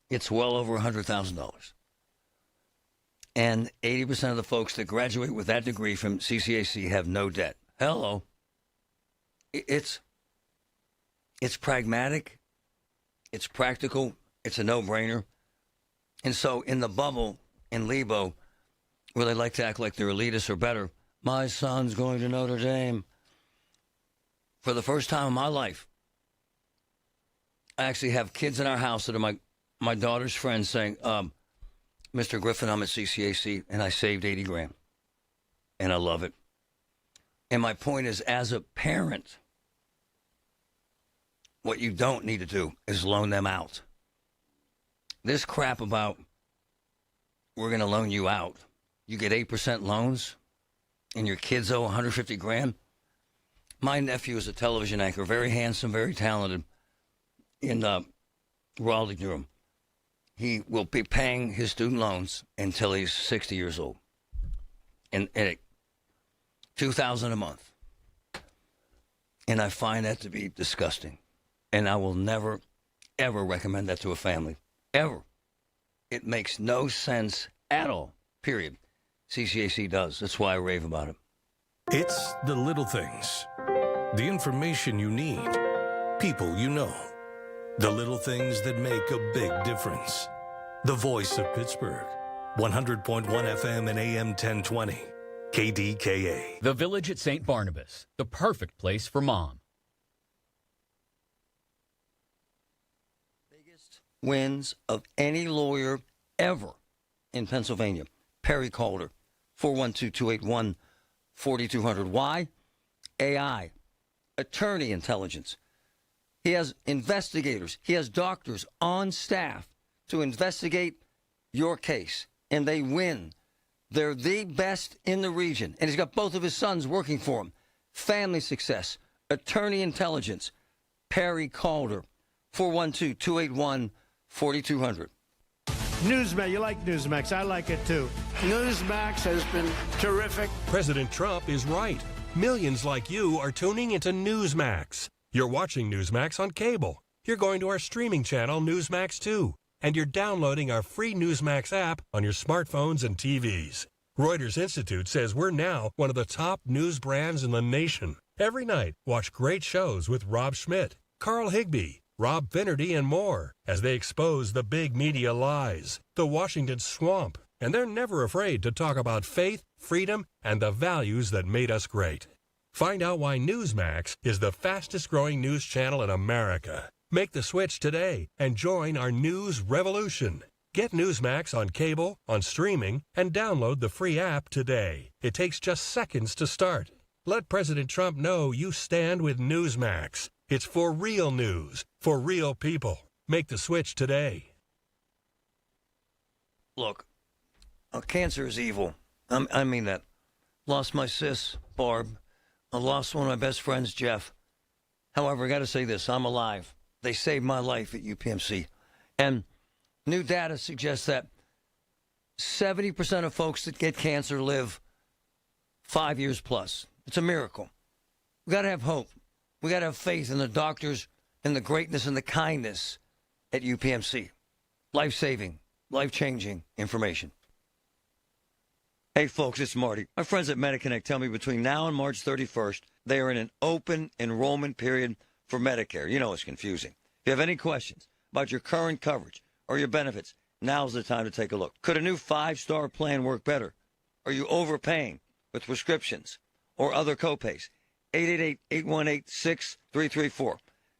it's well over $100,000. And 80% of the folks that graduate with that degree from CCAC have no debt. Hello. It's pragmatic. It's practical. It's a no-brainer. And so in the bubble, in Lebo, where they like to act like they're elitists or better, my son's going to Notre Dame. For the first time in my life, I actually have kids in our house that are my daughter's friends saying, Mr. Griffin, I'm at CCAC, and I saved $80,000. And I love it. And my point is, as a parent, what you don't need to do is loan them out. This crap about we're going to loan you out. You get 8% loans, and your kids owe $150,000. My nephew is a television anchor, very handsome, very talented, in Raleigh, Durham. He will be paying his student loans until he's 60 years old. And $2,000 a month. And I find that to be disgusting. And I will never, ever recommend that to a family. Ever. It makes no sense at all. Period. CCAC does. That's why I rave about it. It's the little things. The information you need. People you know. The little things that make a big difference. The voice of Pittsburgh. 100.1 FM and AM 1020. KDKA. The Village at St. Barnabas. The perfect place for mom. Biggest wins of any lawyer ever in Pennsylvania. Perry Calder. 412-281-4200. Why? AI. Attorney intelligence. He has investigators. He has doctors on staff to investigate your case. And they win They're the best in the region, and he's got both of his sons working for him. Family success, attorney intelligence, Perry Calder, 412-281-4200. Newsmax, you like Newsmax. I like it too. Newsmax has been terrific. President Trump is right. Millions like you are tuning into Newsmax. You're watching Newsmax on cable. You're going to our streaming channel, Newsmax 2. And you're downloading our free Newsmax app on your smartphones and TVs. Reuters Institute says we're now one of the top news brands in the nation. Every night, watch great shows with Rob Schmidt, Carl Higbie, Rob Finnerty, and more as they expose the big media lies, the Washington swamp. And they're never afraid to talk about faith, freedom, and the values that made us great. Find out why Newsmax is the fastest-growing news channel in America. Make the switch today and join our news revolution. Get Newsmax on cable, on streaming, and download the free app today. It takes just seconds to start. Let President Trump know you stand with Newsmax. It's for real news, for real people. Make the switch today. Look, cancer is evil. I mean that. Lost my sis, Barb. I lost one of my best friends, Jeff. However, I got to say this. I'm alive. They saved my life at UPMC. And new data suggests that 70% of folks that get cancer live 5 years plus. It's a miracle. We got to have hope. We got to have faith in the doctors and the greatness and the kindness at UPMC. Life-saving, life-changing information. Hey, folks, it's Marty. My friends at MediConnect tell me between now and March 31st, they are in an open enrollment period for Medicare. You know it's confusing. If you have any questions about your current coverage or your benefits, now's the time to take a look. Could a new 5-star plan work better? Are you overpaying with prescriptions or other copays? 888-818-6334.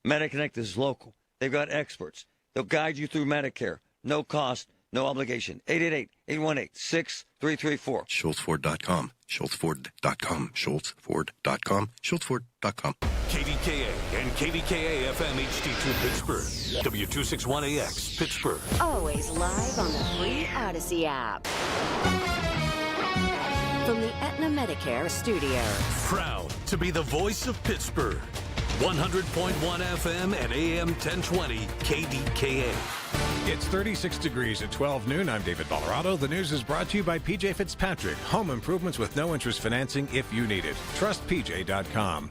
MediConnect is local. They've got experts. They'll guide you through Medicare. No cost, no obligation. 888-818-6334. SchultzFord.com. SchultzFord.com. SchultzFord.com. SchultzFord.com. KDKA and KDKA FM HD2 Pittsburgh. W261AX Pittsburgh. Always live on the free Odyssey app. From the Aetna Medicare studios. Proud to be the voice of Pittsburgh. 100.1 FM and AM 1020 KDKA. It's 36 degrees at 12 noon. I'm David Ballarado. The news is brought to you by PJ Fitzpatrick. Home improvements with no interest financing if you need it. TrustPJ.com.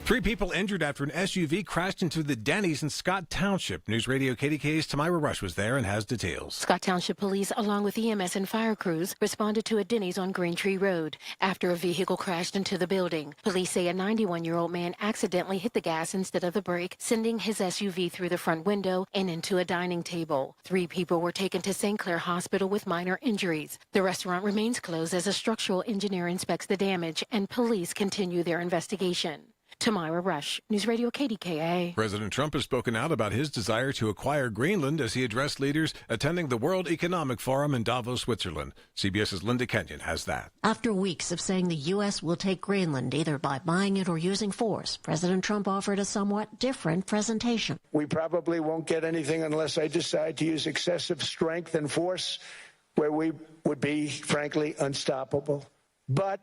3 people injured after an SUV crashed into the Denny's in Scott Township. News Radio KDKA's Tamira Rush was there and has details. Scott Township police, along with EMS and fire crews, responded to a Denny's on Green Tree Road after a vehicle crashed into the building. Police say a 91-year-old man accidentally hit the gas instead of the brake, sending his SUV through the front window and into a dining table. 3 people were taken to St. Clair Hospital with minor injuries. The restaurant remains closed as a structural engineer inspects the damage, and police continue their investigation. Tamira Rush, News Radio KDKA. President Trump has spoken out about his desire to acquire Greenland as he addressed leaders attending the World Economic Forum in Davos, Switzerland. CBS's Linda Kenyon has that. After weeks of saying the U.S. will take Greenland either by buying it or using force, President Trump offered a somewhat different presentation. We probably won't get anything unless I decide to use excessive strength and force where we would be, frankly, unstoppable. But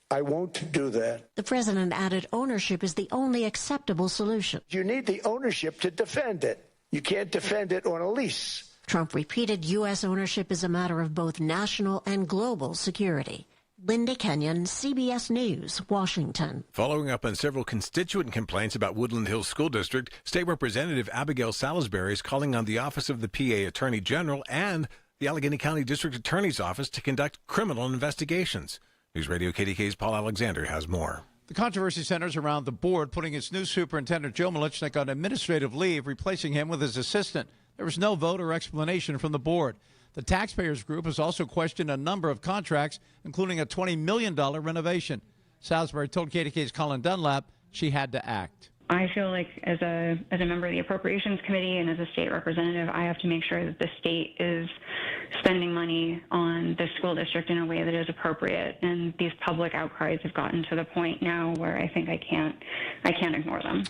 I won't do that. The president added ownership is the only acceptable solution. You need the ownership to defend it. You can't defend it on a lease. Trump repeated U.S. ownership is a matter of both national and global security. Linda Kenyon, CBS News, Washington. Following up on several constituent complaints about Woodland Hills School District, State Representative Abigail Salisbury is calling on the Office of the PA Attorney General and the Allegheny County District Attorney's Office to conduct criminal investigations. News Radio KDK's Paul Alexander has more. The controversy centers around the board putting its new superintendent, Joe Malichnik, on administrative leave, replacing him with his assistant. There was no vote or explanation from the board. The taxpayers group has also questioned a number of contracts, including a $20 million renovation. Salisbury told KDK's Colin Dunlap she had to act. I feel like as a member of the Appropriations Committee and as a state representative, I have to make sure that the state is spending money on the school district in a way that is appropriate. And these public outcries have gotten to the point now where I think I can't ignore them.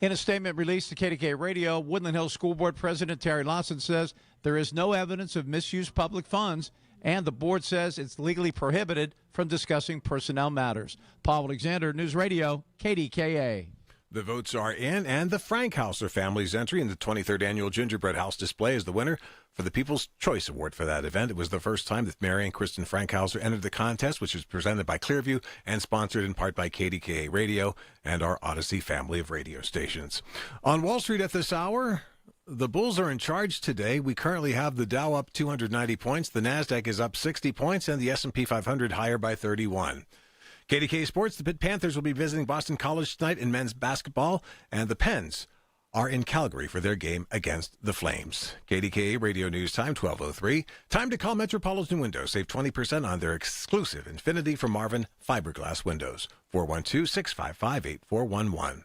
In a statement released to KDKA Radio, Woodland Hills School Board President Terry Lawson says there is no evidence of misused public funds And the board says it's legally prohibited from discussing personnel matters. Paul Alexander, News Radio, KDKA. The votes are in, and the Frankhauser family's entry in the 23rd Annual Gingerbread House Display is the winner for the People's Choice Award for that event. It was the first time that Mary and Kristen Frankhauser entered the contest, which is presented by Clearview and sponsored in part by KDKA Radio and our Odyssey family of radio stations. On Wall Street at this hour, the bulls are in charge today. We currently have the Dow up 290 points, the NASDAQ is up 60 points, and the S&P 500 higher by 31. KDKA Sports, the Pitt Panthers will be visiting Boston College tonight in men's basketball, and the Pens are in Calgary for their game against the Flames. KDKA Radio News Time, 12:03. Time to call Metropolitan Windows. Save 20% on their exclusive Infinity from Marvin fiberglass windows. 412-655-8411.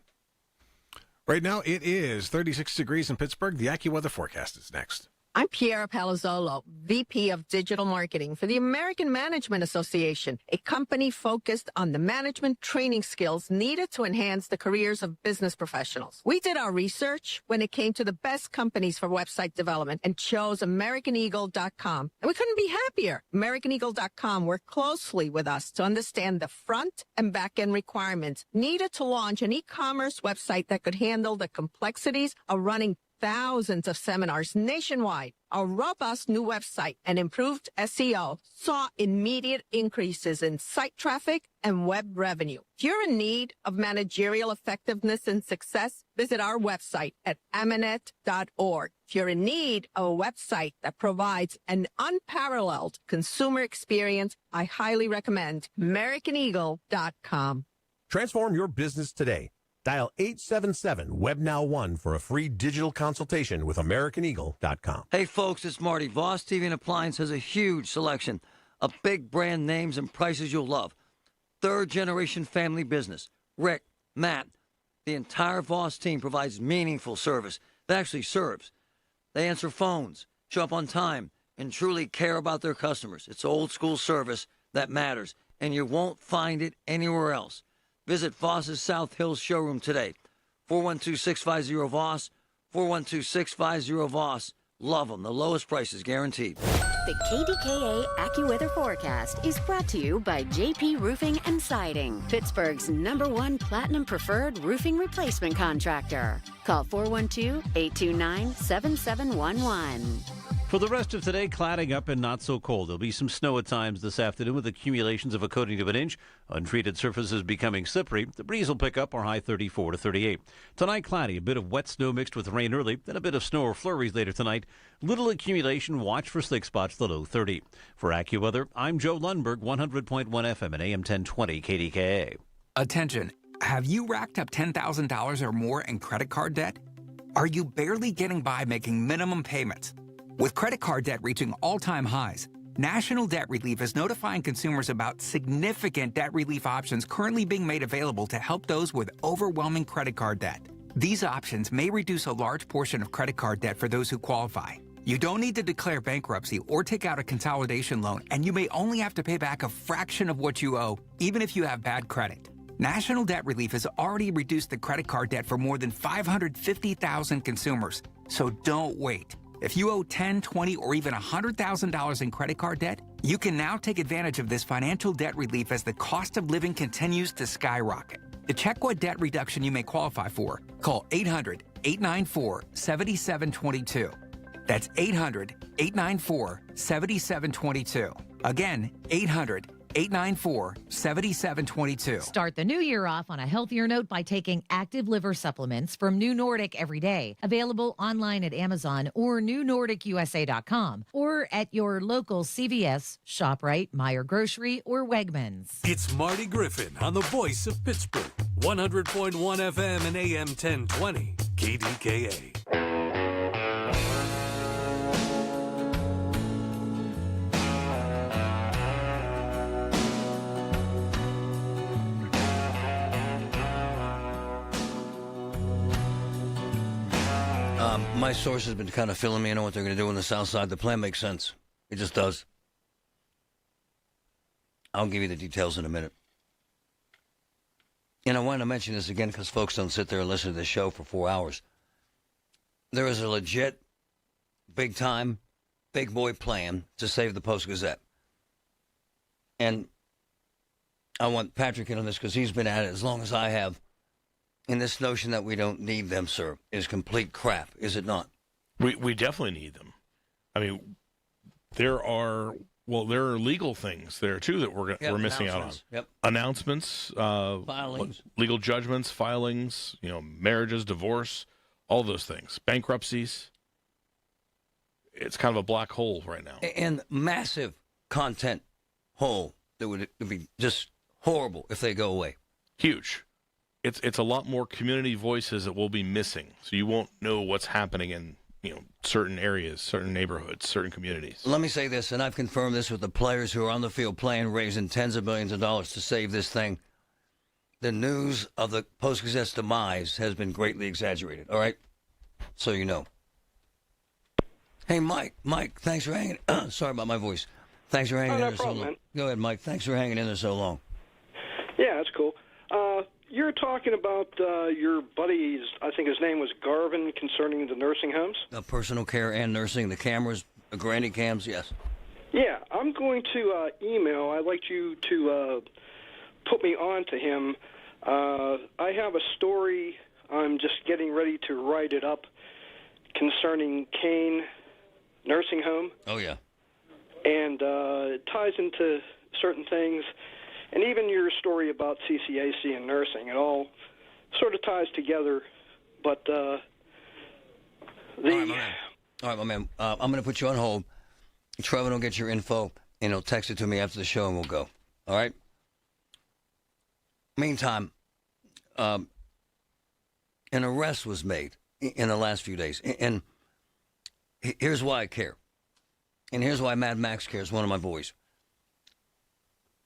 Right now, it is 36 degrees in Pittsburgh. The AccuWeather forecast is next. I'm Piera Palazzolo, VP of Digital Marketing for the American Management Association, a company focused on the management training skills needed to enhance the careers of business professionals. We did our research when it came to the best companies for website development and chose AmericanEagle.com. And we couldn't be happier. AmericanEagle.com worked closely with us to understand the front and back end requirements needed to launch an e-commerce website that could handle the complexities of running thousands of seminars nationwide. Our robust new website and improved SEO saw immediate increases in site traffic and web revenue. If you're in need of managerial effectiveness and success, visit our website at amanet.org. If you're in need of a website that provides an unparalleled consumer experience, I highly recommend AmericanEagle.com. Transform your business today. Dial 877-WebNow1 for a free digital consultation with AmericanEagle.com. Hey, folks, it's Marty. Voss TV and Appliance has a huge selection of big brand names and prices you'll love. Third-generation family business. Rick, Matt, the entire Voss team provides meaningful service that actually serves. They answer phones, show up on time, and truly care about their customers. It's old-school service that matters, and you won't find it anywhere else. Visit Voss's South Hills showroom today. 412-650-VOSS, 412-650-VOSS. Love them. The lowest prices guaranteed. The KDKA AccuWeather forecast is brought to you by JP Roofing and Siding, Pittsburgh's #1 Platinum Preferred Roofing Replacement Contractor. Call 412-829-7711. For the rest of today, cladding up and not so cold. There'll be some snow at times this afternoon with accumulations of a coating of an inch. Untreated surfaces becoming slippery. The breeze will pick up, our high 34 to 38. Tonight, cloudy. A bit of wet snow mixed with rain early, then a bit of snow or flurries later tonight. Little accumulation. Watch for slick spots, the low 30. For AccuWeather, I'm Joe Lundberg, 100.1 FM and AM 1020 KDKA. Attention. Have you racked up $10,000 or more in credit card debt? Are you barely getting by making minimum payments? With credit card debt reaching all-time highs, National Debt Relief is notifying consumers about significant debt relief options currently being made available to help those with overwhelming credit card debt. These options may reduce a large portion of credit card debt for those who qualify. You don't need to declare bankruptcy or take out a consolidation loan, and you may only have to pay back a fraction of what you owe, even if you have bad credit. National Debt Relief has already reduced the credit card debt for more than 550,000 consumers, so don't wait. If you owe $10,000, $20,000, or even $100,000 in credit card debt, you can now take advantage of this financial debt relief as the cost of living continues to skyrocket. To check what debt reduction you may qualify for, call 800-894-7722. That's 800-894-7722. Again, 800-894-7722. Start the new year off on a healthier note by taking Active Liver Supplements from New Nordic every day. Available online at Amazon or NewNordicUSA.com or at your local CVS, ShopRite, Meijer Grocery, or Wegmans. It's Marty Griffin on the voice of Pittsburgh. 100.1 FM and AM 1020. KDKA. My source has been kind of filling me in on what they're going to do on the south side. The plan makes sense. It just does. I'll give you the details in a minute. And I want to mention this again because folks don't sit there and listen to this show for 4 hours. There is a legit, big-time, big boy plan to save the Post-Gazette. and I want Patrick in on this because he's been at it as long as I have. And this notion that we don't need them, sir, is complete crap, is it not? We definitely need them. I mean, there are legal things there too that we're missing out on. Yep. Announcements, filings, legal judgments, filings, marriages, divorce, all those things, bankruptcies. It's kind of a black hole right now. And massive content hole that would be just horrible if they go away. Huge. It's a lot more community voices that will be missing. So you won't know what's happening in certain areas, certain neighborhoods, certain communities. Let me say this, and I've confirmed this with the players who are on the field playing, raising tens of millions of dollars to save this thing. The news of the Post-Gazette's demise has been greatly exaggerated, all right? So you know. Hey, Mike, thanks for hanging. Sorry about my voice. Thanks for hanging in there so long. Man. Go ahead, Mike. Thanks for hanging in there so long. Yeah, that's cool. You're talking about your buddy's, I think his name was Garvin, concerning the nursing homes? Personal care and nursing, the cameras, the granny cams, yes. Yeah, I'm going to email. I'd like you to put me on to him. I have a story. I'm just getting ready to write it up concerning Kane Nursing Home. Oh, yeah. And it ties into certain things. And even your story about CCAC and nursing, it all sort of ties together. But All right, my man. I'm going to put you on hold. Trevor will get your info, and he'll text it to me after the show, and we'll go. All right? Meantime, an arrest was made in the last few days. And here's why I care. And here's why Mad Max cares, one of my boys.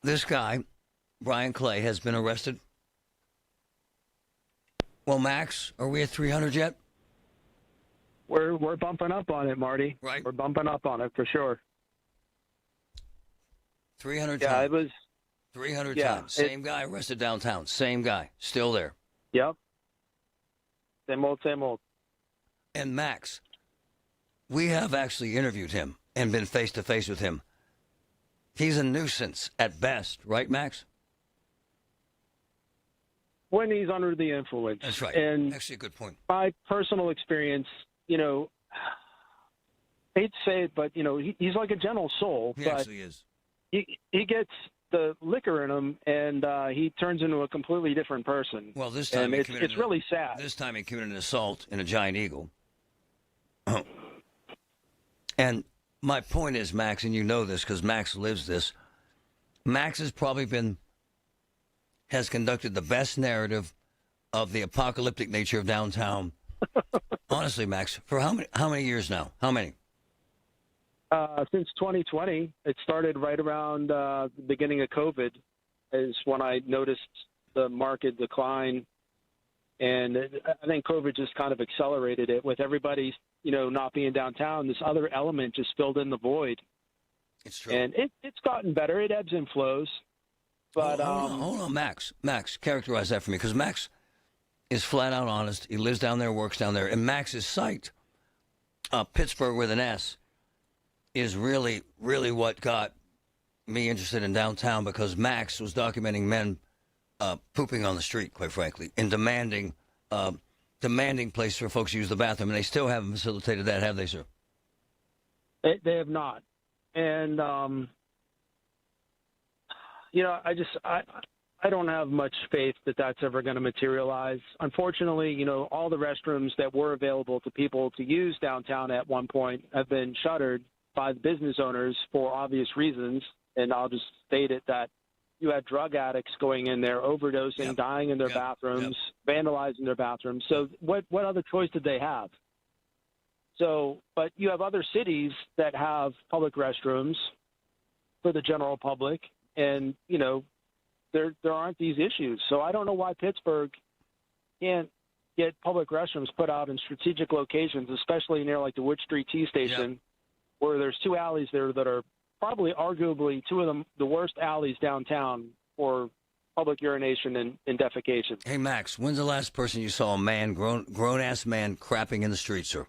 This guy, Brian Clay, has been arrested. Well, Max, are we at 300 yet? We're bumping up on it, Marty. Right. We're bumping up on it for sure. 300 yeah, times. It was 300 yeah, times. Same guy arrested downtown. Same guy. Still there. Yep. Same old, same old. And Max, we have actually interviewed him and been face-to-face with him. He's a nuisance at best, right, Max? When he's under the influence. That's right. And actually a good point. My personal experience, I hate to say it, but, he's like a gentle soul. He but actually is. He gets the liquor in him, and he turns into a completely different person. Well, this time it's really sad. This time he committed an assault in a giant eagle. And my point is, Max, and you know this because Max lives this, Max has probably has conducted the best narrative of the apocalyptic nature of downtown. Honestly, Max, for how many years now? How many? Since 2020. It started right around the beginning of COVID is when I noticed the market decline. And I think COVID just kind of accelerated it with everybody, not being downtown. This other element just filled in the void. It's true. And it's gotten better. It ebbs and flows. But hold on, Max. Max, characterize that for me, because Max is flat out honest. He lives down there, works down there. And Max's site, Pittsburgh with an S, is really, really what got me interested in downtown, because Max was documenting men pooping on the street, quite frankly, and demanding place for folks to use the bathroom. And they still haven't facilitated that, have they, sir? They have not. And, I don't have much faith that that's ever going to materialize. Unfortunately, all the restrooms that were available to people to use downtown at one point have been shuttered by the business owners for obvious reasons. And I'll just state it that you had drug addicts going in there, overdosing, dying in their bathrooms, vandalizing their bathrooms. So what other choice did they have? So, but you have other cities that have public restrooms for the general public, and, there aren't these issues. So I don't know why Pittsburgh can't get public restrooms put out in strategic locations, especially near like the Wood Street T Station, where there's two alleys there that are probably arguably two of the worst alleys downtown for public urination and defecation. Hey, Max, when's the last person you saw a man, grown-ass man, crapping in the street, sir?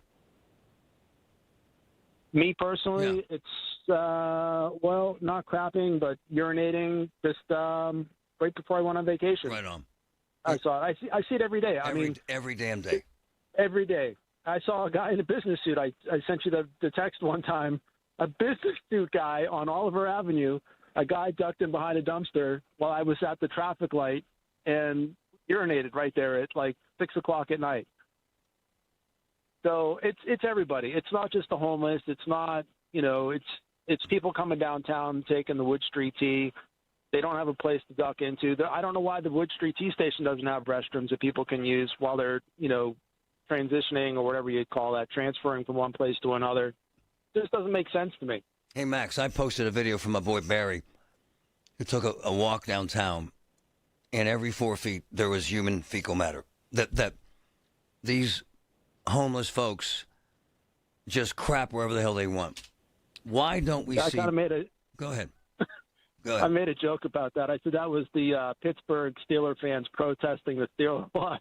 Me personally, it's, not crapping, but urinating just right before I went on vacation. Right on. I saw it. I see it every day. Every damn day. Every day. I saw a guy in a business suit. I sent you the text one time. A business suit guy on Oliver Avenue. A guy ducked in behind a dumpster while I was at the traffic light and urinated right there at like 6 o'clock at night. So it's everybody. It's not just the homeless. It's not, it's people coming downtown taking the Wood Street Tea. They don't have a place to duck into. I don't know why the Wood Street Tea Station doesn't have restrooms that people can use while they're, transitioning or whatever you'd call that, transferring from one place to another. It just doesn't make sense to me. Hey, Max, I posted a video from my boy Barry, who took a walk downtown, and every 4 feet there was human fecal matter. That these homeless folks just crap wherever the hell they want. Why don't we see... Go ahead. Go ahead. I made a joke about that. I said that was the Pittsburgh Steelers fans protesting the Steelers loss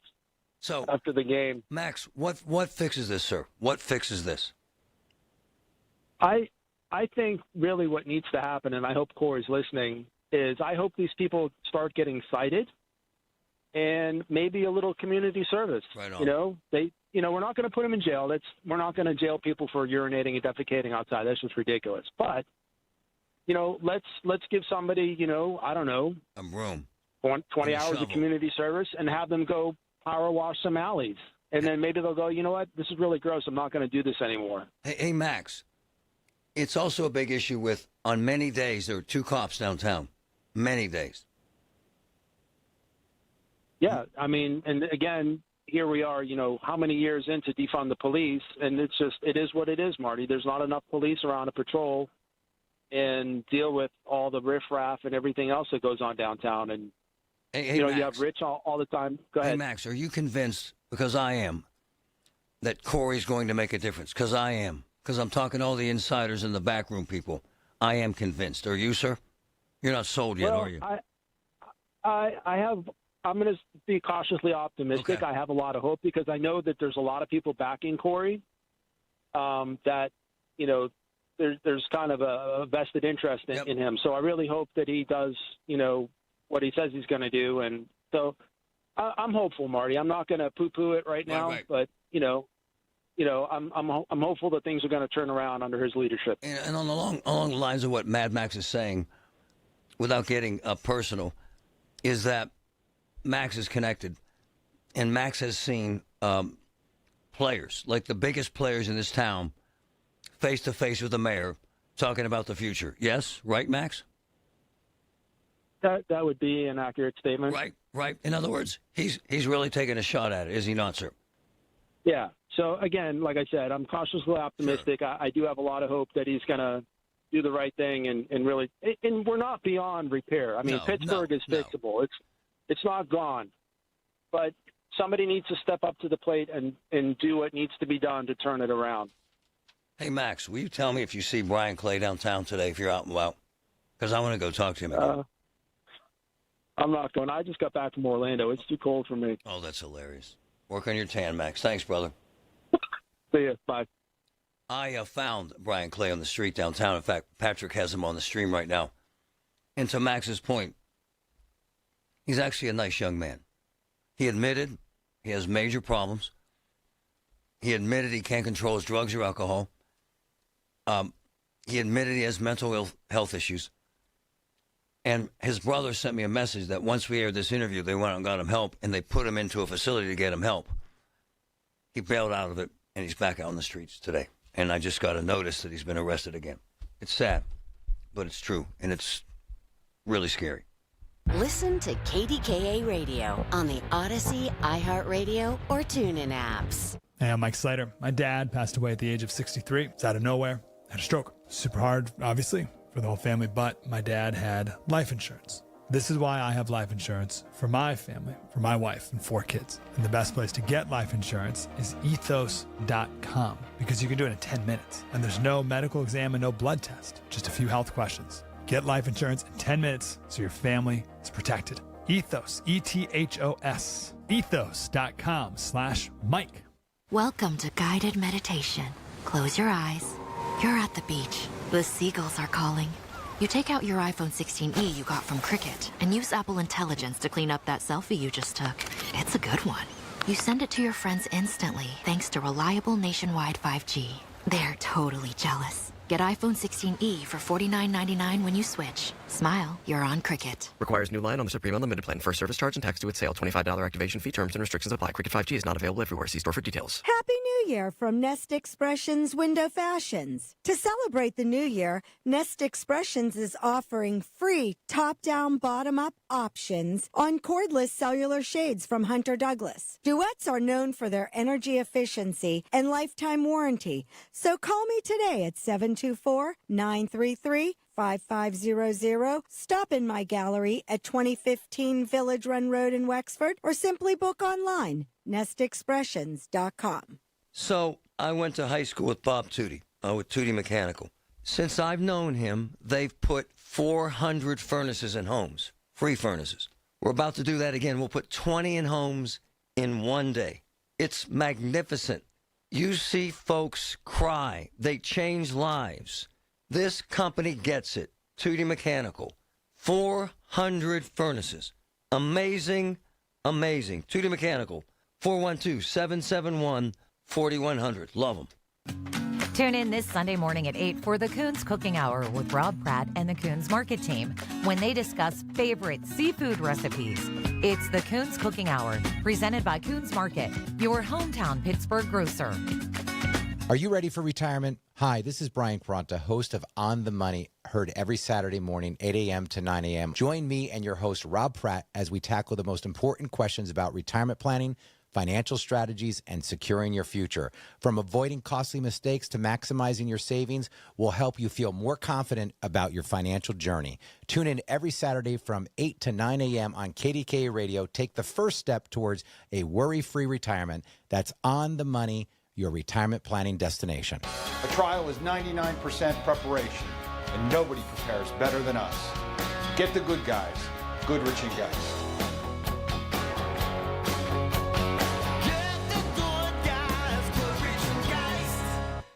after the game. Max, what fixes this, sir? What fixes this? I think really what needs to happen, and I hope Corey's listening, is I hope these people start getting cited and maybe a little community service. Right on. We're not going to put them in jail. We're not going to jail people for urinating and defecating outside. That's just ridiculous. But let's give somebody, I don't know, a room, 20 hours of community service, and have them go power wash some alleys. And then maybe they'll go, you know what, this is really gross. I'm not going to do this anymore. Hey, Max, it's also a big issue with, on many days, there are 2 cops downtown. Many days. Yeah, and again, here we are, how many years into defund the police, and it is what it is, Marty. There's not enough police around to patrol and deal with all the riffraff and everything else that goes on downtown. And, Max, you have Rich all the time. Go ahead. Hey, Max, are you convinced, because I am, that Corey's going to make a difference? Because I am. Because I'm talking to all the insiders and the backroom people. I am convinced. Are you, sir? You're not sold yet, are you? I'm going to be cautiously optimistic. Okay. I have a lot of hope because I know that there's a lot of people backing Corey that, there's kind of a vested interest in him. So I really hope that he does, what he says he's going to do. And so I'm hopeful, Marty. I'm not going to poo-poo it right now, but, I'm hopeful that things are going to turn around under his leadership. And along the lines of what Mad Max is saying, without getting personal, is that Max is connected, and Max has seen players, like the biggest players in this town, face-to-face with the mayor, talking about the future. Yes? Right, Max? That would be an accurate statement. Right. In other words, he's really taking a shot at it, is he not, sir? Yeah. So, again, like I said, I'm cautiously optimistic. Sure. I do have a lot of hope that he's going to do the right thing and really – and we're not beyond repair. I mean, Pittsburgh is fixable. It's not gone. But somebody needs to step up to the plate and do what needs to be done to turn it around. Hey, Max, will you tell me if you see Brian Clay downtown today, if you're out and about? Because I want to go talk to him again. I'm not going. I just got back from Orlando. It's too cold for me. Oh, that's hilarious. Work on your tan, Max. Thanks, brother. See ya. Bye. I found Brian Clay on the street downtown. In fact, Patrick has him on the stream right now. And to Max's point, he's actually a nice young man. He admitted he has major problems. He admitted he can't control his drugs or alcohol. He admitted he has mental health issues. And his brother sent me a message that once we aired this interview, they went out and got him help, and they put him into a facility to get him help. He bailed out of it, and he's back out on the streets today. And I just got a notice that he's been arrested again. It's sad, but it's true, and it's really scary. Listen to KDKA Radio on the Odyssey, iHeartRadio, or TuneIn apps. Hey, I'm Mike Slater. My dad passed away at the age of 63. It's out of nowhere. Had a stroke. Super hard, obviously, for the whole family, but my dad had life insurance. This is why I have life insurance for my family, for my wife and 4 kids. And the best place to get life insurance is ethos.com, because you can do it in 10 minutes. And there's no medical exam and no blood test, just a few health questions. Get life insurance in 10 minutes so your family is protected. Ethos, E-T-H-O-S, ethos.com/Mike. Welcome to guided meditation. Close your eyes. You're at the beach. The seagulls are calling. You take out your iPhone 16e you got from Cricket and use Apple Intelligence to clean up that selfie you just took. It's a good one. You send it to your friends instantly thanks to reliable nationwide 5G. They're totally jealous. Get iPhone 16e for $49.99 when you switch. Smile, you're on Cricket. Requires new line on the Supreme Unlimited plan. First service charge and tax due at sale. $25 activation fee. Terms and restrictions apply. Cricket 5G is not available everywhere. See store for details. Happy New Year from Nest Expressions Window Fashions. To celebrate the new year, Nest Expressions is offering free top-down, bottom-up options on cordless cellular shades from Hunter Douglas. Duets are known for their energy efficiency and lifetime warranty. So call me today at 724-933-5500. Stop in my gallery at 2015 Village Run Road in Wexford or simply book online, nestexpressions.com. So I went to high school with Bob Tootie, with Tootie Mechanical. Since I've known him, they've put 400 furnaces in homes, free furnaces. We're about to do that again. We'll put 20 in homes in one day. It's magnificent. You see folks cry. They change lives. This company gets it. Tootie Mechanical. 400 furnaces. Amazing, amazing. Tootie Mechanical. 412-771-4100. Love them. Tune in this Sunday morning at 8 for the Coons Cooking Hour with Rob Pratt and the Coons Market Team when they discuss favorite seafood recipes. It's the Coons Cooking Hour, presented by Coons Market, your hometown Pittsburgh grocer. Are you ready for retirement? Hi, this is Brian Quaranta, host of On the Money, heard every Saturday morning, 8 a.m. to 9 a.m. Join me and your host, Rob Pratt, as we tackle the most important questions about retirement planning, financial strategies, and securing your future. From avoiding costly mistakes to maximizing your savings, we'll help you feel more confident about your financial journey. Tune in every Saturday from 8 to 9 a.m. on KDKA Radio. Take the first step towards a worry-free retirement. That's On the Money, your retirement planning destination. A trial is 99% preparation, and nobody prepares better than us. Get the good guys, Goodrich and Geist.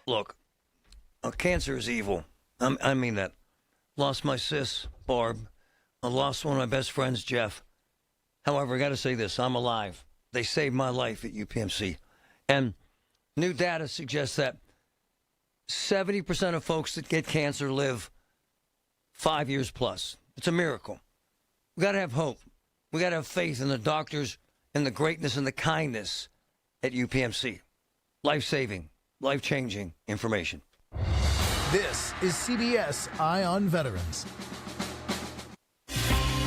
Look, cancer is evil. I mean that. Lost my sis, Barb. I lost one of my best friends, Jeff. However, I got to say this. I'm alive. They saved my life at UPMC. And new data suggests that 70% of folks that get cancer live 5 years plus. It's a miracle. We got to have hope. We got to have faith in the doctors and the greatness and the kindness at UPMC. Life-saving, life-changing information. This is CBS Eye on Veterans.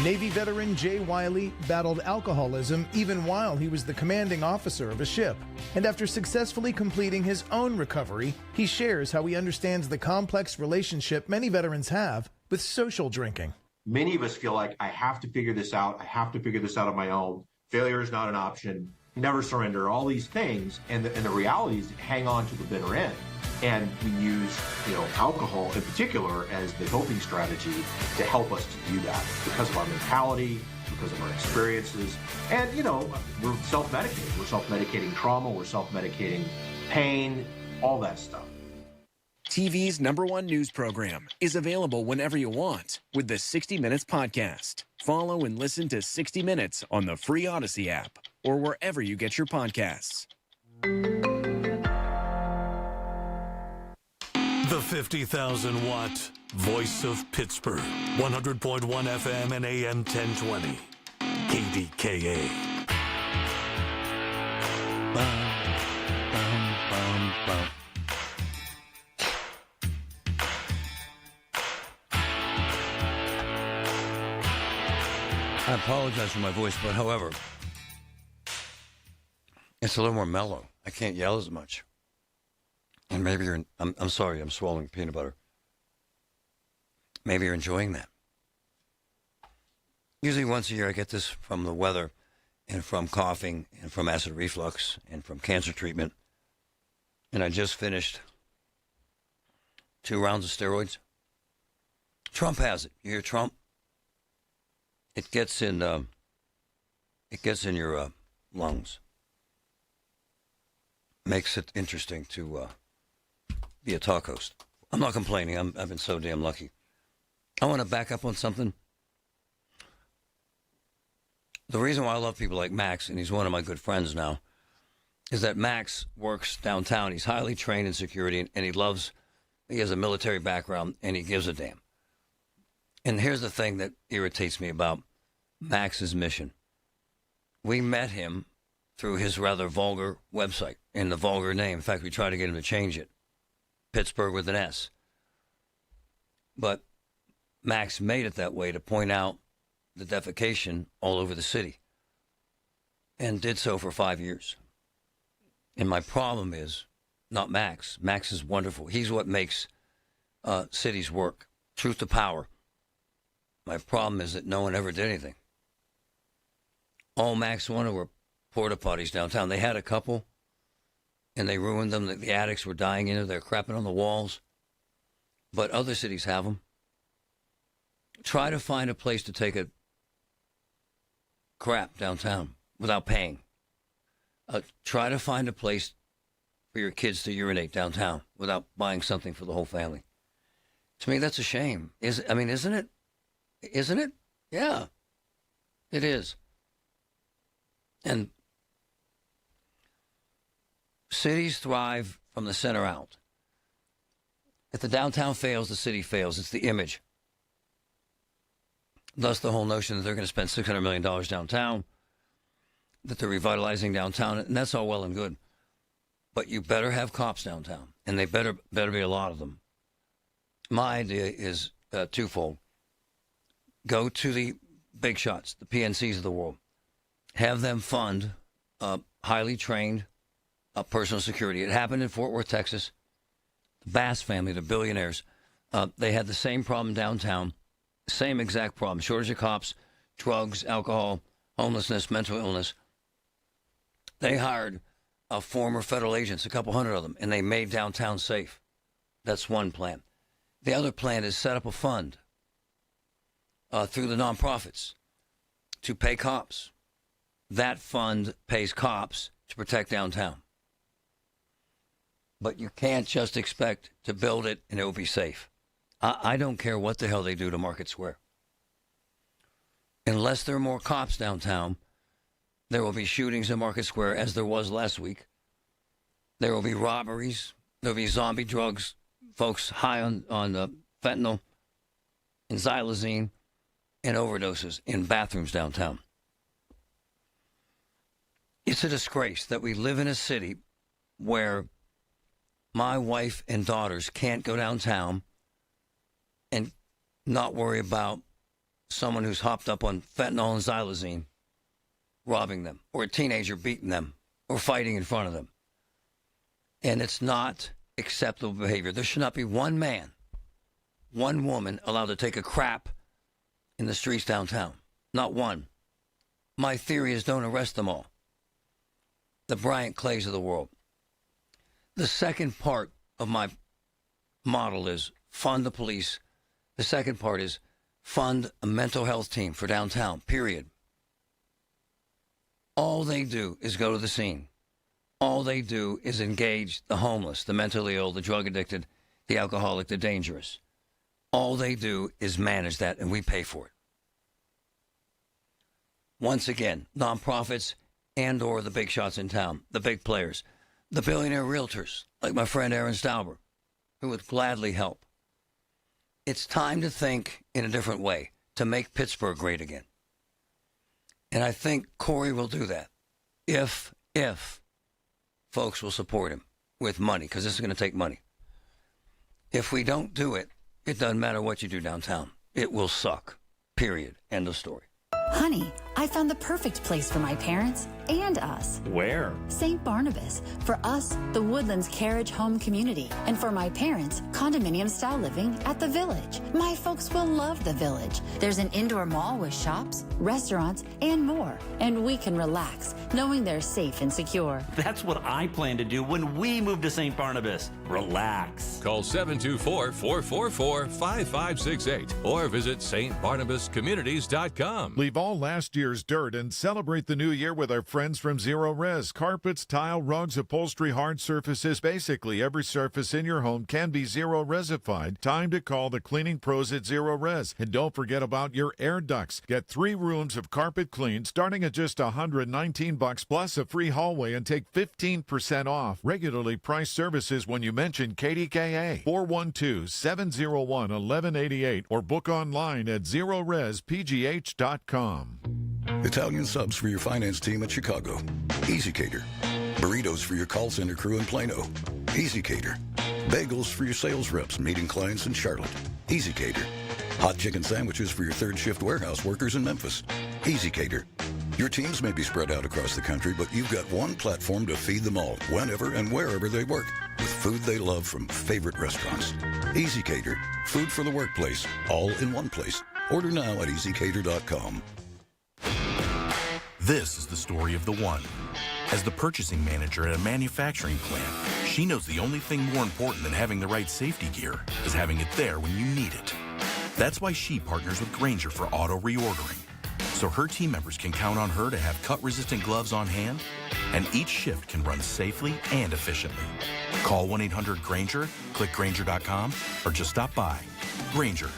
Navy veteran Jay Wiley battled alcoholism even while he was the commanding officer of a ship. And after successfully completing his own recovery, he shares how he understands the complex relationship many veterans have with social drinking. Many of us feel like, I have to figure this out. I have to figure this out on my own. Failure is not an option. Never surrender, all these things. And the reality is hang on to the bitter end. And we use, alcohol in particular as the coping strategy to help us to do that because of our mentality, because of our experiences. And, we're self-medicating. We're self-medicating trauma. We're self-medicating pain, all that stuff. TV's #1 news program is available whenever you want with the 60 Minutes podcast. Follow and listen to 60 Minutes on the free Odyssey app or wherever you get your podcasts. The 50,000-watt voice of Pittsburgh, 100.1 FM and AM 1020, KDKA. I apologize for my voice, but however, it's a little more mellow. I can't yell as much. And maybe I'm sorry, I'm swallowing peanut butter. Maybe you're enjoying that. Usually once a year I get this from the weather and from coughing and from acid reflux and from cancer treatment. And I just finished 2 rounds of steroids. Trump has it. You hear Trump? It gets in your lungs. Makes it interesting to be a talk host. I'm not complaining. I've been so damn lucky. I want to back up on something. The reason why I love people like Max, and he's one of my good friends now, is that Max works downtown. He's highly trained in security, and he has a military background, and he gives a damn. And here's the thing that irritates me about Max's mission. We met him through his rather vulgar website and the vulgar name. In fact, we tried to get him to change it. Pittsburgh with an S. But Max made it that way to point out the defecation all over the city, and did so for 5 years. And my problem is not Max. Max is wonderful. He's what makes cities work. Truth to power. My problem is that no one ever did anything. All Max wanted were porta potties downtown. They had a couple, and they ruined them. The addicts were dying in it. They're crapping on the walls. But other cities have them. Try to find a place to take a crap downtown without paying. Try to find a place for your kids to urinate downtown without buying something for the whole family. To me, that's a shame. Isn't it? Isn't it? Yeah, it is. And cities thrive from the center out. If the downtown fails, the city fails. It's the image. Thus, the whole notion that they're going to spend $600 million downtown, that they're revitalizing downtown, and that's all well and good. But you better have cops downtown, and they better be a lot of them. My idea is twofold. Go to the big shots, the PNCs of the world. Have them fund highly trained personal security. It happened in Fort Worth, Texas. The Bass family, the billionaires, they had the same problem downtown. Same exact problem. Shortage of cops, drugs, alcohol, homelessness, mental illness. They hired former federal agents, a couple hundred of them, and they made downtown safe. That's one plan. The other plan is set up a fund through the nonprofits to pay cops. That fund pays cops to protect downtown. But you can't just expect to build it and it will be safe. I don't care what the hell they do to Market Square. Unless there are more cops downtown, there will be shootings in Market Square, as there was last week. There will be robberies. There will be zombie drugs, folks high on fentanyl and xylazine and overdoses in bathrooms downtown. It's a disgrace that we live in a city where my wife and daughters can't go downtown and not worry about someone who's hopped up on fentanyl and xylazine robbing them, or a teenager beating them, or fighting in front of them. And it's not acceptable behavior. There should not be one man, one woman allowed to take a crap in the streets downtown. Not one. My theory is don't arrest them all. The Bryant Clays of the world. The second part of my model is fund the police. The second part is fund a mental health team for downtown, period. All they do is go to the scene. All they do is engage the homeless, the mentally ill, the drug addicted, the alcoholic, the dangerous. All they do is manage that, and we pay for it. Once again, nonprofits and or the big shots in town, the big players, the billionaire realtors, like my friend Aaron Stauber, who would gladly help. It's time to think in a different way, to make Pittsburgh great again. And I think Corey will do that if folks will support him with money, because this is going to take money. If we don't do it, it doesn't matter what you do downtown. It will suck. Period. End of story. Honey, I found the perfect place for my parents and us. Where? St. Barnabas. For us, the Woodlands Carriage Home Community. And for my parents, condominium-style living at the Village. My folks will love the Village. There's an indoor mall with shops, restaurants, and more. And we can relax, knowing they're safe and secure. That's what I plan to do when we move to St. Barnabas. Relax. Call 724-444-5568 or visit stbarnabascommunities.com. Leave all last year year's dirt and celebrate the new year with our friends from Zero Res. Carpets, tile, rugs, upholstery, hard surfaces. Basically, every surface in your home can be Zero Resified. Time to call the cleaning pros at Zero Res. And don't forget about your air ducts. Get 3 rooms of carpet cleaned starting at just $119 plus a free hallway and take 15% off. Regularly priced services when you mention KDKA. 412-701-1188 or book online at ZeroResPGH.com. Italian subs for your finance team at Chicago. Easy Cater. Burritos for your call center crew in Plano. Easy Cater. Bagels for your sales reps meeting clients in Charlotte. Easy Cater. Hot chicken sandwiches for your third shift warehouse workers in Memphis. Easy Cater. Your teams may be spread out across the country, but you've got one platform to feed them all, whenever and wherever they work, with food they love from favorite restaurants. Easy Cater. Food for the workplace, all in one place. Order now at easycater.com. This is the story of the one. As the purchasing manager at a manufacturing plant, she knows the only thing more important than having the right safety gear is having it there when you need it. That's why she partners with Grainger for auto reordering, so her team members can count on her to have cut-resistant gloves on hand, and each shift can run safely and efficiently. Call 1-800-GRAINGER, click Grainger.com, or just stop by. Grainger,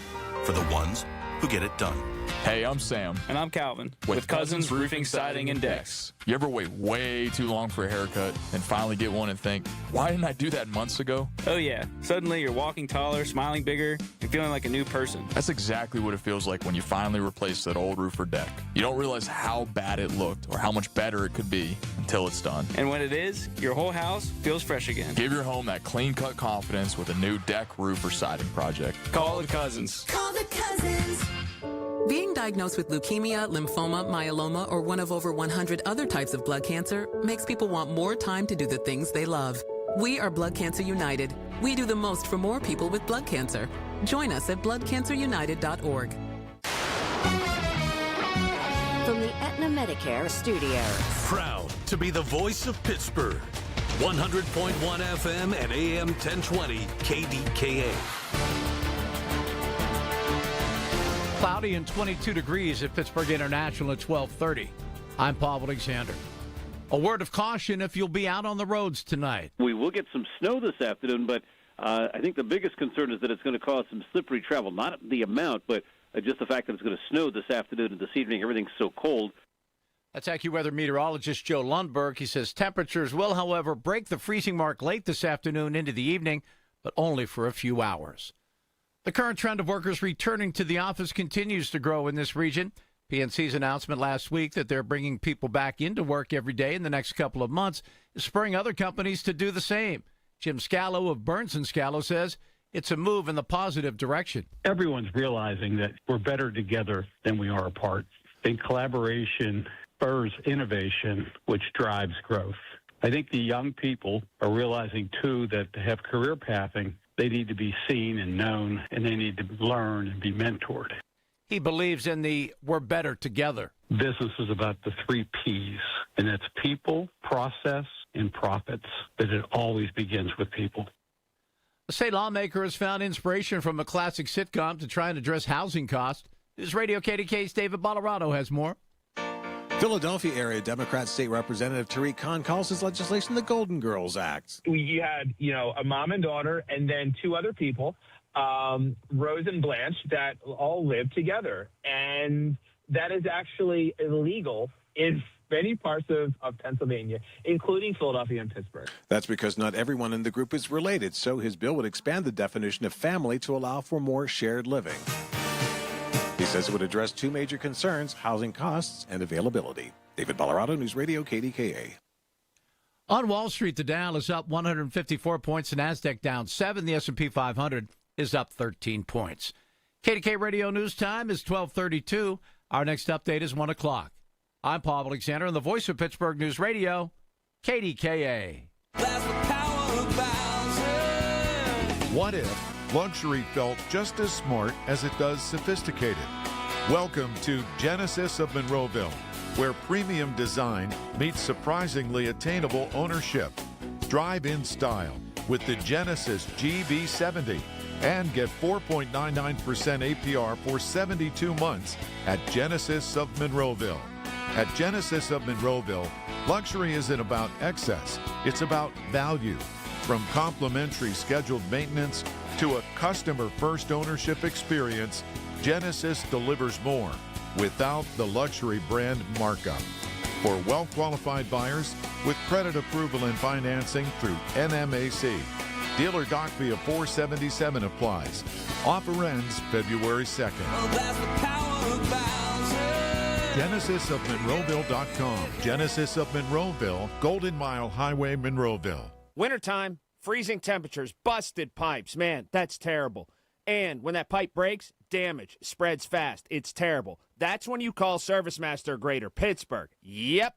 for the ones who get it done. Hey, I'm Sam. And I'm Calvin. With Cousins Roofing, Siding, and Decks. You ever wait way too long for a haircut and finally get one and think, why didn't I do that months ago? Oh, yeah. Suddenly you're walking taller, smiling bigger, and feeling like a new person. That's exactly what it feels like when you finally replace that old roof or deck. You don't realize how bad it looked or how much better it could be until it's done. And when it is, your whole house feels fresh again. Give your home that clean-cut confidence with a new deck, roof, or siding project. Call the Cousins. Call the Cousins. Being diagnosed with leukemia, lymphoma, myeloma, or one of over 100 other types of blood cancer makes people want more time to do the things they love. We are Blood Cancer United. We do the most for more people with blood cancer. Join us at bloodcancerunited.org. From the Aetna Medicare Studios. Proud to be the voice of Pittsburgh. 100.1 FM and AM 1020 KDKA. Cloudy and 22 degrees at Pittsburgh International at 12:30. I'm Paul Alexander. A word of caution if you'll be out on the roads tonight. We will get some snow this afternoon, but I think the biggest concern is that it's going to cause some slippery travel. Not the amount, but just the fact that it's going to snow this afternoon and this evening. Everything's so cold. That's AccuWeather meteorologist Joe Lundberg. He says temperatures will, however, break the freezing mark late this afternoon into the evening, but only for a few hours. The current trend of workers returning to the office continues to grow in this region. PNC's announcement last week that they're bringing people back into work every day in the next couple of months is spurring other companies to do the same. Jim Scallo of Burns & Scallo says it's a move in the positive direction. Everyone's realizing that we're better together than we are apart. I think collaboration spurs innovation, which drives growth. I think the young people are realizing, too, that to have career pathing, they need to be seen and known, and they need to learn and be mentored. He believes in the we're better together. Business is about the 3 Ps, and that's people, process, and profits. But it always begins with people. A state lawmaker has found inspiration from a classic sitcom to try and address housing costs. News Radio KDK's David Bolorado has more. Philadelphia area Democrat State Representative Tariq Khan calls his legislation the Golden Girls Act. We had, a mom and daughter and then 2 other people, Rose and Blanche, that all lived together. And that is actually illegal in many parts of Pennsylvania, including Philadelphia and Pittsburgh. That's because not everyone in the group is related, so his bill would expand the definition of family to allow for more shared living. He says it would address 2 major concerns, housing costs and availability. David Bolorado, News Radio, KDKA. On Wall Street, the Dow is up 154 points, the NASDAQ down 7. The S&P 500 is up 13 points. KDK Radio News Time is 12:32. Our next update is 1 o'clock. I'm Paul Alexander, and the voice of Pittsburgh News Radio, KDKA. What if luxury felt just as smart as it does sophisticated? Welcome to Genesis of Monroeville, where premium design meets surprisingly attainable ownership. Drive in style with the Genesis GV70 and get 4.99% APR for 72 months at Genesis of Monroeville. At Genesis of Monroeville, luxury isn't about excess, it's about value. From complimentary scheduled maintenance to a customer-first ownership experience, Genesis delivers more without the luxury brand markup. For well-qualified buyers with credit approval and financing through NMAC. Dealer doc fee of $477 applies. Offer ends February 2nd. GenesisofMonroeville.com. Genesis of Monroeville, Golden Mile Highway, Monroeville. Wintertime, freezing temperatures, busted pipes. Man, that's terrible. And when that pipe breaks, damage spreads fast. It's terrible. That's when you call Service Master Greater Pittsburgh. Yep.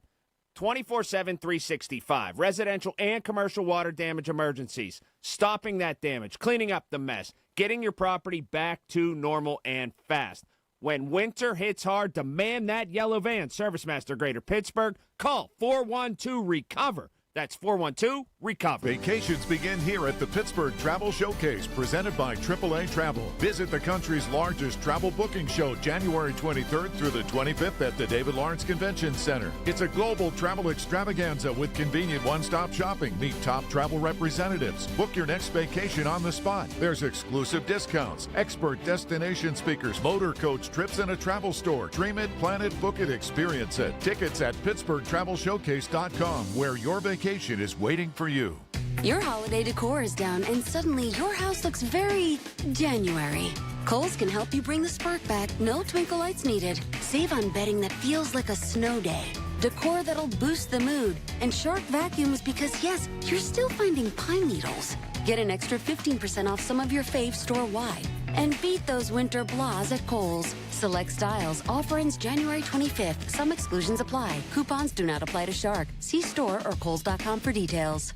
24/7, 365. Residential and commercial water damage emergencies. Stopping that damage, cleaning up the mess, getting your property back to normal and fast. When winter hits hard, demand that yellow van. Service Master Greater Pittsburgh. Call 412-RECOVER. That's 412-RECOVER. Vacations begin here at the Pittsburgh Travel Showcase, presented by AAA Travel. Visit the country's largest travel booking show January 23rd through the 25th at the David Lawrence Convention Center. It's a global travel extravaganza with convenient one-stop shopping. Meet top travel representatives. Book your next vacation on the spot. There's exclusive discounts, expert destination speakers, motor coach trips, and a travel store. Dream it, plan it, book it, experience it. Tickets at PittsburghTravelShowcase.com, where your vacation is waiting for you. Your holiday decor is down and suddenly your house looks very January. Kohl's can help you bring the spark back. No twinkle lights needed. Save on bedding that feels like a snow day. Decor that'll boost the mood. And Shark vacuums because, yes, you're still finding pine needles. Get an extra 15% off some of your faves store-wide. And beat those winter blahs at Kohl's. Select styles. Offer ends January 25th. Some exclusions apply. Coupons do not apply to Shark. See store or Kohls.com for details.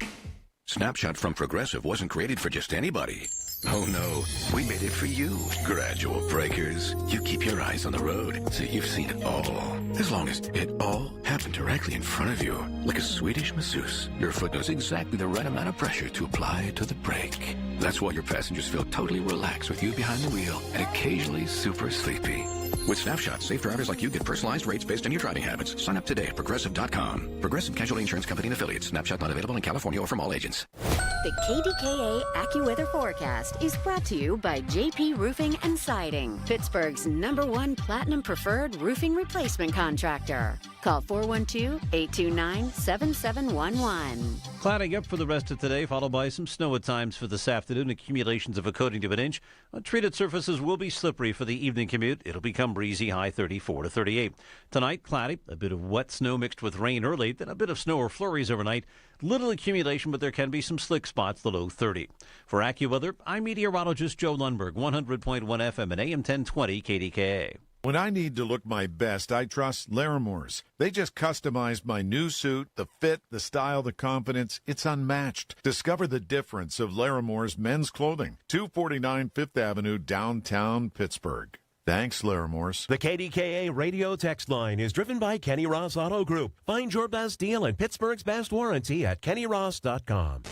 Snapshot from Progressive wasn't created for just anybody. Oh no, we made it for you, gradual breakers. You keep your eyes on the road, so you've seen it all. As long as it all happened directly in front of you, like a Swedish masseuse, your foot knows exactly the right amount of pressure to apply to the brake. That's why your passengers feel totally relaxed with you behind the wheel and occasionally super sleepy. With Snapshot, safe drivers like you get personalized rates based on your driving habits. Sign up today at Progressive.com. Progressive Casualty Insurance Company and Affiliates. Snapshot not available in California or from all agents. The KDKA AccuWeather forecast is brought to you by JP Roofing and Siding, Pittsburgh's #1 Platinum Preferred Roofing Replacement Contractor. Call 412-829-7711. Clouding up for the rest of today, followed by some snow at times for this afternoon. Accumulations of a coating to an inch. Treated surfaces will be slippery for the evening commute. It'll become breezy, high 34 to 38. Tonight, cloudy, a bit of wet snow mixed with rain early, then a bit of snow or flurries overnight. Little accumulation, but there can be some slick spots, the low 30. For AccuWeather, I'm meteorologist Joe Lundberg, 100.1 FM and AM 1020 KDKA. When I need to look my best, I trust Laramore's. They just customized my new suit, the fit, the style, the confidence. It's unmatched. Discover the difference of Laramore's men's clothing. 249 Fifth Avenue, downtown Pittsburgh. Thanks, Laramore's. The KDKA radio text line is driven by Kenny Ross Auto Group. Find your best deal and Pittsburgh's best warranty at KennyRoss.com.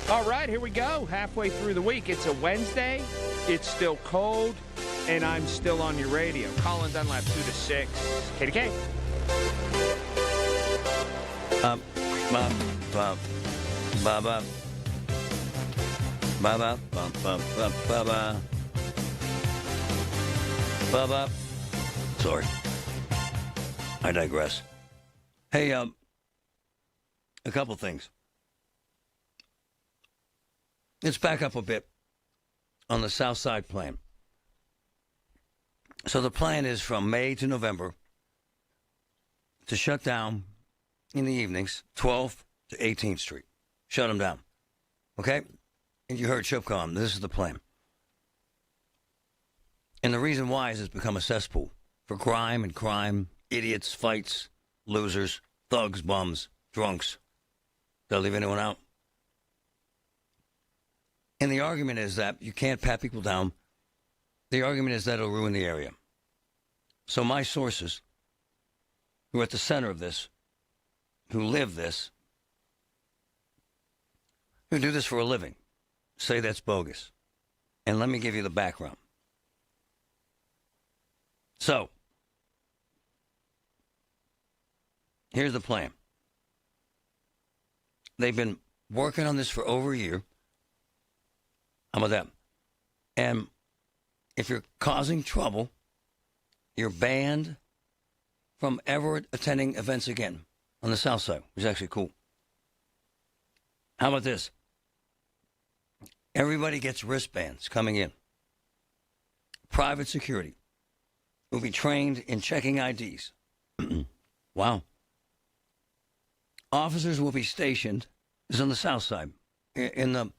All right, here we go. Halfway through the week. It's a Wednesday. It's still cold, and I'm still on your radio. Colin Dunlap, 2 to 6. KDK. Sorry. I digress. Hey, a couple things. Let's back up a bit on the South Side plan. So the plan is from May to November to shut down in the evenings, 12th to 18th Street. Shut them down. Okay? And you heard Shipcom. This is the plan. And the reason why is it's become a cesspool for crime, idiots, fights, losers, thugs, bums, drunks. Did I leave anyone out? And the argument is that you can't pat people down. The argument is that it'll ruin the area. So my sources, who are at the center of this, who live this, who do this for a living, say that's bogus. And let me give you the background. So, Here's the plan. They've been working on this for over a year. How about that? And if you're causing trouble, you're banned from ever attending events again on the South Side, which is actually cool. How about this? Everybody gets wristbands coming in. Private security will be trained in checking IDs. Wow. Officers will be stationed, this is on the South Side, in the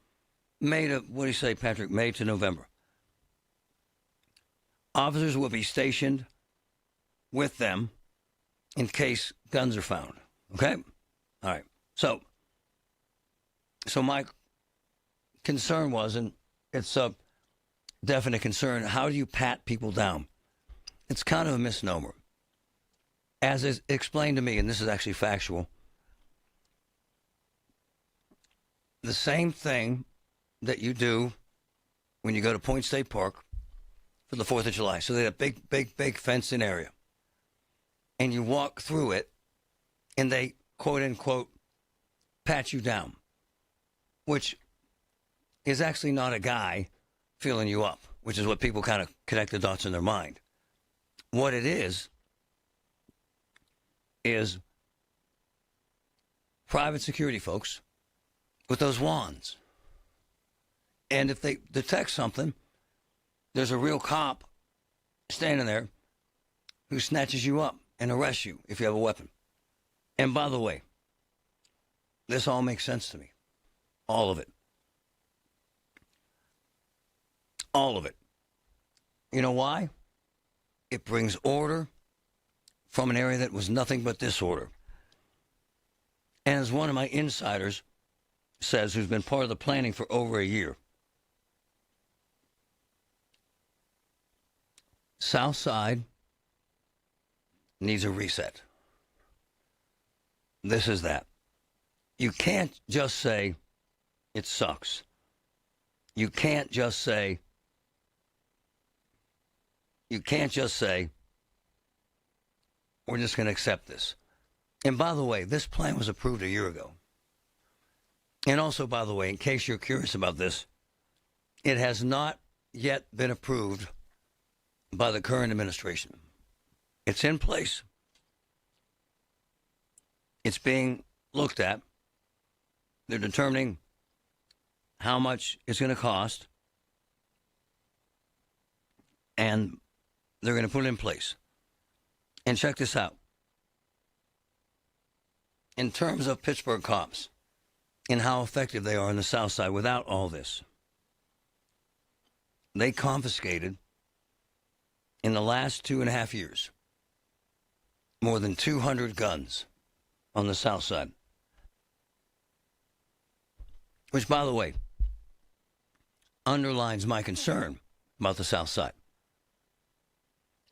May to, what do you say, Patrick, May to November. Officers will be stationed with them in case guns are found. Okay? All right. So my concern was, and it's a definite concern, how do you pat people down? It's kind of a misnomer. As is explained to me, and this is actually factual, the same thing that you do when you go to Point State Park for the 4th of July. So they have a big fenced-in area. And you walk through it, and they, quote-unquote, pat you down, which is actually not a guy feeling you up, which is what people kind of connect the dots in their mind. What it is private security folks with those wands. And if they detect something, there's a real cop standing there who snatches you up and arrests you if you have a weapon. And by the way, this all makes sense to me. All of it. All of it. You know why? It brings order from an area that was nothing but disorder. And as one of my insiders says, who's been part of the planning for over a year, South Side needs a reset. This is that. You can't just say, it sucks. You can't just say, we're just going to accept this. And by the way, this plan was approved a year ago. And also, by the way, in case you're curious about this, it has not yet been approved by the current administration. It's in place. It's being looked at. They're determining how much it's going to cost. And they're going to put it in place. And check this out. In terms of Pittsburgh cops and how effective they are on the South Side without all this, they confiscated, in the last 2.5 years, more than 200 guns on the South Side. Which, by the way, underlines my concern about the South Side.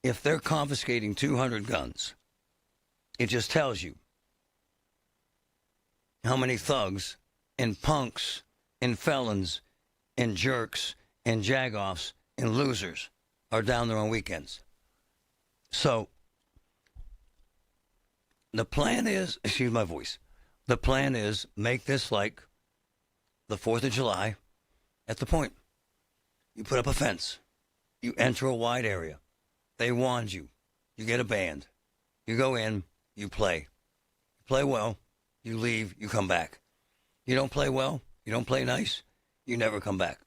If they're confiscating 200 guns, it just tells you how many thugs and punks and felons and jerks and jagoffs and losers are down there on weekends. So the plan is, excuse my voice, the plan is make this like the 4th of July at the Point. You put up a fence. You enter a wide area. They wand you. You get a band. You go in. You play. You play well. You leave. You come back. You don't play well. You don't play nice. You never come back.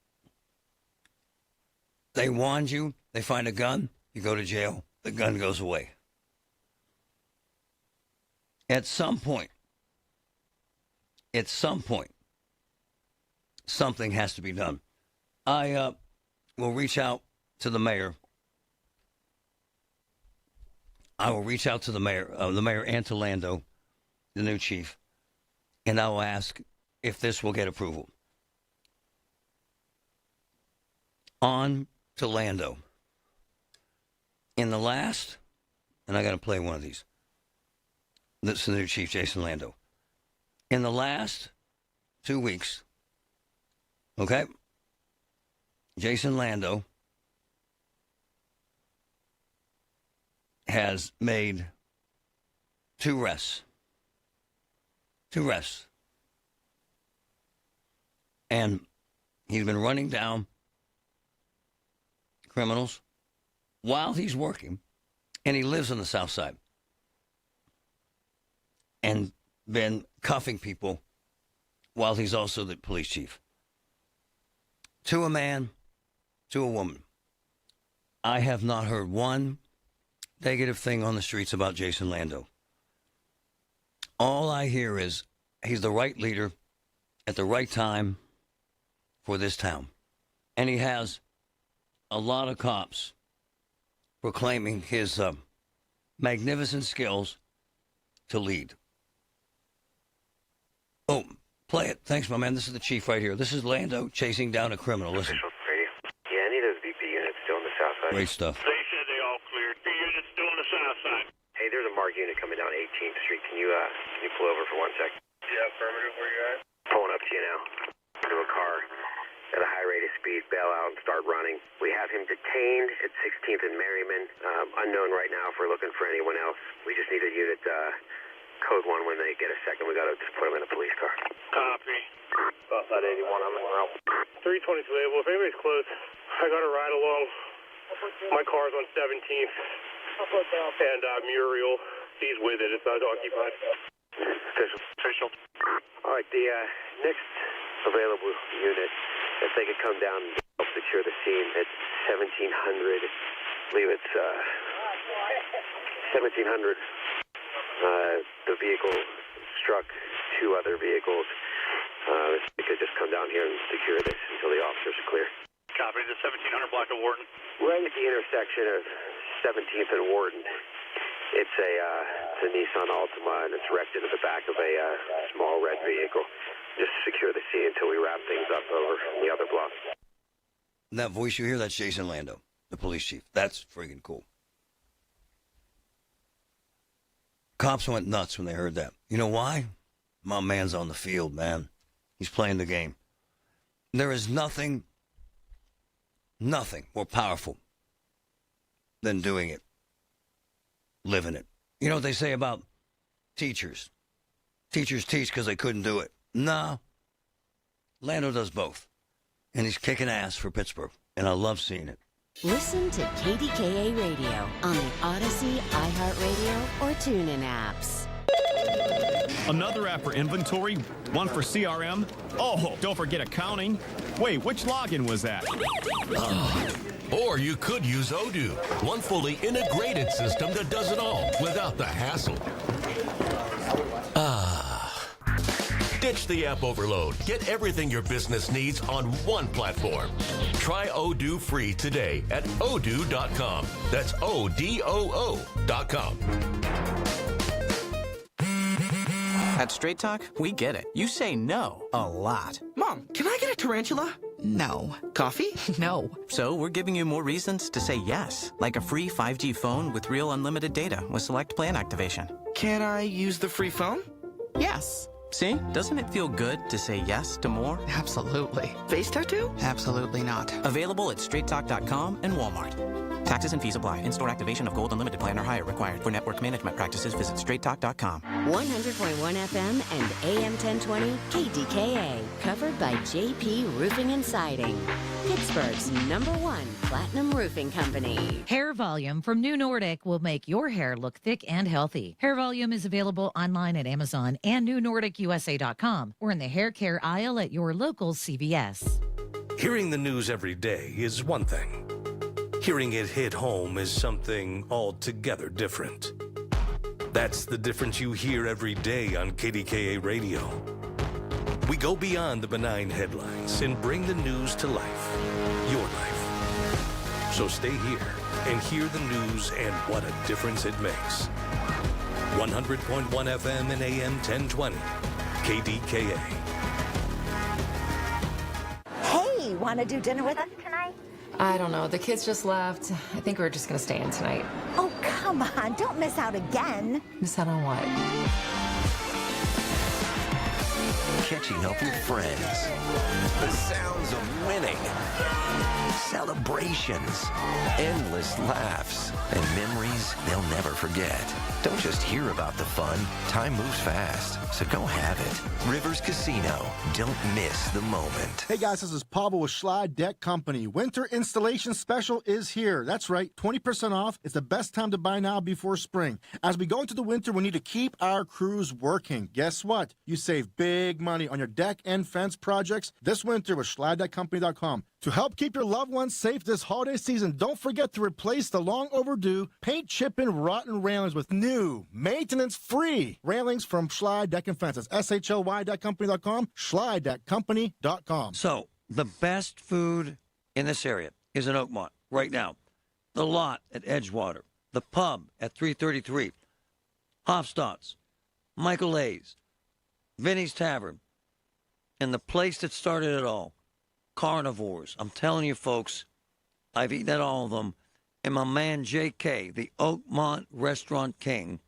They wand you. They find a gun. You go to jail. The gun goes away. At some point, something has to be done. I will reach out to the mayor. I will reach out to the mayor and to Lando, the new chief, and I will ask if this will get approval. On to Lando. In the last, and I got to play one of these. This is the new chief, Jason Lando. In the last 2 weeks, okay, Jason Lando has made 2 arrests. to rest. And he's been running down criminals while he's working, and he lives on the South Side, and been cuffing people while he's also the police chief. To a man, to a woman. I have not heard one negative thing on the streets about Jason Lando. All I hear is he's the right leader at the right time for this town. And he has a lot of cops proclaiming his magnificent skills to lead. Oh, play it. Thanks, my man. This is the chief right here. This is Lando chasing down a criminal. Listen. Yeah, any of those VP units still on the south side. Great stuff. They said they all cleared. The units still on the south side. Hey, there's a marked unit coming down 18th Street. Can you pull over for 1 sec? Yeah, affirmative. Where you at? Pulling up to you now. To a car at a high rate of speed, bail out and start running. We have him detained at 16th and Merriman. Unknown right now if we're looking for anyone else. We just need a unit code 1 when they get a second. We got to just put him in a police car. Copy. Outside 81, I'm in route. 322 Able. If anybody's close, I got to ride along. My car's on 17th. And Muriel, he's with it. It's not occupied. Official. All right, the next available unit, if they could come down and help secure the scene at 1700. I believe it's 1700. The vehicle struck 2 other vehicles. They could just come down here and secure this until the officers are clear. Copy. The 1700 block of Wharton. Right at the intersection of 17th and Wharton. It's a Nissan Altima, and it's wrecked into the back of a small red vehicle. Just secure the scene until we wrap things up over in the other block. That voice you hear, that's Jason Lando, the police chief. That's friggin' cool. Cops went nuts when they heard that. You know why? My man's on the field, man. He's playing the game. There is nothing more powerful than doing it, living it. You know what they say about teachers? Teachers teach because they couldn't do it. No. Lando does both. And he's kicking ass for Pittsburgh. And I love seeing it. Listen to KDKA Radio on the Odyssey, iHeartRadio, or TuneIn apps. Another app for inventory, one for CRM. Oh, don't forget accounting. Wait, which login was that? Or you could use Odoo, one fully integrated system that does it all without the hassle. Ditch the app overload. Get everything your business needs on one platform. Try Odoo free today at odoo.com. That's ODOO.com. At Straight Talk, we get it. You say no a lot. Mom, can I get a tarantula? No. Coffee? No. So we're giving you more reasons to say yes, like a free 5G phone with real unlimited data with select plan activation. Can I use the free phone? Yes. See? Doesn't it feel good to say yes to more? Absolutely. Face tattoo? Absolutely not. Available at straighttalk.com and Walmart. Taxes and fees apply. In-store activation of Gold Unlimited plan or higher required. For network management practices, visit straighttalk.com. 100.1 FM and AM 1020 KDKA. Covered by JP Roofing and Siding. Pittsburgh's #1 platinum roofing company. Hair Volume from New Nordic will make your hair look thick and healthy. Hair Volume is available online at Amazon and NewNordicUSA.com or in the hair care aisle at your local CVS. Hearing the news every day is one thing. Hearing it hit home is something altogether different. That's the difference you hear every day on KDKA Radio. We go beyond the benign headlines and bring the news to life, your life. So stay here and hear the news and what a difference it makes. 100.1 FM and AM 1020, KDKA. Hey, want to do dinner with us tonight? I don't know. The kids just left. I think we're just going to stay in tonight. Oh, come on. Don't miss out again. Miss out on what? catching up with friends, the sounds of winning, celebrations, endless laughs, and memories they'll never forget. Don't just hear about the fun. Time moves fast, so go have it. Rivers Casino. Don't miss the moment. Hey guys, this is Pablo with Schley Deck Company. Winter installation special is here. That's right, 20% off. It's the best time to buy now before spring. As we go into the winter, we need to keep our crews working. Guess what? You save big money on your deck and fence projects this winter with SchleyDeckCompany.com. To help keep your loved ones safe this holiday season, don't forget to replace the long overdue paint, chip, and rotten railings with new, maintenance-free railings from Schley Deck and Fences. SHLY.company.com, SchleyDeckCompany.com. So, the best food in this area is in Oakmont right now. The Lot at Edgewater, the Pub at 333, Hofstadt's, Michael A's, Vinny's Tavern, and the place that started it all, Carnivores. I'm telling you, folks, I've eaten at all of them. And my man J.K., the Oakmont Restaurant King,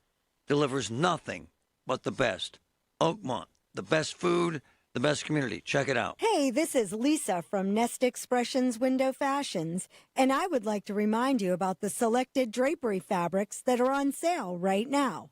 delivers nothing but the best. Oakmont, the best food, the best community. Check it out. Hey, this is Lisa from Nest Expressions Window Fashions, and I would like to remind you about the selected drapery fabrics that are on sale right now.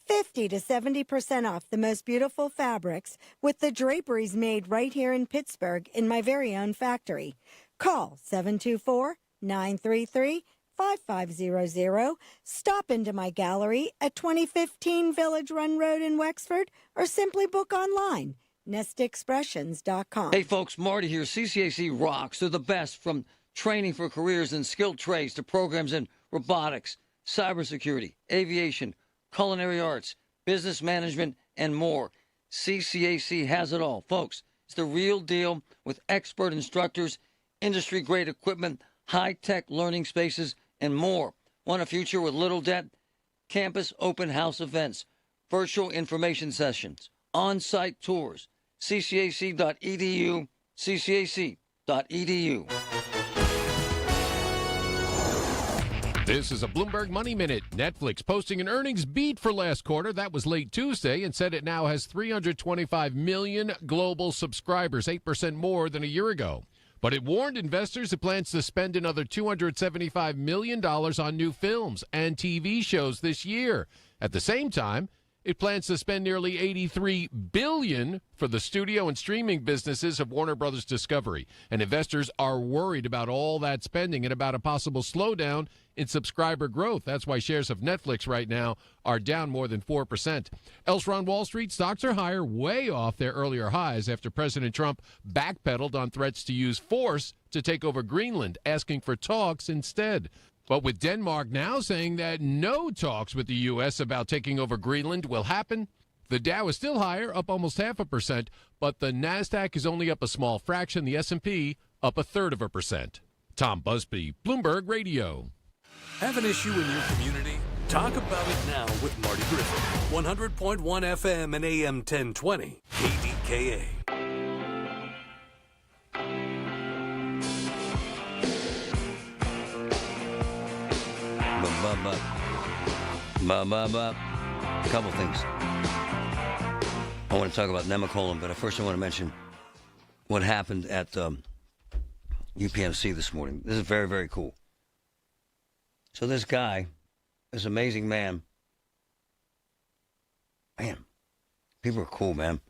50 to 70% off the most beautiful fabrics with the draperies made right here in Pittsburgh in my very own factory. Call 724-933-5500. Stop into my gallery at 2015 Village Run Road in Wexford or simply book online. NestExpressions.com. Hey, folks, Marty here. CCAC rocks. They're the best, from training for careers in skilled trades to programs in robotics, cybersecurity, aviation, culinary arts, business management, and more. CCAC has it all. Folks, it's the real deal with expert instructors, industry-grade equipment, high-tech learning spaces, and more. Want a future with little debt? Campus open house events, virtual information sessions, on-site tours. ccac.edu, ccac.edu. This is a Bloomberg Money Minute. Netflix posting an earnings beat for last quarter. That was late Tuesday, and said it now has 325 million global subscribers, 8% more than a year ago. But it warned investors it plans to spend another $275 million on new films and TV shows this year. At the same time, it plans to spend nearly $83 billion for the studio and streaming businesses of Warner Brothers Discovery. And investors are worried about all that spending and about a possible slowdown in subscriber growth. That's why shares of Netflix right now are down more than 4%. Elsewhere on Wall Street, stocks are higher, way off their earlier highs after President Trump backpedaled on threats to use force to take over Greenland, asking for talks instead. But with Denmark now saying that no talks with the U.S. about taking over Greenland will happen, the Dow is still higher, up almost 0.5%, but the NASDAQ is only up a small fraction, the S&P up 1/3%. Tom Busby, Bloomberg Radio. Have an issue in your community? Talk about it now with Marty Griffin. 100.1 FM and AM 1020. KDKA. A couple things. I want to talk about Nemacolin, but first I want to mention what happened at UPMC this morning. This is very, very cool. So this guy, this amazing man, people are cool, man.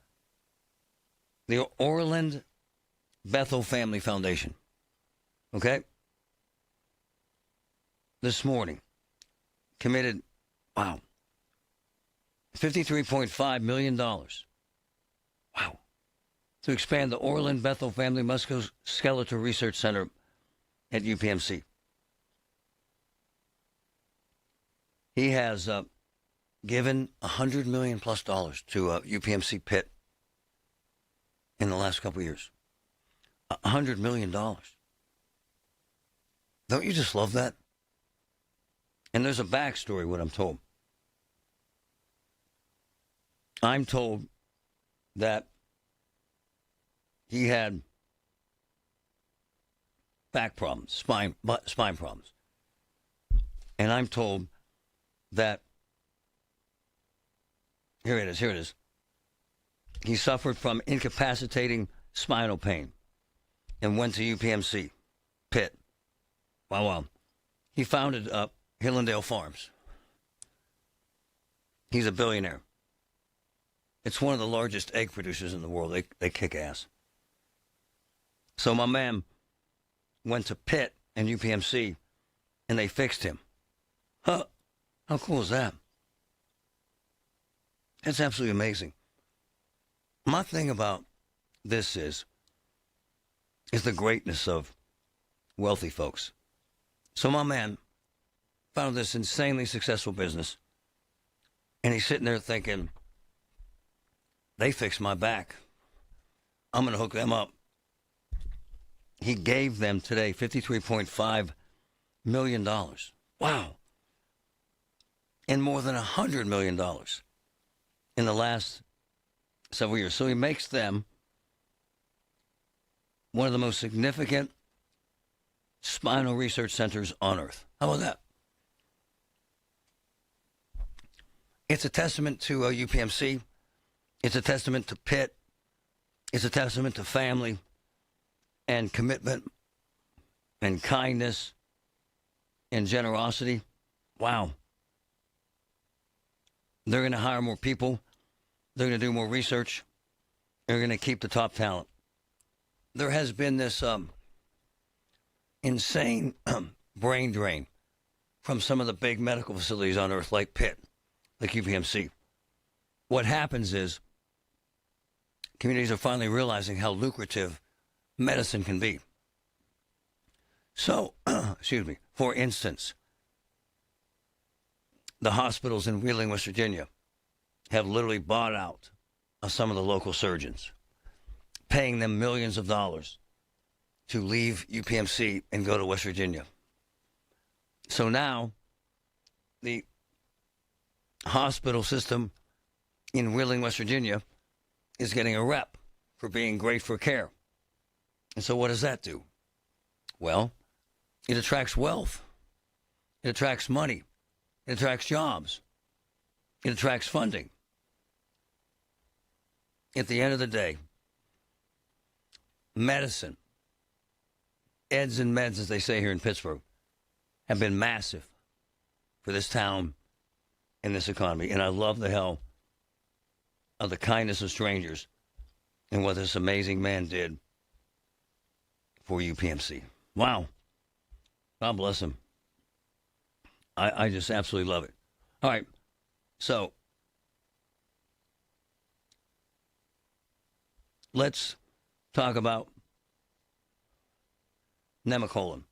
The Orland Bethel Family Foundation, okay? This morning, committed, $53.5 million. Wow. To expand the Orland Bethel Family Musculoskeletal Research Center at UPMC. He has given $100 million plus to UPMC Pitt in the last couple of years. $100 million. Don't you just love that? And there's a backstory, what I'm told. I'm told that he had back problems, spine problems. And I'm told that, here it is. He suffered from incapacitating spinal pain and went to UPMC, Pitt. Wow. He founded Hillendale Farms. He's a billionaire. It's one of the largest egg producers in the world. They kick ass. So my man went to Pitt and UPMC, and they fixed him. Huh? How cool is that? That's absolutely amazing. My thing about this is the greatness of wealthy folks. So my man found this insanely successful business, and he's sitting there thinking, they fixed my back. I'm going to hook them up. He gave them today $53.5 million. Wow. And more than $100 million in the last several years. So he makes them one of the most significant spinal research centers on earth. How about that? It's a testament to UPMC. It's a testament to Pitt. It's a testament to family and commitment and kindness and generosity. Wow. They're going to hire more people. They're going to do more research. They're going to keep the top talent. There has been this insane brain drain from some of the big medical facilities on earth, like Pitt, like UPMC. What happens is communities are finally realizing how lucrative medicine can be. So, for instance, the hospitals in Wheeling, West Virginia, have literally bought out some of the local surgeons, paying them millions of dollars to leave UPMC and go to West Virginia. So now, the hospital system in Wheeling, West Virginia, is getting a rep for being great for care. And so what does that do? Well, it attracts wealth. It attracts money. It attracts jobs. It attracts funding. At the end of the day, medicine, eds and meds, as they say here in Pittsburgh, have been massive for this town and this economy. And I love the hell of the kindness of strangers and what this amazing man did for UPMC. Wow. God bless him. I just absolutely love it. All right. So let's talk about Nemacolin.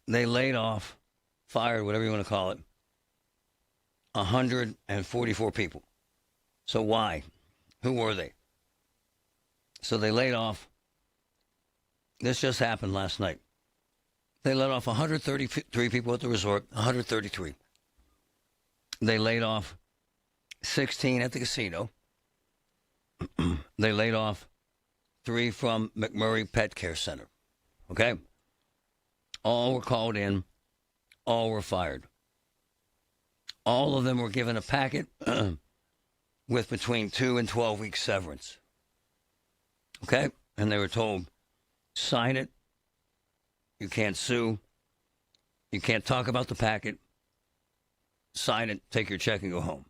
They laid off, fired, whatever you want to call it, 144 people. So why? Who were they? So they laid off, this just happened last night. They laid off 133 people at the resort, 133. They laid off 16 at the casino. They laid off 3 from McMurray Pet Care Center. Okay? All were called in. All were fired. All of them were given a packet with between 2 and 12 weeks severance. Okay? And they were told, sign it. You can't sue. You can't talk about the packet. Sign it, take your check, and go home.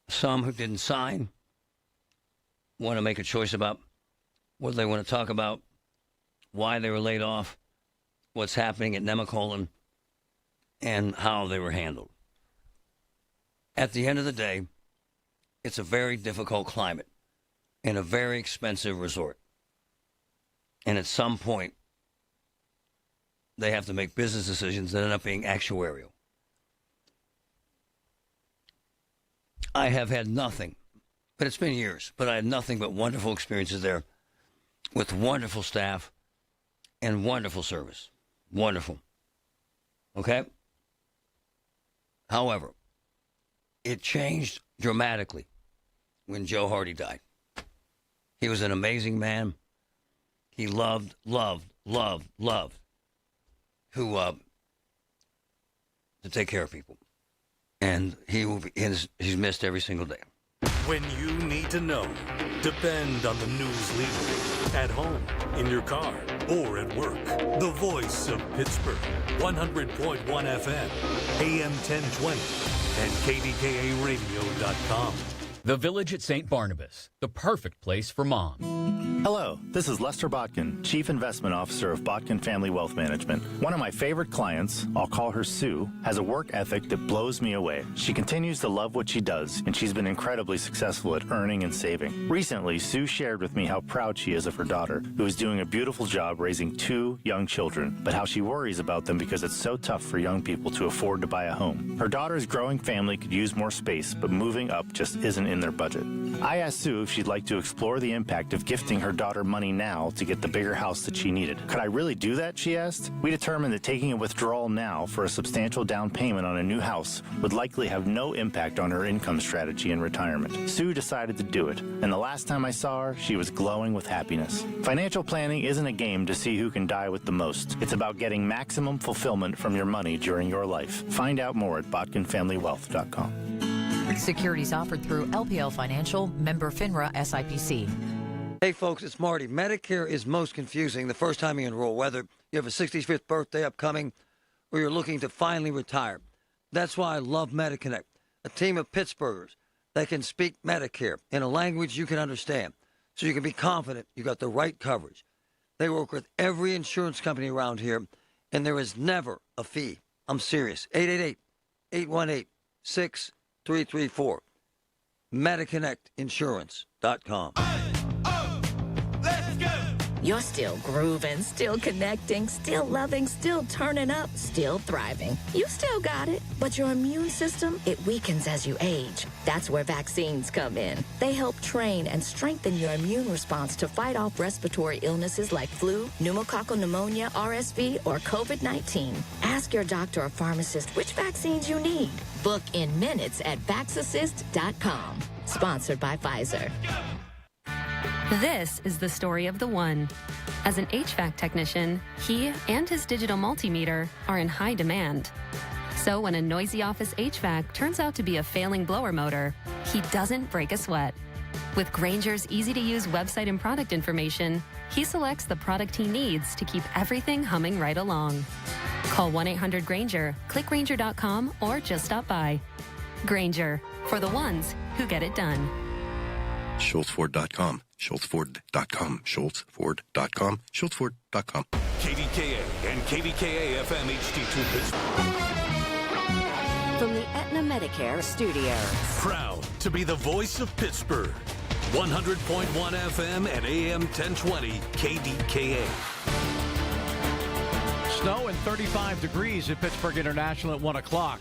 Some who didn't sign want to make a choice about what they want to talk about, why they were laid off, what's happening at Nemacolin, and how they were handled. At the end of the day, it's a very difficult climate and a very expensive resort. And at some point, they have to make business decisions that end up being actuarial. I have had nothing, but it's been years, but I had nothing but wonderful experiences there with wonderful staff and wonderful service. Wonderful. Okay? However, it changed dramatically when Joe Hardy died. He was an amazing man. He loved who to take care of people. And he's missed every single day. When you need to know, depend on the news leader. At home, in your car, or at work. The voice of Pittsburgh. 100.1 FM, AM 1020, and KDKARadio.com. The Village at St. Barnabas, the perfect place for mom. Hello, this is Lester Botkin, Chief Investment Officer of Botkin Family Wealth Management. One of my favorite clients, I'll call her Sue, has a work ethic that blows me away. She continues to love what she does, and she's been incredibly successful at earning and saving. Recently, Sue shared with me how proud she is of her daughter, who is doing a beautiful job raising 2 young children, but how she worries about them because it's so tough for young people to afford to buy a home. Her daughter's growing family could use more space, but moving up just isn't in their budget. I asked Sue if she'd like to explore the impact of gifting her daughter money now to get the bigger house that she needed. Could I really do that, she asked? We determined that taking a withdrawal now for a substantial down payment on a new house would likely have no impact on her income strategy in retirement. Sue decided to do it, and the last time I saw her, she was glowing with happiness. Financial planning isn't a game to see who can die with the most. It's about getting maximum fulfillment from your money during your life. Find out more at botkinfamilywealth.com. Securities offered through LPL Financial, member FINRA SIPC. Hey, folks, it's Marty. Medicare is most confusing the first time you enroll, whether you have a 65th birthday upcoming or you're looking to finally retire. That's why I love MediConnect, a team of Pittsburghers that can speak Medicare in a language you can understand, so you can be confident you got the right coverage. They work with every insurance company around here, and there is never a fee. I'm serious. 888-818-6334. MediConnectInsurance.com. You're still grooving, still connecting, still loving, still turning up, still thriving. You still got it, but your immune system, it weakens as you age. That's where vaccines come in. They help train and strengthen your immune response to fight off respiratory illnesses like flu, pneumococcal pneumonia, RSV, or COVID-19. Ask your doctor or pharmacist which vaccines you need. Book in minutes at vaxassist.com. Sponsored by Pfizer. This is the story of the one. As an HVAC technician, he and his digital multimeter are in high demand. So when a noisy office HVAC turns out to be a failing blower motor, he doesn't break a sweat. With Grainger's easy-to-use website and product information, he selects the product he needs to keep everything humming right along. Call 1-800-GRAINGER, click Grainger.com, or just stop by. Grainger, for the ones who get it done. SchultzFord.com. SchultzFord.com. SchultzFord.com. SchultzFord.com. KDKA and KDKA FM HD2 Pittsburgh. From the Aetna Medicare Studios. Proud to be the voice of Pittsburgh. 100.1 FM and AM 1020 KDKA. Snow and 35 degrees at Pittsburgh International at 1 o'clock.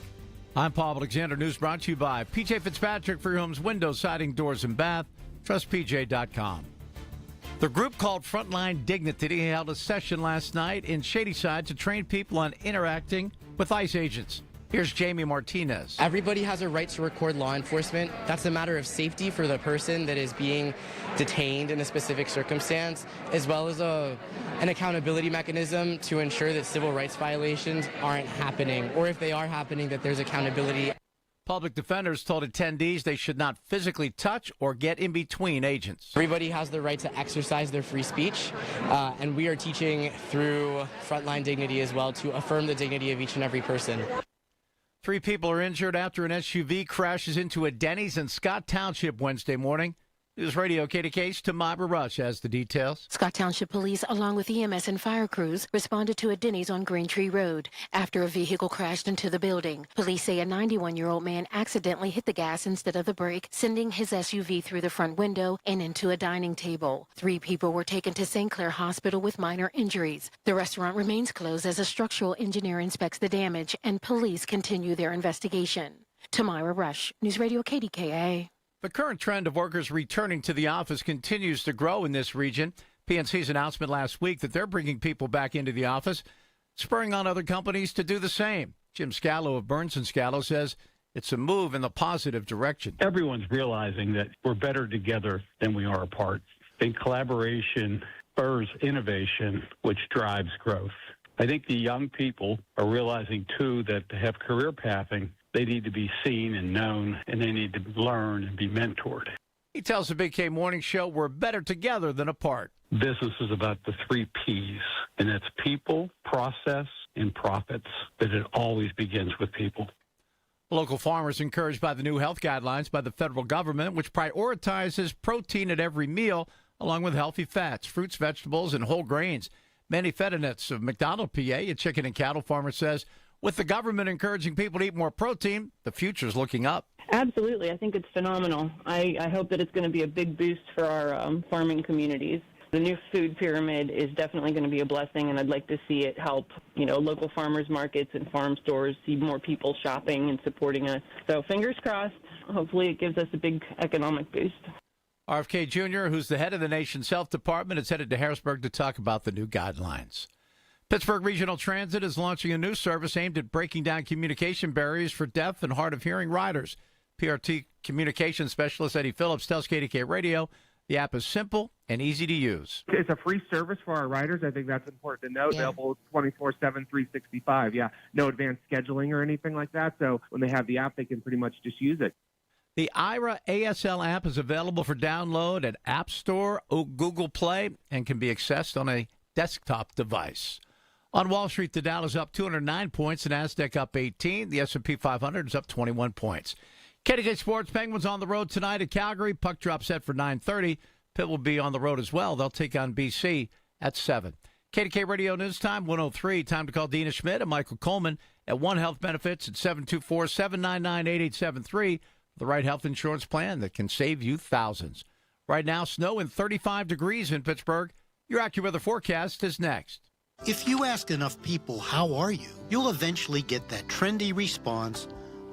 I'm Paul Alexander. News brought to you by P.J. Fitzpatrick for your home's windows, siding, doors, and bath. TrustPJ.com. The group called Frontline Dignity held a session last night in Shadyside to train people on interacting with ICE agents. Here's Jamie Martinez. Everybody has a right to record law enforcement. That's a matter of safety for the person that is being detained in a specific circumstance, as well as an accountability mechanism to ensure that civil rights violations aren't happening, or if they are happening, that there's accountability. Public defenders told attendees they should not physically touch or get in between agents. Everybody has the right to exercise their free speech, and we are teaching through Frontline Dignity as well to affirm the dignity of each and every person. 3 people are injured after an SUV crashes into a Denny's in Scott Township Wednesday morning. News Radio KDKA's Tamara Rush has the details. Scott Township Police, along with EMS and fire crews, responded to a Denny's on Greentree Road after a vehicle crashed into the building. Police say a 91-year-old man accidentally hit the gas instead of the brake, sending his SUV through the front window and into a dining table. 3 people were taken to St. Clair Hospital with minor injuries. The restaurant remains closed as a structural engineer inspects the damage, and police continue their investigation. Tamara Rush, News Radio KDKA. The current trend of workers returning to the office continues to grow in this region. PNC's announcement last week that they're bringing people back into the office, spurring on other companies to do the same. Jim Scallo of Burns & Scallo says it's a move in the positive direction. Everyone's realizing that we're better together than we are apart. And collaboration spurs innovation, which drives growth. I think the young people are realizing, too, that to have career pathing, They need to be seen and known, and they need to learn and be mentored. He tells the Big K Morning Show we're better together than apart. Business is about the 3 Ps, and that's people, process, and profits, that it always begins with people. Local farmers encouraged by the new health guidelines by the federal government, which prioritizes protein at every meal, along with healthy fats, fruits, vegetables, and whole grains. Manny Fedinitz of McDonald, PA, a chicken and cattle farmer, says, with the government encouraging people to eat more protein, the future's looking up. Absolutely. I think it's phenomenal. I hope that it's going to be a big boost for our farming communities. The new food pyramid is definitely going to be a blessing, and I'd like to see it help, local farmers markets and farm stores, see more people shopping and supporting us. So fingers crossed. Hopefully it gives us a big economic boost. RFK Jr., who's the head of the nation's health department, is headed to Harrisburg to talk about the new guidelines. Pittsburgh Regional Transit is launching a new service aimed at breaking down communication barriers for deaf and hard of hearing riders. PRT communication specialist Eddie Phillips tells KDKA Radio the app is simple and easy to use. It's a free service for our riders. I think that's important to note. Yeah. Available 24/7, 365. Yeah, no advanced scheduling or anything like that. So when they have the app, they can pretty much just use it. The IRA ASL app is available for download at App Store or Google Play and can be accessed on a desktop device. On Wall Street, the Dow is up 209 points, the Nasdaq up 18, the S&P 500 is up 21 points. KDKA Sports, Penguins on the road tonight at Calgary. Puck drop set for 9:30. Pitt will be on the road as well. They'll take on BC at 7. KDKA Radio News Time, 103. Time to call Dina Schmidt and Michael Coleman at One Health Benefits at 724-799-8873. The right health insurance plan that can save you thousands. Right now, snow and 35 degrees in Pittsburgh. Your AccuWeather forecast is next. If you ask enough people, how are you, you'll eventually get that trendy response,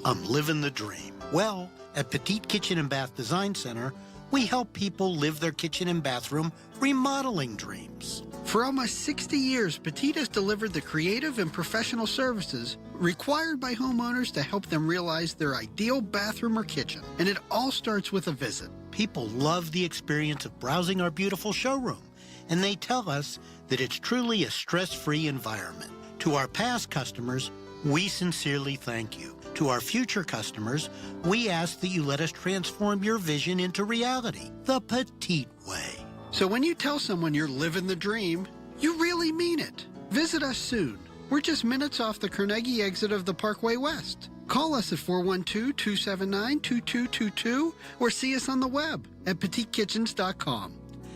I'm living the dream. Well, at Petite Kitchen and Bath Design Center, we help people live their kitchen and bathroom remodeling dreams. For almost 60 years, Petite has delivered the creative and professional services required by homeowners to help them realize their ideal bathroom or kitchen. And it all starts with a visit. People love the experience of browsing our beautiful showroom, and they tell us that it's truly a stress-free environment. To our past customers, we sincerely thank you. To our future customers, we ask that you let us transform your vision into reality, the Petite way. So when you tell someone you're living the dream, you really mean it. Visit us soon. We're just minutes off the Carnegie exit of the Parkway West. Call us at 412-279-2222 or see us on the web at petetekitchens.com.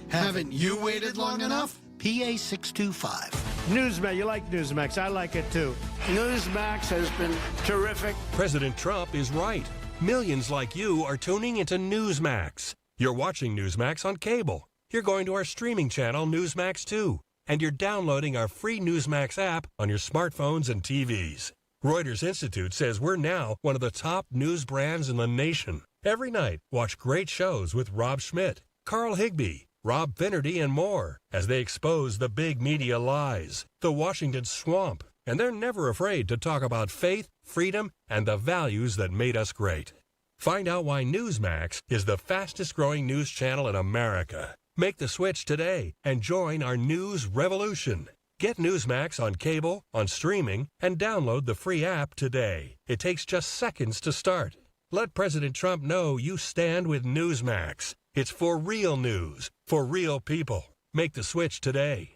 Haven't you waited long enough? PA 625. Newsmax, you like Newsmax. I like it too. Newsmax has been terrific. President Trump is right. Millions like you are tuning into Newsmax. You're watching Newsmax on cable. You're going to our streaming channel, Newsmax 2. And you're downloading our free Newsmax app on your smartphones and TVs. Reuters Institute says we're now one of the top news brands in the nation. Every night, watch great shows with Rob Schmidt, Carl Higbie, Rob Finnerty, and more as they expose the big media lies, the Washington swamp, and they're never afraid to talk about faith, freedom, and the values that made us great. Find out why Newsmax is the fastest-growing news channel in America. Make the switch today and join our news revolution. Get Newsmax on cable, on streaming, and download the free app today. It takes just seconds to start. Let President Trump know you stand with Newsmax. It's for real news, for real people. Make the switch today.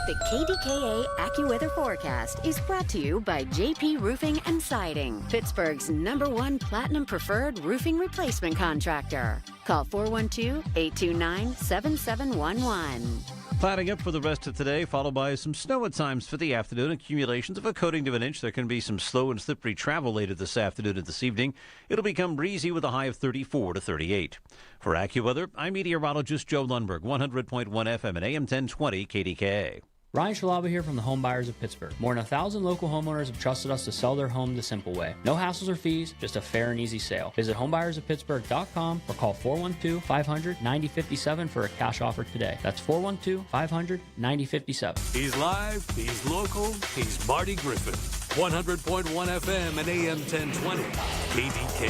The KDKA AccuWeather forecast is brought to you by JP Roofing and Siding, Pittsburgh's #1 Platinum Preferred Roofing Replacement Contractor. Call 412-829-7711. Clouding up for the rest of today, followed by some snow at times for the afternoon. Accumulations of a coating to an inch. There can be some slow and slippery travel later this afternoon and this evening. It'll become breezy with a high of 34 to 38. For AccuWeather, I'm meteorologist Joe Lundberg, 100.1 FM and AM 1020 KDKA. Ryan Shalaba here from the Home Buyers of Pittsburgh. More than 1,000 local homeowners have trusted us to sell their home the simple way. No hassles or fees, just a fair and easy sale. Visit homebuyersoftpittsburgh.com or call 412-500-9057 for a cash offer today. That's 412-500-9057. He's live, he's local, he's Marty Griffin. 100.1 FM and AM 1020 KDKA.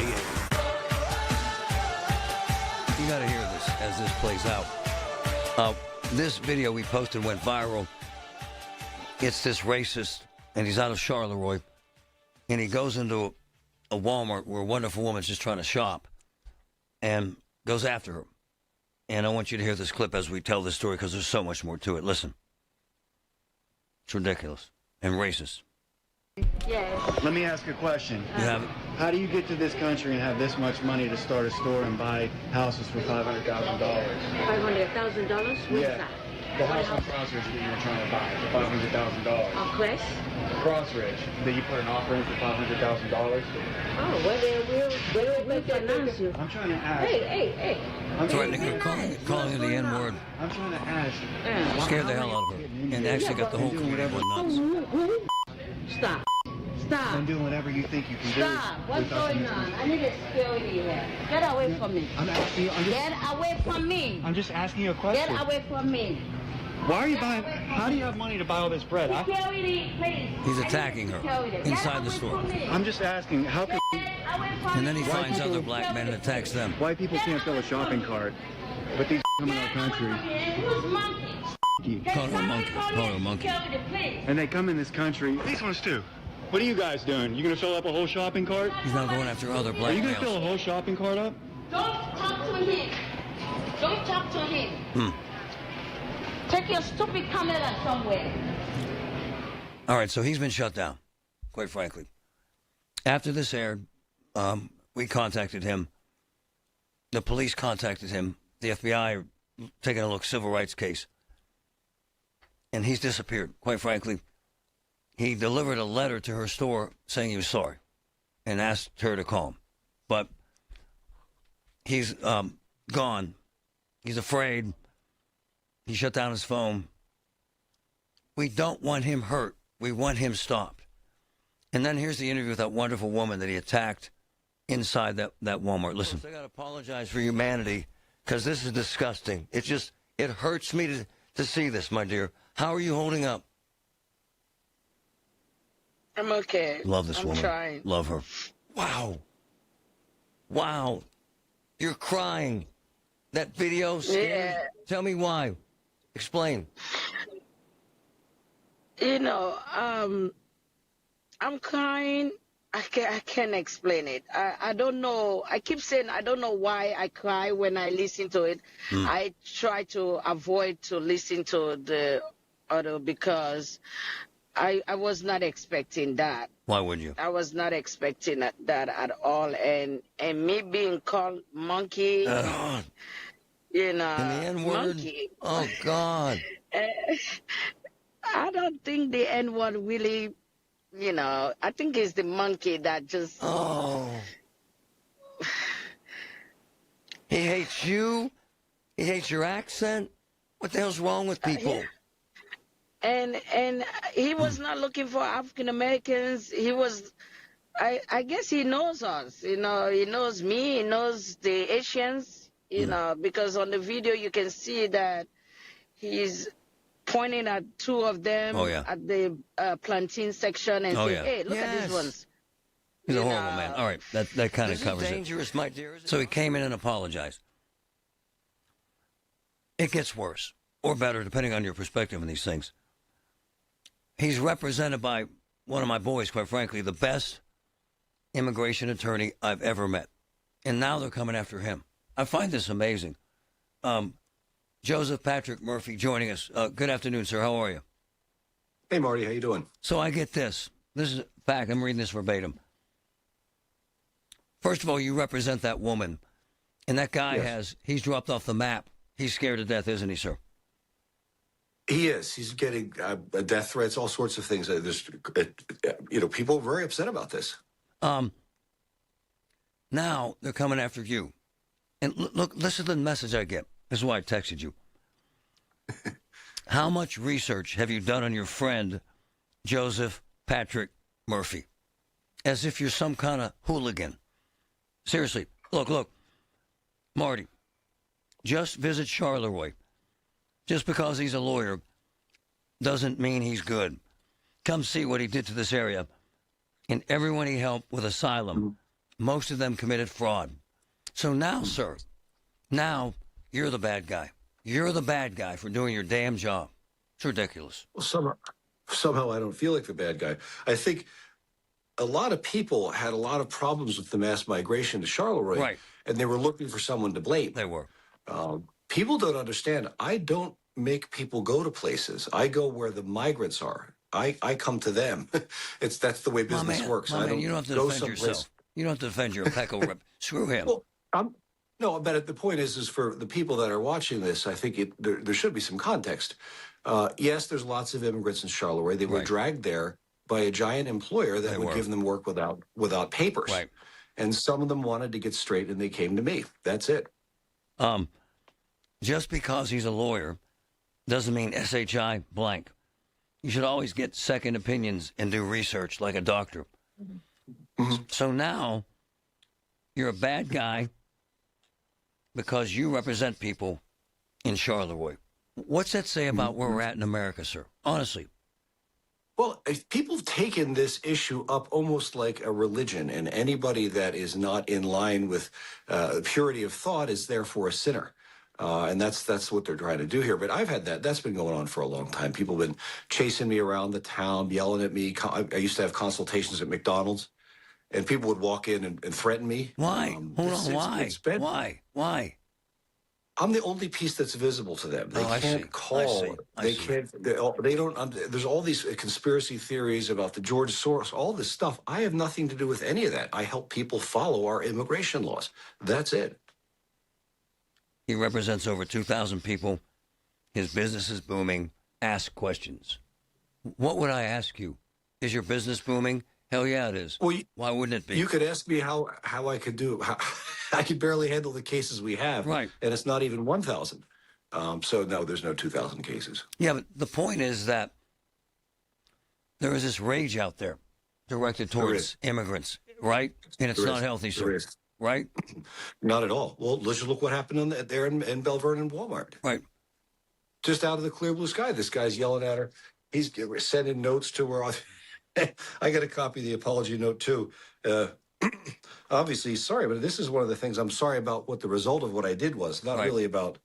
You got to hear this as this plays out. This video we posted went viral. It's this racist, and he's out of Charleroi, and he goes into a Walmart where a wonderful woman's just trying to shop and goes after her. And I want you to hear this clip as we tell this story because there's so much more to it. Listen. It's ridiculous and racist. Yes. Let me ask you a question. You have it? How do you get to this country and have this much money to start a store and buy houses for $500,000? $500,000? What is that? The house on Crossridge that you were trying to buy for $500,000. On Crest? Crossridge, that you put an offer in for $500,000. Oh, where will finance you? I'm trying to ask. Hey. That's right, they're calling her the N-word. I'm trying to ask. Scared the hell out of her. And actually got the whole community going nuts. Stop. I'm doing whatever you think you can do. Stop. What's going on? I need a security here. Get away from me. Get away from me. I'm just asking you a question. Get away from me. Why are you buying? How do you have money to buy all this bread? Security, please. He's attacking her inside the store. I'm just asking, how can... And then he finds other black men and attacks them. White people can't fill a shopping cart, but these come in our country. Call her a monkey. And they come in this country. These ones too. What are you guys doing? You gonna fill up a whole shopping cart? He's now going after other black males. Are you males. gonna fill a whole shopping cart up? Don't talk to him. Don't talk to him. Take your stupid camera somewhere. All right, so he's been shut down, quite frankly. After this aired, we contacted him. The police contacted him. The FBI are taking a look, civil rights case. And he's disappeared, quite frankly. He delivered a letter to her store saying he was sorry and asked her to call him. But he's gone. He's afraid. He shut down his phone. We don't want him hurt. We want him stopped. And then here's the interview with that wonderful woman that he attacked inside that Walmart. Listen. I got to apologize for humanity because this is disgusting. It hurts me to see this, my dear. How are you holding up? I'm okay. Love this woman. I'm trying. Love her. Wow. You're crying. That video scared you? Yeah. Tell me why. Explain. You know, I'm crying. I can't explain it. I don't know. I keep saying I don't know why I cry when I listen to it. I try to avoid to listen to the audio because I was not expecting that. Why would you? I was not expecting that at all. And me being called monkey, you know, and the N-word? monkey. Oh, God. I don't think the N-word really, you know, I think it's the monkey that just... Oh. He hates you? He hates your accent? What the hell's wrong with people? And he was not looking for African Americans. He was, I guess he knows us. You know, he knows me. He knows the Asians. You know, because on the video you can see that he's pointing at two of them at the plantain section and saying, "Hey, look at these ones." He's a horrible man. All right, that kind of covers it. Dangerous, my dear. So he came in and apologized. It gets worse or better, depending on your perspective on these things. He's represented by one of my boys, quite frankly, the best immigration attorney I've ever met. And now they're coming after him. I find this amazing. Joseph Patrick Murphy joining us. Good afternoon, sir. How are you? Hey, Marty. How you doing? So I get this. This is fact. I'm reading this verbatim. First of all, you represent that woman. And that guy he's dropped off the map. He's scared to death, isn't he, sir? He is. He's getting death threats, all sorts of things. People are very upset about this. Now they're coming after you. And look, listen to the message I get. This is why I texted you. How much research have you done on your friend, Joseph Patrick Murphy? As if you're some kind of hooligan. Seriously. Look. Marty, just visit Charleroi. Just because he's a lawyer doesn't mean he's good. Come see what he did to this area. And everyone he helped with asylum, most of them committed fraud. So now, sir, you're the bad guy. You're the bad guy for doing your damn job. It's ridiculous. Well, somehow I don't feel like the bad guy. I think a lot of people had a lot of problems with the mass migration to Charleroi, Right. and they were looking for someone to blame. They were. People don't understand. I don't make people go to places. I go where the migrants are. I come to them. That's the way business works. My man, you don't have to defend yourself. You don't have to defend your Pecco rep. Screw him. Well, no, but the point is for the people that are watching this, I think there should be some context. Yes, there's lots of immigrants in Charleroi. They were dragged there by a giant employer that would give them work without papers. Right. And some of them wanted to get straight, and they came to me. That's it. Just because he's a lawyer doesn't mean SHI blank. You should always get second opinions and do research like a doctor. So now you're a bad guy because you represent people in Charleroi. What's that say about where we're at in America, sir? Honestly. Well, people have taken this issue up almost like a religion, and anybody that is not in line with purity of thought is therefore a sinner. And that's what they're trying to do here. But I've had that's been going on for a long time. People have been chasing me around the town, yelling at me. I used to have consultations at McDonald's, and people would walk in and threaten me. Why? Hold on, why? I'm the only piece that's visible to them. They can't call. They can't. They don't. There's all these conspiracy theories about the George Soros, all this stuff. I have nothing to do with any of that. I help people follow our immigration laws. That's it. He represents over 2,000 people. His business is booming. Ask questions. What would I ask you? Is your business booming? Hell yeah, it is. Well, why wouldn't it be? You could ask me how I could do. I could barely handle the cases we have. Right. And it's not even 1,000. So, no, there's no 2,000 cases. Yeah, but the point is that there is this rage out there directed towards immigrants, right? And it's not healthy, sir. Right? Not at all. Well, let's just look what happened there in Belle Vernon Walmart. Right. Just out of the clear blue sky, this guy's yelling at her. He's sending notes to her. I got a copy of the apology note, too. Obviously, he's sorry, but this is one of the things I'm sorry about what the result of what I did was. Not really about...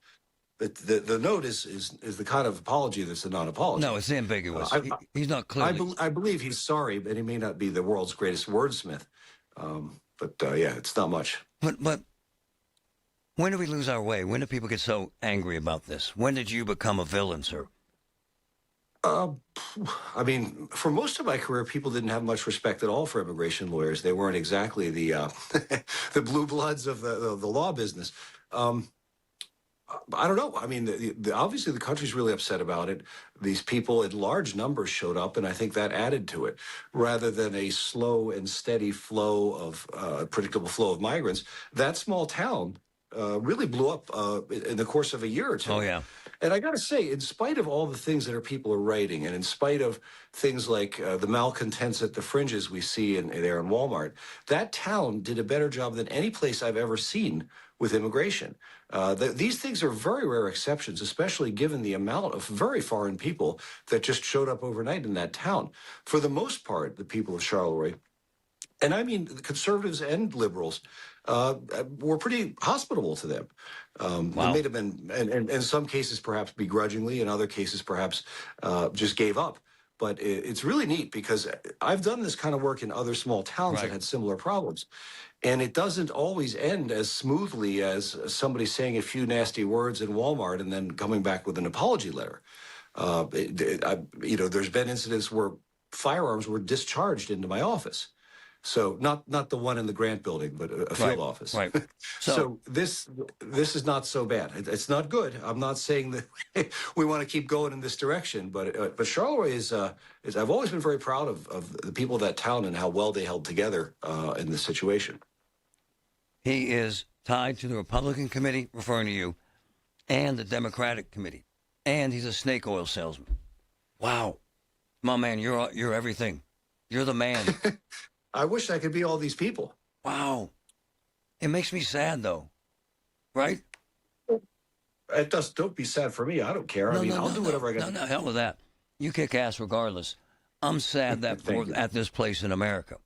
The note is the kind of apology that's a non-apology. No, it's ambiguous. He's not clearly... I believe he's sorry, but he may not be the world's greatest wordsmith. But yeah, it's not much. But when do we lose our way? When do people get so angry about this? When did you become a villain, sir? I mean, for most of my career, people didn't have much respect at all for immigration lawyers. They weren't exactly the the blue bloods of the law business. I don't know. I mean, obviously the country's really upset about it. These people in large numbers showed up, and I think that added to it. Rather than a slow and steady flow of predictable flow of migrants, that small town really blew up in the course of a year or two. Oh, yeah. And I got to say, in spite of all the things that people are writing, and in spite of things like the malcontents at the fringes we see there in Walmart, that town did a better job than any place I've ever seen with immigration. These things are very rare exceptions, especially given the amount of very foreign people that just showed up overnight in that town. For the most part, the people of Charleroi, and I mean the conservatives and liberals, were pretty hospitable to them. It may have been, and in some cases perhaps begrudgingly, in other cases perhaps just gave up. But it's really neat because I've done this kind of work in other small towns that had similar problems. And it doesn't always end as smoothly as somebody saying a few nasty words in Walmart and then coming back with an apology letter. There's been incidents where firearms were discharged into my office. So not the one in the Grant building, but a field office. Right. So this is not so bad. It's not good. I'm not saying that we want to keep going in this direction, but Charleroi is I've always been very proud of the people of that town and how well they held together in this situation. He is tied to the Republican committee, referring to you, and the Democratic committee, and he's a snake oil salesman. Wow, my man, you're everything. You're the man. I wish I could be all these people. Wow. It makes me sad, though. Right? It does. Don't be sad for me. I don't care. I'll do whatever I got. No, hell with that. You kick ass regardless. I'm sad that we're at this place in America.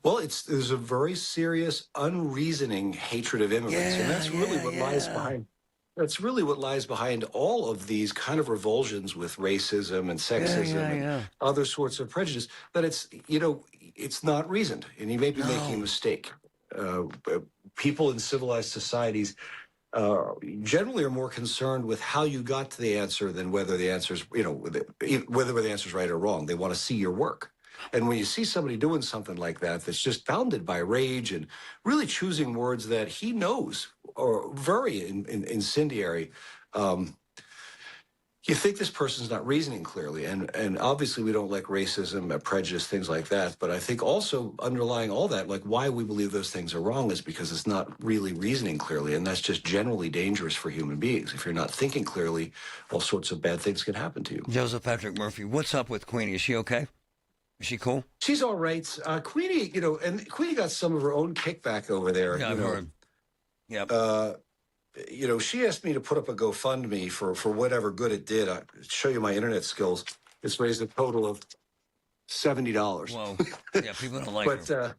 Well, there's a very serious, unreasoning hatred of immigrants, and that's really what lies behind. That's really what lies behind all of these kind of revulsions with racism and sexism and other sorts of prejudice, that it's not reasoned, and you may be making a mistake. People in civilized societies generally are more concerned with how you got to the answer than whether the answer's, whether the answer's right or wrong. They want to see your work. And when you see somebody doing something like that, that's just bounded by rage and really choosing words that he knows are very incendiary, you think this person's not reasoning clearly. And obviously we don't like racism, prejudice, things like that. But I think also underlying all that, like why we believe those things are wrong is because it's not really reasoning clearly. And that's just generally dangerous for human beings. If you're not thinking clearly, all sorts of bad things can happen to you. Joseph Patrick Murphy, what's up with Queenie? Is she okay? Is she cool? She's all right. Queenie, and Queenie got some of her own kickback over there. Yeah, I've heard. Yep. She asked me to put up a GoFundMe for whatever good it did. I'll show you my internet skills. It's raised a total of $70. Whoa. Yeah, people don't like her.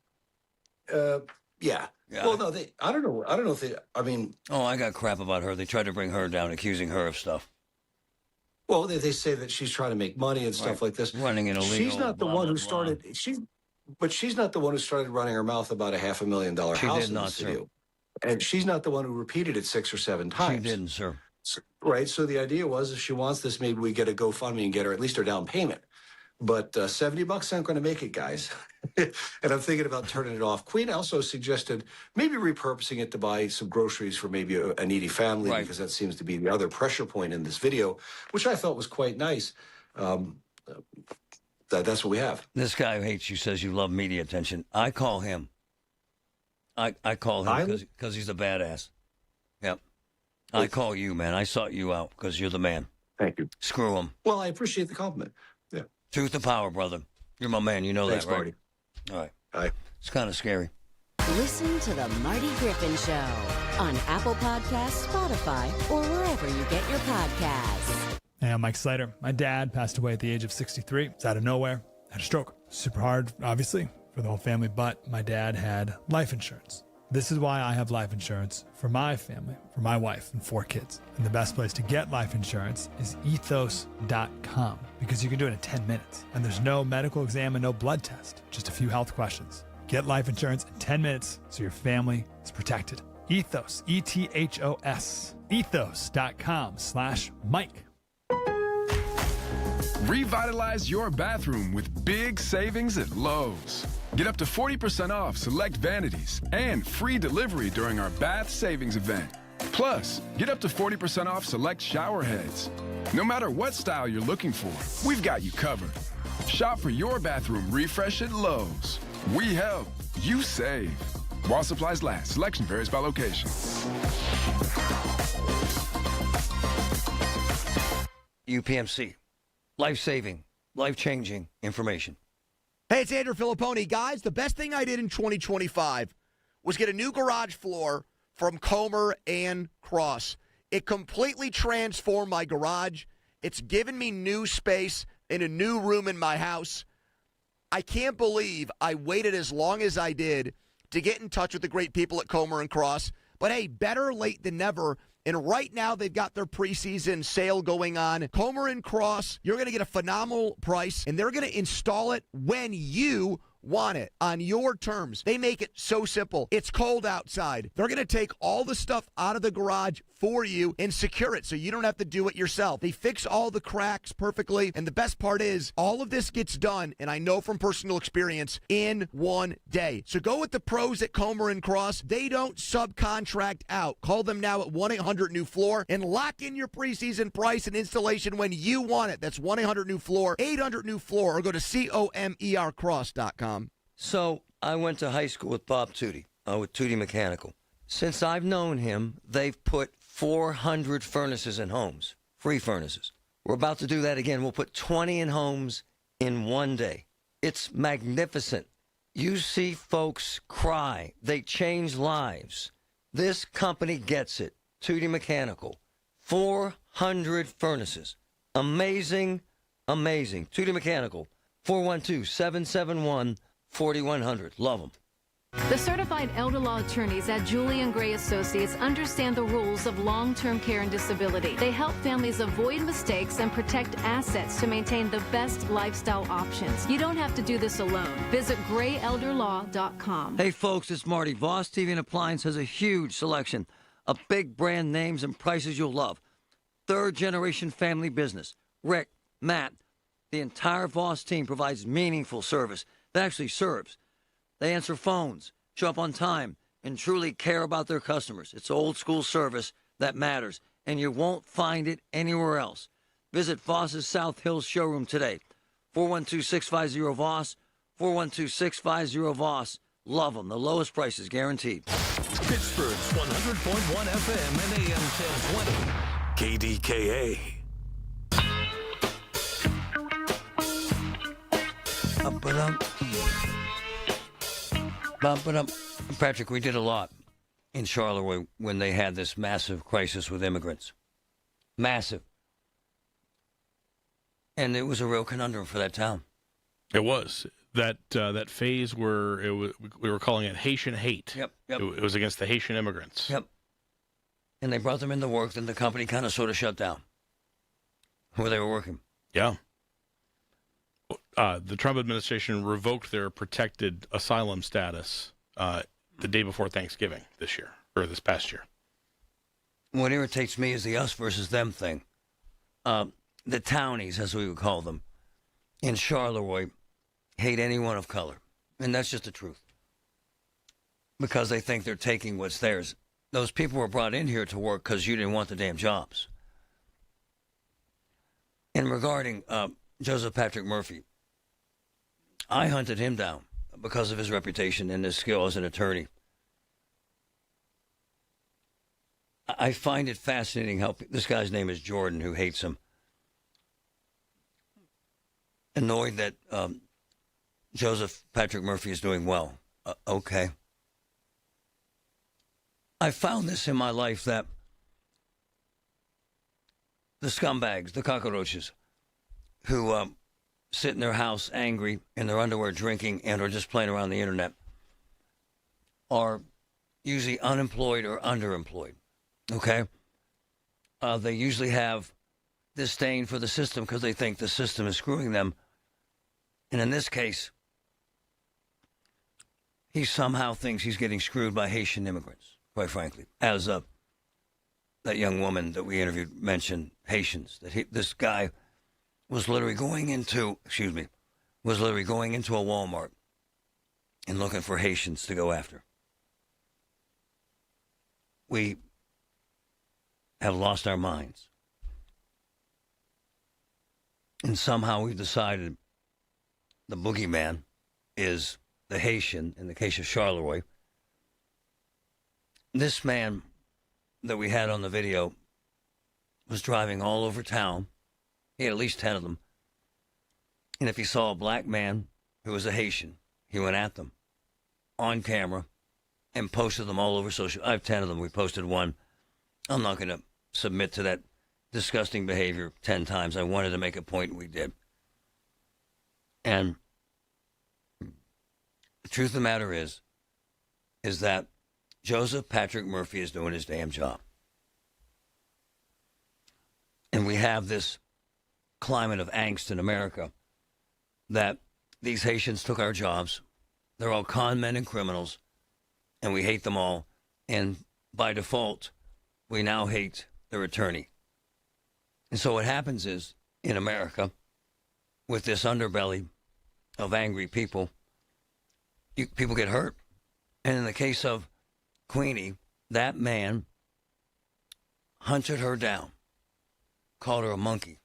Yeah. Well, no, I don't know. I don't know if they, Oh, I got crap about her. They tried to bring her down, accusing her of stuff. Well, they say that she's trying to make money and stuff like this. Running an illegal. She's not the one who started. But she's not the one who started running her mouth about a $500,000 house in the studio. And she's not the one who repeated it 6 or 7 times. She didn't, sir. Right. So the idea was, if she wants this, maybe we get a GoFundMe and get her at least her down payment. But $70 aren't going to make it, guys. And I'm thinking about turning it off. Queen also suggested maybe repurposing it to buy some groceries for maybe a needy family, because that seems to be the other pressure point in this video, which I thought was quite nice. That's what we have. This guy who hates you says you love media attention. I call him. I call him because he's a badass. Yep. I call you, man. I sought you out because you're the man. Thank you. Screw him. Well, I appreciate the compliment. Yeah. Truth to power, brother. You're my man. You know Thanks, that, right? Marty. All right. Bye. It's kind of scary. Listen to the Marty Griffin Show on Apple Podcasts, Spotify, or wherever you get your podcasts. Hey, I'm Mike Slater. My dad passed away at the age of 63. It's out of nowhere. Had a stroke. Super hard, obviously, for the whole family, but my dad had life insurance. This is why I have life insurance for my family, for my wife and 4 kids. And the best place to get life insurance is ethos.com, because you can do it in 10 minutes. And there's no medical exam and no blood test, just a few health questions. Get life insurance in 10 minutes so your family is protected. Ethos, ETHOS, ethos.com/Mike. Revitalize your bathroom with big savings at Lowe's. Get up to 40% off select vanities and free delivery during our bath savings event. Plus, get up to 40% off select shower heads. No matter what style you're looking for, we've got you covered. Shop for your bathroom refresh at Lowe's. We help, you save. While supplies last, selection varies by location. UPMC. Life-saving, life-changing information. Hey, it's Andrew Filipponi. Guys, the best thing I did in 2025 was get a new garage floor from Comer and Cross. It completely transformed my garage. It's given me new space in a new room in my house. I can't believe I waited as long as I did to get in touch with the great people at Comer and Cross. But hey, better late than never. And right now, they've got their preseason sale going on. Comer and Cross, you're going to get a phenomenal price, and they're going to install it when you want it on your terms. They make it so simple. It's cold outside. They're going to take all the stuff out of the garage for you and secure it so you don't have to do it yourself. They fix all the cracks perfectly. And the best part is all of this gets done, and I know from personal experience, in one day. So go with the pros at Comer and Cross. They don't subcontract out. Call them now at 1-800-NEW-FLOOR and lock in your preseason price and installation when you want it. That's 1-800-NEW-FLOOR, 800-NEW-FLOOR, or go to COMERcross.com. So I went to high school with Bob Tootie, with Tootie Mechanical. Since I've known him, they've put 400 furnaces in homes, free furnaces. We're about to do that again. We'll put 20 in homes in one day. It's magnificent. You see folks cry. They change lives. This company gets it. Tootie Mechanical. 400 furnaces. Amazing, amazing. Tootie Mechanical. 412-771-4100. Love them. The certified elder law attorneys at Julian Gray Associates understand the rules of long-term care and disability. They help families avoid mistakes and protect assets to maintain the best lifestyle options. You don't have to do this alone. Visit grayelderlaw.com. Hey, folks, it's Marty. Voss TV and Appliance has a huge selection of big brand names and prices you'll love. Third-generation family business. Rick, Matt, the entire Voss team provides meaningful service that actually serves. They answer phones, show up on time, and truly care about their customers. It's old-school service that matters, and you won't find it anywhere else. Visit Voss's South Hills showroom today. 412-650-VOSS, 412-650-VOSS. Love them. The lowest prices guaranteed. Pittsburgh's 100.1 FM and AM 1020. KDKA. Patrick, we did a lot in Charleroi when they had this massive crisis with immigrants. Massive. And it was a real conundrum for that town. It was. That phase where we were calling it Haitian hate. Yep. It was against the Haitian immigrants. Yep. And they brought them into work, then the company kind of sort of shut down where they were working. Yeah. The Trump administration revoked their protected asylum status the day before Thanksgiving this past year. What irritates me is the us versus them thing. The townies, as we would call them, in Charleroi, hate anyone of color. And that's just the truth. Because they think they're taking what's theirs. Those people were brought in here to work because you didn't want the damn jobs. And regarding Joseph Patrick Murphy, I hunted him down because of his reputation and his skill as an attorney. I find it fascinating how this guy's name is Jordan, who hates him. Annoyed that Joseph Patrick Murphy is doing well. Okay. I found this in my life that the scumbags, the cockroaches, who sit in their house angry, in their underwear drinking, and or just playing around the internet, are usually unemployed or underemployed. Okay? They usually have disdain for the system because they think the system is screwing them. And in this case, he somehow thinks he's getting screwed by Haitian immigrants, quite frankly. As that young woman that we interviewed mentioned, Haitians, that this guy was literally going into a Walmart and looking for Haitians to go after. We have lost our minds. And somehow we've decided the boogeyman is the Haitian in the case of Charleroi. This man that we had on the video was driving all over town. He had at least 10 of them. And if he saw a black man who was a Haitian, he went at them on camera and posted them all over social. I have 10 of them. We posted one. I'm not going to submit to that disgusting behavior 10 times. I wanted to make a point, and we did. And the truth of the matter is that Joseph Patrick Murphy is doing his damn job. And we have this climate of angst in America that these Haitians took our jobs. They're all con men and criminals, and we hate them all. And by default, we now hate their attorney. And so what happens is, in America, with this underbelly of angry people, people get hurt. And in the case of Queenie, that man hunted her down, called her a monkey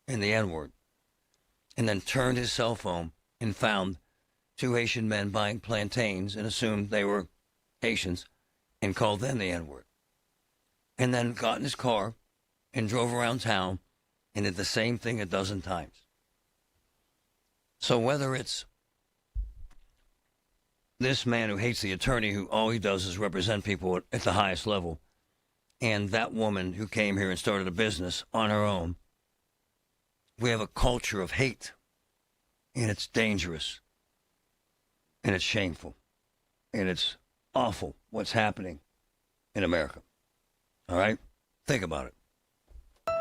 and the N-word, and then turned his cell phone and found two Haitian men buying plantains and assumed they were Haitians and called them the N-word. And then got in his car and drove around town and did the same thing a dozen times. So whether it's this man who hates the attorney, who all he does is represent people at the highest level, and that woman who came here and started a business on her own, we have a culture of hate, and it's dangerous, and it's shameful. And it's awful what's happening in America. All right? Think about it.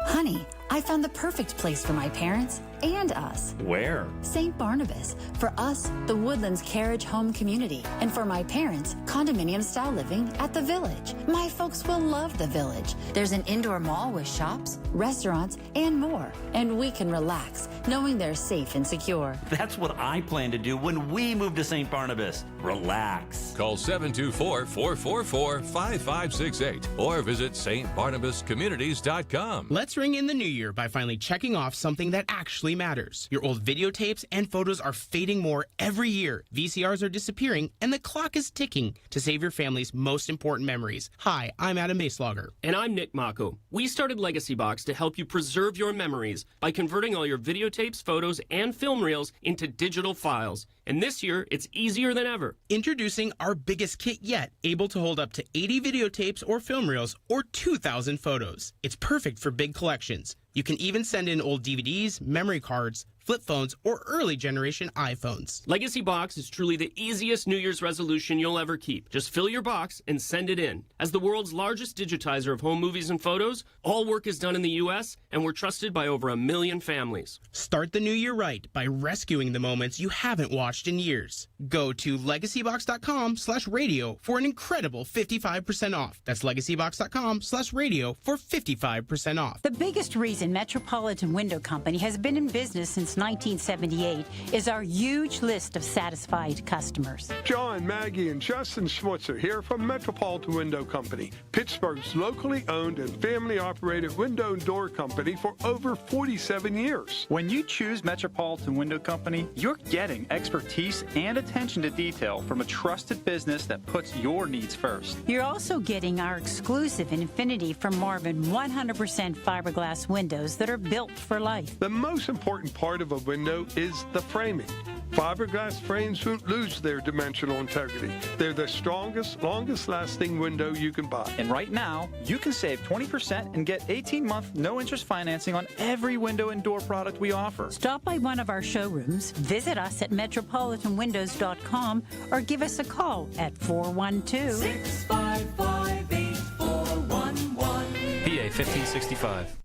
Honey, I found the perfect place for my parents and us. Where? St. Barnabas. For us, the Woodlands Carriage Home Community. And for my parents, condominium-style living at the Village. My folks will love the Village. There's an indoor mall with shops, restaurants, and more. And we can relax, knowing they're safe and secure. That's what I plan to do when we move to St. Barnabas. Relax. Call 724-444-5568 or visit stbarnabascommunities.com. Let's ring in the new year by finally checking off something that actually matters. Your old videotapes and photos are fading more every year. VCRs are disappearing, and the clock is ticking to save your family's most important memories. Hi, I'm Adam Macelogger. And I'm Nick Mako. We started Legacy Box to help you preserve your memories by converting all your videotapes, photos, and film reels into digital files. And this year, it's easier than ever. Introducing our biggest kit yet, able to hold up to 80 videotapes or film reels or 2,000 photos. It's perfect for big collections. You can even send in old DVDs, memory cards, flip phones, or early generation iPhones. Legacy Box is truly the easiest New Year's resolution you'll ever keep. Just fill your box and send it in. As the world's largest digitizer of home movies and photos, all work is done in the U.S., and we're trusted by over 1 million families. Start the new year right by rescuing the moments you haven't watched in years. Go to legacybox.com/radio for an incredible 55% off. That's legacybox.com/radio for 55% off. The biggest reason Metropolitan Window Company has been in business since 1978 is our huge list of satisfied customers. John, Maggie, and Justin Schmutzer here from Metropolitan Window Company, Pittsburgh's locally owned and family-operated window and door company for over 47 years. When you choose Metropolitan Window Company, you're getting expertise and attention to detail from a trusted business that puts your needs first. You're also getting our exclusive Infinity from Marvin 100% fiberglass windows that are built for life. The most important part of a window is the framing. Fiberglass frames won't lose their dimensional integrity. They're the strongest, longest-lasting window you can buy. And right now, you can save 20% and get 18-month no-interest financing on every window and door product we offer. Stop by one of our showrooms, visit us at metropolitanwindows.com, or give us a call at 412-655-8411. PA 1565.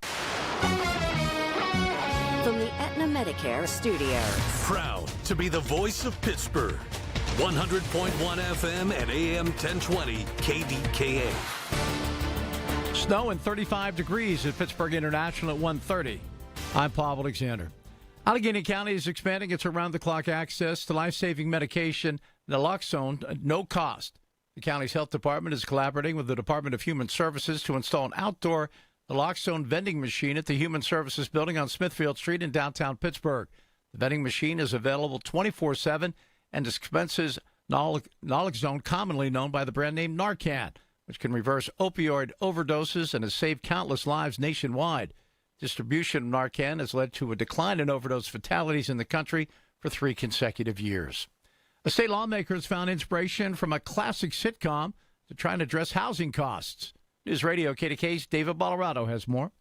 From the Aetna Medicare Studios. Proud to be the voice of Pittsburgh. 100.1 FM and AM 1020 KDKA. Snow and 35 degrees at Pittsburgh International at 1:30. I'm Paul Alexander. Allegheny County is expanding its around-the-clock access to life-saving medication, naloxone, at no cost. The county's health department is collaborating with the Department of Human Services to install an outdoor naloxone vending machine at the Human Services Building on Smithfield Street in downtown Pittsburgh. The vending machine is available 24/7 and dispenses naloxone, commonly known by the brand name Narcan, which can reverse opioid overdoses and has saved countless lives nationwide. Distribution of Narcan has led to a decline in overdose fatalities in the country for 3 consecutive years. A state lawmaker has found inspiration from a classic sitcom to try and address housing costs. News Radio KDK's David Bolorado has more.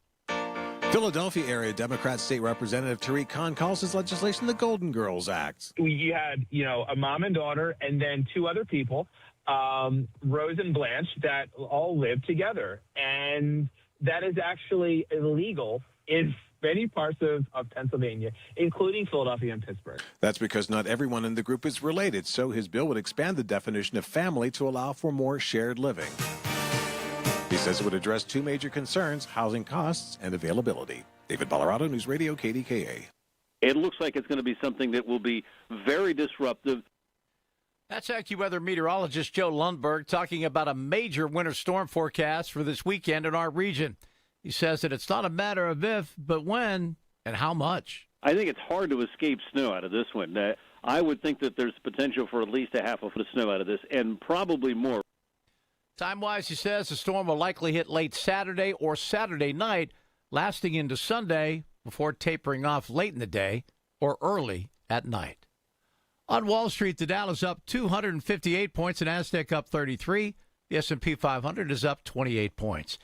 Philadelphia area Democrat State Representative Tariq Khan calls his legislation the Golden Girls Act. You had, a mom and daughter and then 2 other people, Rose and Blanche, that all live together. And that is actually illegal in many parts of Pennsylvania, including Philadelphia and Pittsburgh. That's because not everyone in the group is related, so his bill would expand the definition of family to allow for more shared living. He says it would address 2 major concerns, housing costs and availability. David Bolorado, News Radio KDKA. It looks like it's going to be something that will be very disruptive. That's AccuWeather meteorologist Joe Lundberg talking about a major winter storm forecast for this weekend in our region. He says that it's not a matter of if, but when and how much. I think it's hard to escape snow out of this one. I would think that there's potential for at least a half a foot of snow out of this, and probably more. Time-wise, he says the storm will likely hit late Saturday or Saturday night, lasting into Sunday before tapering off late in the day or early at night. On Wall Street, the Dow is up 258 points, the Nasdaq up 33. The S&P 500 is up 28 points.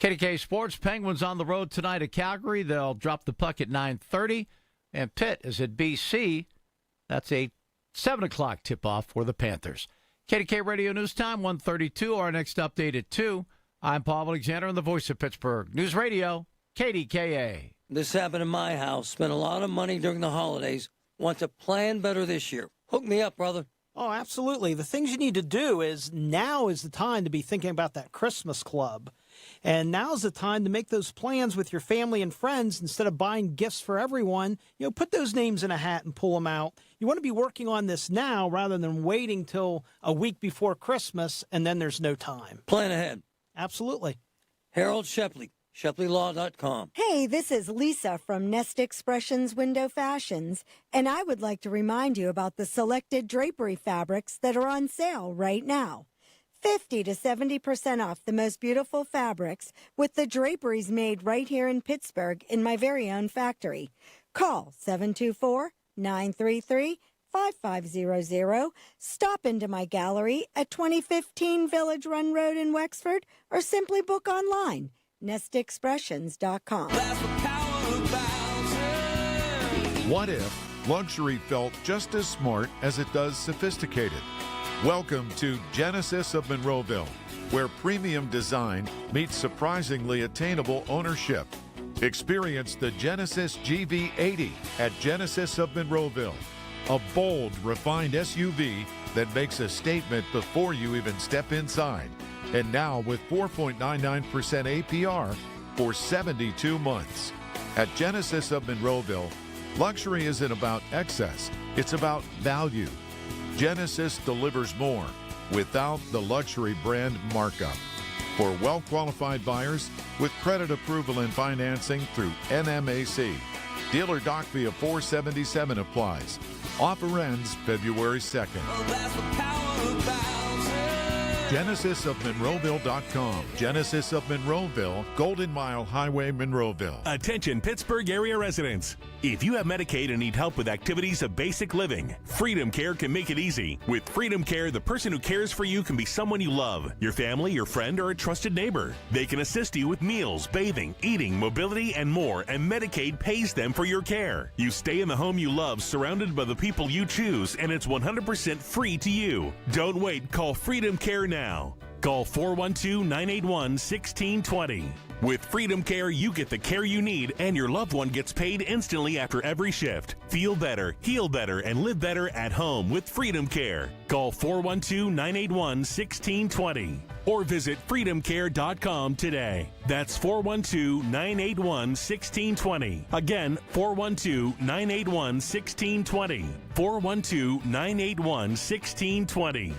KDK Sports, Penguins on the road tonight at Calgary. They'll drop the puck at 9:30. And Pitt is at BC. That's a 7 o'clock tip-off for the Panthers. KDKA Radio News Time, 1:32. Our next update at 2. I'm Paul Alexander on the voice of Pittsburgh. News Radio, KDKA. This happened in my house. Spent a lot of money during the holidays. Want to plan better this year. Hook me up, brother. Oh, absolutely. The things you need to do is now is the time to be thinking about that Christmas club. And now's the time to make those plans with your family and friends instead of buying gifts for everyone. Put those names in a hat and pull them out. You want to be working on this now rather than waiting till a week before Christmas and then there's no time. Plan ahead. Absolutely. Harold Shepley, ShepleyLaw.com. Hey, this is Lisa from Nest Expressions Window Fashions, and I would like to remind you about the selected drapery fabrics that are on sale right now. 50 to 70% off the most beautiful fabrics with the draperies made right here in Pittsburgh in my very own factory. Call 724-933-5500. Stop into my gallery at 2015 Village Run Road in Wexford or simply book online. NestExpressions.com. What if luxury felt just as smart as it does sophisticated? Welcome to Genesis of Monroeville, where premium design meets surprisingly attainable ownership. Experience the Genesis GV80 at Genesis of Monroeville, a bold, refined SUV that makes a statement before you even step inside. And now with 4.99% APR for 72 months. At Genesis of Monroeville, luxury isn't about excess, it's about value. Genesis delivers more without the luxury brand markup. For well-qualified buyers with credit approval and financing through NMAC. Dealer doc fee of $477 applies. Offer ends February 2nd. GenesisofMonroeville.com. Genesis of Monroeville, Golden Mile Highway, Monroeville. Attention Pittsburgh area residents. If you have Medicaid and need help with activities of basic living, Freedom Care can make it easy. With Freedom Care, the person who cares for you can be someone you love, your family, your friend, or a trusted neighbor. They can assist you with meals, bathing, eating, mobility, and more, and Medicaid pays them for your care. You stay in the home you love, surrounded by the people you choose, and it's 100% free to you. Don't wait. Call Freedom Care now. Call 412-981-1620. With Freedom Care, you get the care you need, and your loved one gets paid instantly after every shift. Feel better, heal better, and live better at home with Freedom Care. Call 412-981-1620 or visit freedomcare.com today. That's 412-981-1620. Again, 412-981-1620. 412-981-1620.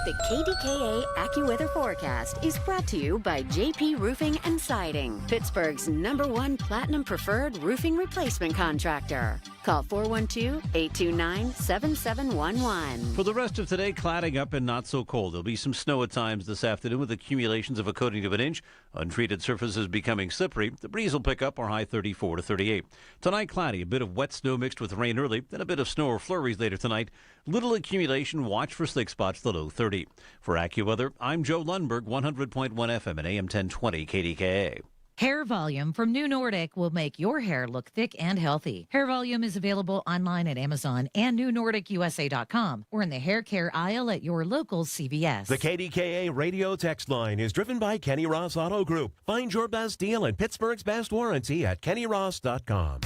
The KDKA AccuWeather forecast is brought to you by JP Roofing and Siding, Pittsburgh's #1 Platinum Preferred Roofing Replacement Contractor. Call 412-829-7711. For the rest of today, cladding up and not so cold. There'll be some snow at times this afternoon with accumulations of a coating of an inch. Untreated surfaces becoming slippery. The breeze will pick up, our high 34 to 38. Tonight, cloudy. A bit of wet snow mixed with rain early, then a bit of snow or flurries later tonight. Little accumulation. Watch for slick spots, the low 30. For AccuWeather, I'm Joe Lundberg, 100.1 FM and AM 1020 KDKA. Hair Volume from New Nordic will make your hair look thick and healthy. Hair Volume is available online at Amazon and NewNordicUSA.com or in the hair care aisle at your local CVS. The KDKA radio text line is driven by Kenny Ross Auto Group. Find your best deal and Pittsburgh's best warranty at KennyRoss.com.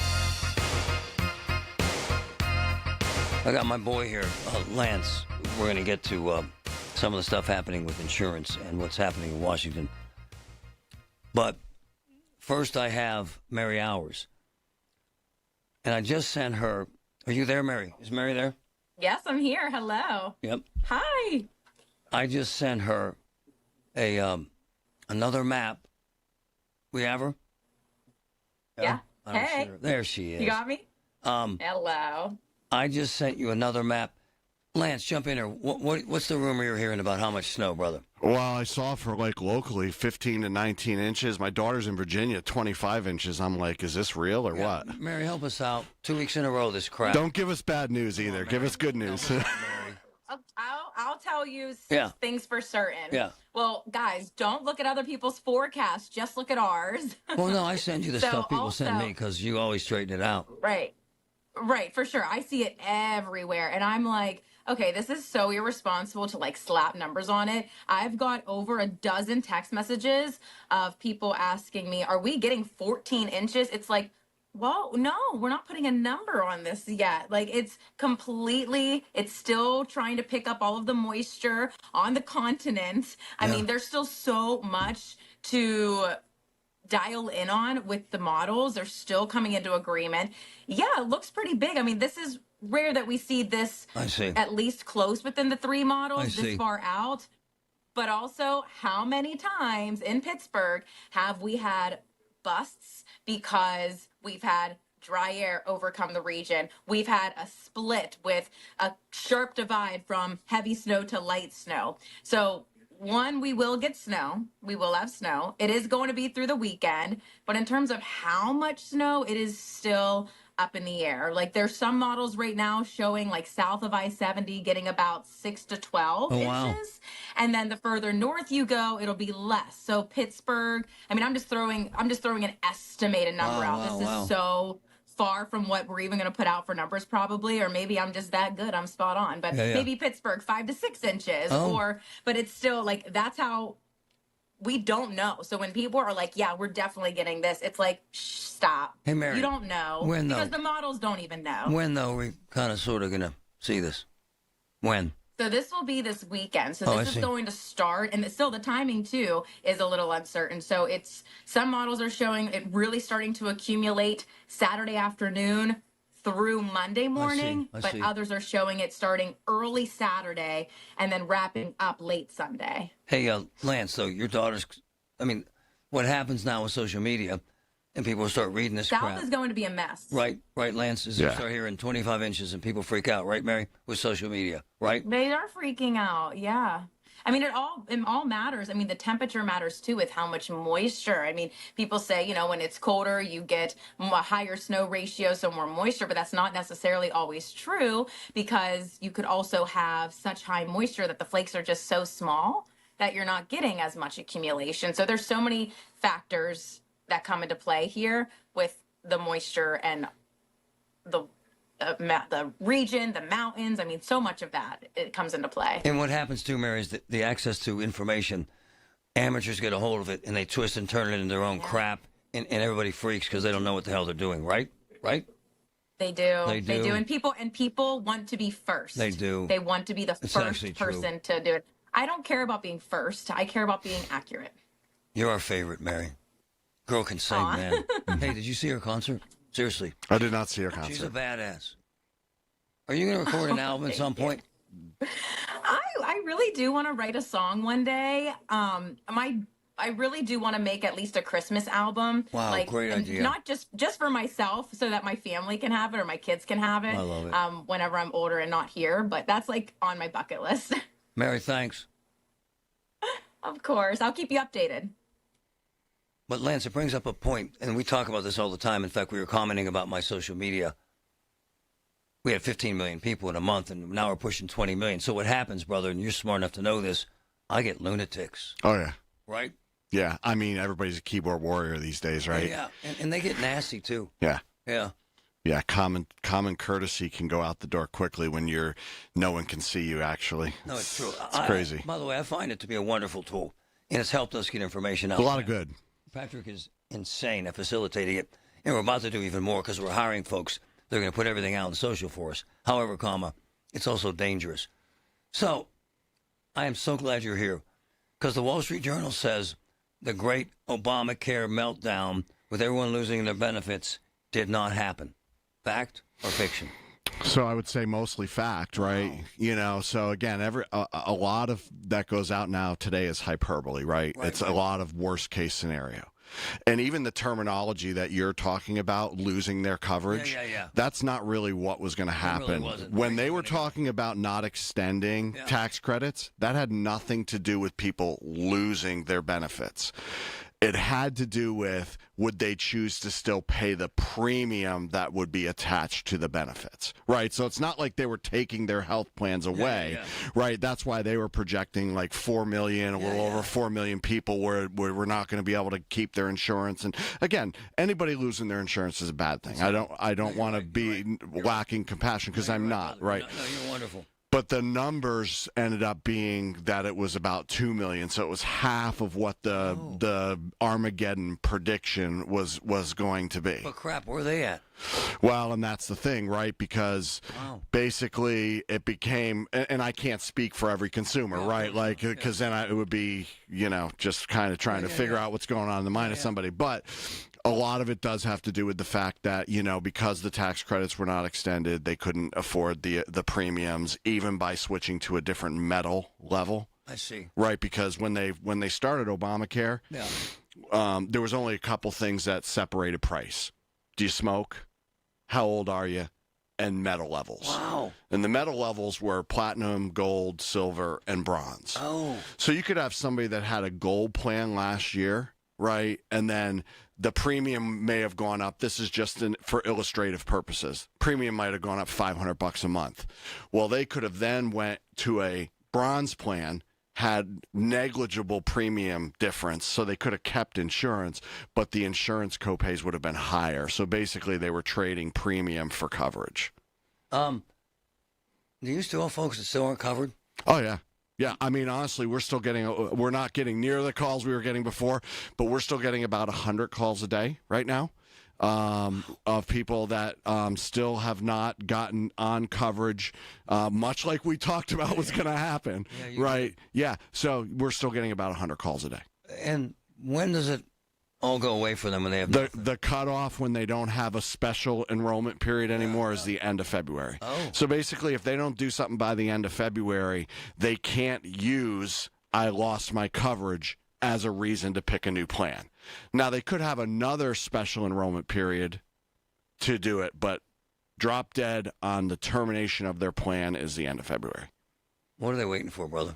I got my boy here, Lance. We're going to get to some of the stuff happening with insurance and what's happening in Washington. But first I have Mary Hours. And I just sent her. Are you there, Mary? Is Mary there? Yes, I'm here. Hello. Yep. Hi. I just sent her a another map. We have her? Yeah. I don't see Hey. her. There she is. You got me? Hello. I just sent you another map. Lance, jump in here. What's the rumor you're hearing about how much snow, brother? Well, I saw for locally 15 to 19 inches. My daughter's in Virginia, 25 inches. I'm like, is this real or what? Mary, help us out. 2 weeks in a row, this crap. Don't give us bad news either. Give us good news. I'll I'll tell you Yeah. things for certain. Yeah. Well, guys, don't look at other people's forecasts. Just look at ours. Well, no, I send you the So stuff people send also- me because you always straighten it out. Right. Right, for sure. I see it everywhere. And I'm like, okay, this is so irresponsible to like slap numbers on it. I've got over a dozen text messages of people asking me, are we getting 14 inches? It's like, well, no, we're not putting a number on this yet. Like it's still trying to pick up all of the moisture on the continent. I mean, there's still so much to dial in on with the models. They're still coming into agreement. Yeah, it looks pretty big. I mean, this is rare that we see this I see. at least close within the 3 models I this see. far out. But also, how many times in Pittsburgh have we had busts because we've had dry air overcome the region? We've had a split with a sharp divide from heavy snow to light snow. So one, we will get snow. We will have snow. It is going to be through the weekend. But in terms of how much snow, it is still up in the air. Like there's some models right now showing like south of I-70 getting about 6 to 12 inches. And then the further north you go, it'll be less. So Pittsburgh, I mean, I'm just throwing an estimated number out. This is so far from what we're even going to put out for numbers probably, or maybe I'm just that good. I'm spot on. But maybe Pittsburgh 5 to 6 inches but it's still like, that's how we don't know. So when people are like, yeah, we're definitely getting this, it's like, shh, stop. Hey, Mary, you don't know. when, because the models don't even know. When, though, we kind of sort of going to see this? When? So this will be this weekend. So I this is see. going to start, and still the timing too is a little uncertain. So it's some models are showing it really starting to accumulate Saturday afternoon through Monday morning, I but see. others are showing it starting early Saturday and then wrapping up late Sunday. Hey, Lance, though, your daughter's, I mean, what happens now with social media, and people start reading this South crap. is going to be a mess. Right, Lance, is you start hearing 25 inches and people freak out, right, Mary, with social media, right? They are freaking out, yeah. I mean, it all matters. I mean, the temperature matters too with how much moisture. I mean, people say, when it's colder, you get a higher snow ratio, so more moisture, but that's not necessarily always true because you could also have such high moisture that the flakes are just so small that you're not getting as much accumulation. So there's so many factors that come into play here with the moisture and the region, the mountains. I mean, so much of that, it comes into play. And what happens too, Mary, is that the access to information, amateurs get a hold of it and they twist and turn it into their own crap, and everybody freaks because they don't know what the hell they're doing, right? Right? They do. They do. And people want to be first. They do. They want to be the It's actually first true. person to do it. I don't care about being first. I care about being accurate. You're our favorite, Mary. Girl can sing, Aw. man. Hey, did you see her concert? Seriously. I did not see her concert. She's a badass. Are you going to record an album at some point? I really do want to write a song one day. I really do want to make at least a Christmas album. Wow, great and idea. Not just for myself, so that my family can have it or my kids can have it. I love it. Whenever I'm older and not here, but that's like on my bucket list. Mary, thanks. Of course, I'll keep you updated. But Lance, it brings up a point, and we talk about this all the time. In fact, we were commenting about my social media. We had 15 million people in a month, and now we're pushing 20 million. So what happens, brother, and you're smart enough to know this, I get lunatics. Oh, yeah. Right? Yeah. I mean, everybody's a keyboard warrior these days, right? Yeah, and they get nasty, too. Yeah. Yeah. Yeah, common courtesy can go out the door quickly when no one can see you, actually. No, it's true. It's crazy. By the way, I find it to be a wonderful tool, and it's helped us get information out. A lot of good. Patrick is insane at facilitating it, and we're about to do even more because we're hiring folks. They're going to put everything out in social for us. However, it's also dangerous. So, I am so glad you're here because the Wall Street Journal says the great Obamacare meltdown with everyone losing their benefits did not happen. Fact or fiction? So I would say mostly fact, right? Wow. So again, a lot of that goes out now today is hyperbole, right? It's a lot of worst case scenario. And even the terminology that you're talking about, losing their coverage, that's not really what was going to happen. wasn't. When they were talking about not extending tax credits, that had nothing to do with people losing their benefits. It had to do with, would they choose to still pay the premium that would be attached to the benefits, right? So it's not like they were taking their health plans away, right? That's why they were projecting like 4 million, a little over 4 million people were not going to be able to keep their insurance. And again, anybody losing their insurance is a bad thing. I don't want to be lacking compassion, because I'm not, right? No, you're wonderful. But the numbers ended up being that it was about 2 million, so it was half of what the Armageddon prediction was going to be. But crap, where are they at? Well, and that's the thing, right? Because basically it became, and I can't speak for every consumer, right? Like, because then it would be, just kind of trying to figure out what's going on in the mind of somebody. But a lot of it does have to do with the fact that, because the tax credits were not extended, they couldn't afford the premiums, even by switching to a different metal level. I see. Right, because when they started Obamacare, there was only a couple things that separated price. Do you smoke? How old are you? And metal levels. Wow. And the metal levels were platinum, gold, silver, and bronze. Oh. So you could have somebody that had a gold plan last year, right? And then the premium may have gone up. This is just for illustrative purposes. Premium might have gone up $500 a month. Well, they could have then went to a bronze plan, had negligible premium difference, so they could have kept insurance, but the insurance copays would have been higher. So basically, they were trading premium for coverage. Do you still have folks that still aren't covered? Oh, yeah. Yeah, I mean, honestly, we're not getting near the calls we were getting before, but we're still getting about 100 calls a day right now of people that still have not gotten on coverage, much like we talked about was going to happen, right? Yeah, so we're still getting about 100 calls a day. And when does it all go away for them when they have the cutoff when they don't have a special enrollment period anymore is the end of February. Oh. So basically, if they don't do something by the end of February, they can't use "I lost my coverage" as a reason to pick a new plan. Now, they could have another special enrollment period to do it, but drop dead on the termination of their plan is the end of February. What are they waiting for, brother?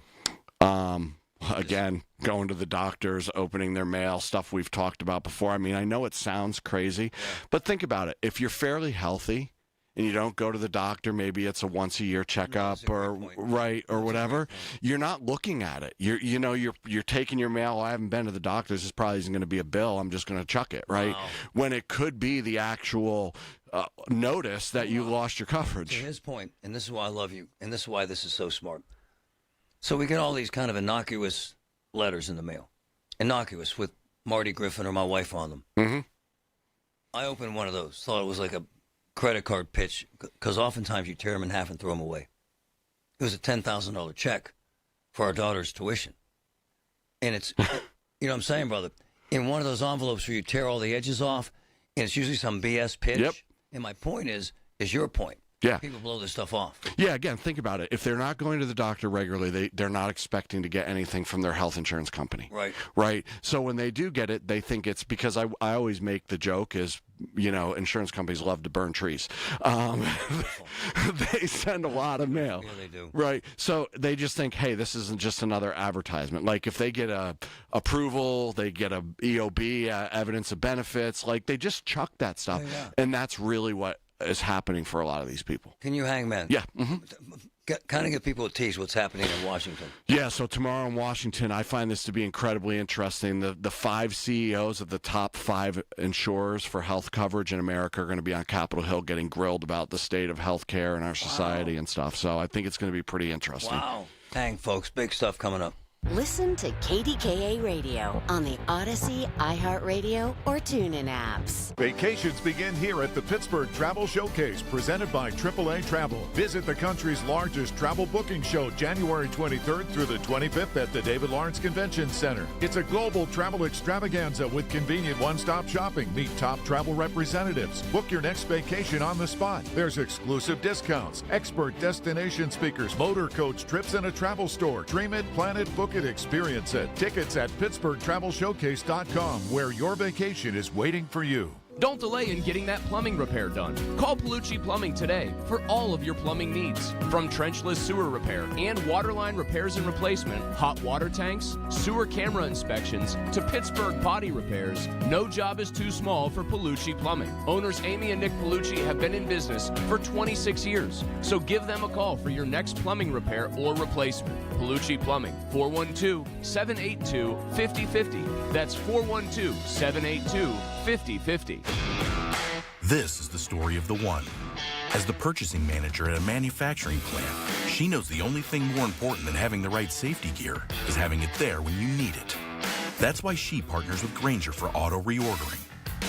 Again, going to the doctors, opening their mail, stuff we've talked about before. I mean, I know it sounds crazy, but think about it. If you're fairly healthy and you don't go to the doctor, maybe it's a once-a-year checkup or whatever, you're not looking at it. You're taking your mail. I haven't been to the doctor. This probably isn't going to be a bill. I'm just going to chuck it, right? Wow. When it could be the actual notice that you lost your coverage. To his point, and this is why I love you, and this is why this is so smart. So we get all these kind of innocuous letters in the mail. Innocuous, with Marty Griffin or my wife on them. Mm-hmm. I opened one of those, thought it was like a credit card pitch, because oftentimes you tear them in half and throw them away. It was a $10,000 check for our daughter's tuition. And it's, you know what I'm saying, brother? In one of those envelopes where you tear all the edges off, and it's usually some BS pitch. Yep. And my point is your point. Yeah. People blow this stuff off. Yeah, again, think about it. If they're not going to the doctor regularly, they're not expecting to get anything from their health insurance company. Right. Right. So when they do get it, they think it's because I always make the joke is, insurance companies love to burn trees. They send a lot of mail. Yeah, they do. Right. So they just think, hey, this isn't just another advertisement. Like if they get a approval, they get a EOB, evidence of benefits, like they just chuck that stuff. Oh, yeah. And that's really what is happening for a lot of these people. Can you hang, man? Yeah. Mm-hmm. Kind of give people a tease what's happening in Washington. Yeah, so tomorrow in Washington, I find this to be incredibly interesting. The 5 CEOs of the top 5 insurers for health coverage in America are going to be on Capitol Hill getting grilled about the state of health care in our society and stuff. So I think it's going to be pretty interesting. Wow. Hang, folks. Big stuff coming up. Listen to KDKA Radio on the Odyssey, iHeartRadio, or TuneIn apps. Vacations begin here at the Pittsburgh Travel Showcase, presented by AAA Travel. Visit the country's largest travel booking show January 23rd through the 25th at the David Lawrence Convention Center. It's a global travel extravaganza with convenient one-stop shopping. Meet top travel representatives. Book your next vacation on the spot. There's exclusive discounts, expert destination speakers, motor coach trips, and a travel store. Dream it, plan it, book it, experience it. Tickets at PittsburghTravelShowcase.com, where your vacation is waiting for you. Don't delay in getting that plumbing repair done. Call Palucci Plumbing today for all of your plumbing needs. From trenchless sewer repair and waterline repairs and replacement, hot water tanks, sewer camera inspections, to Pittsburgh potty repairs, no job is too small for Palucci Plumbing. Owners Amy and Nick Palucci have been in business for 26 years, so give them a call for your next plumbing repair or replacement. Palucci Plumbing, 412-782-5050. That's 412-782-5050. This is the story of the one. As the purchasing manager at a manufacturing plant, she knows the only thing more important than having the right safety gear is having it there when you need it. That's why she partners with Grainger for auto reordering,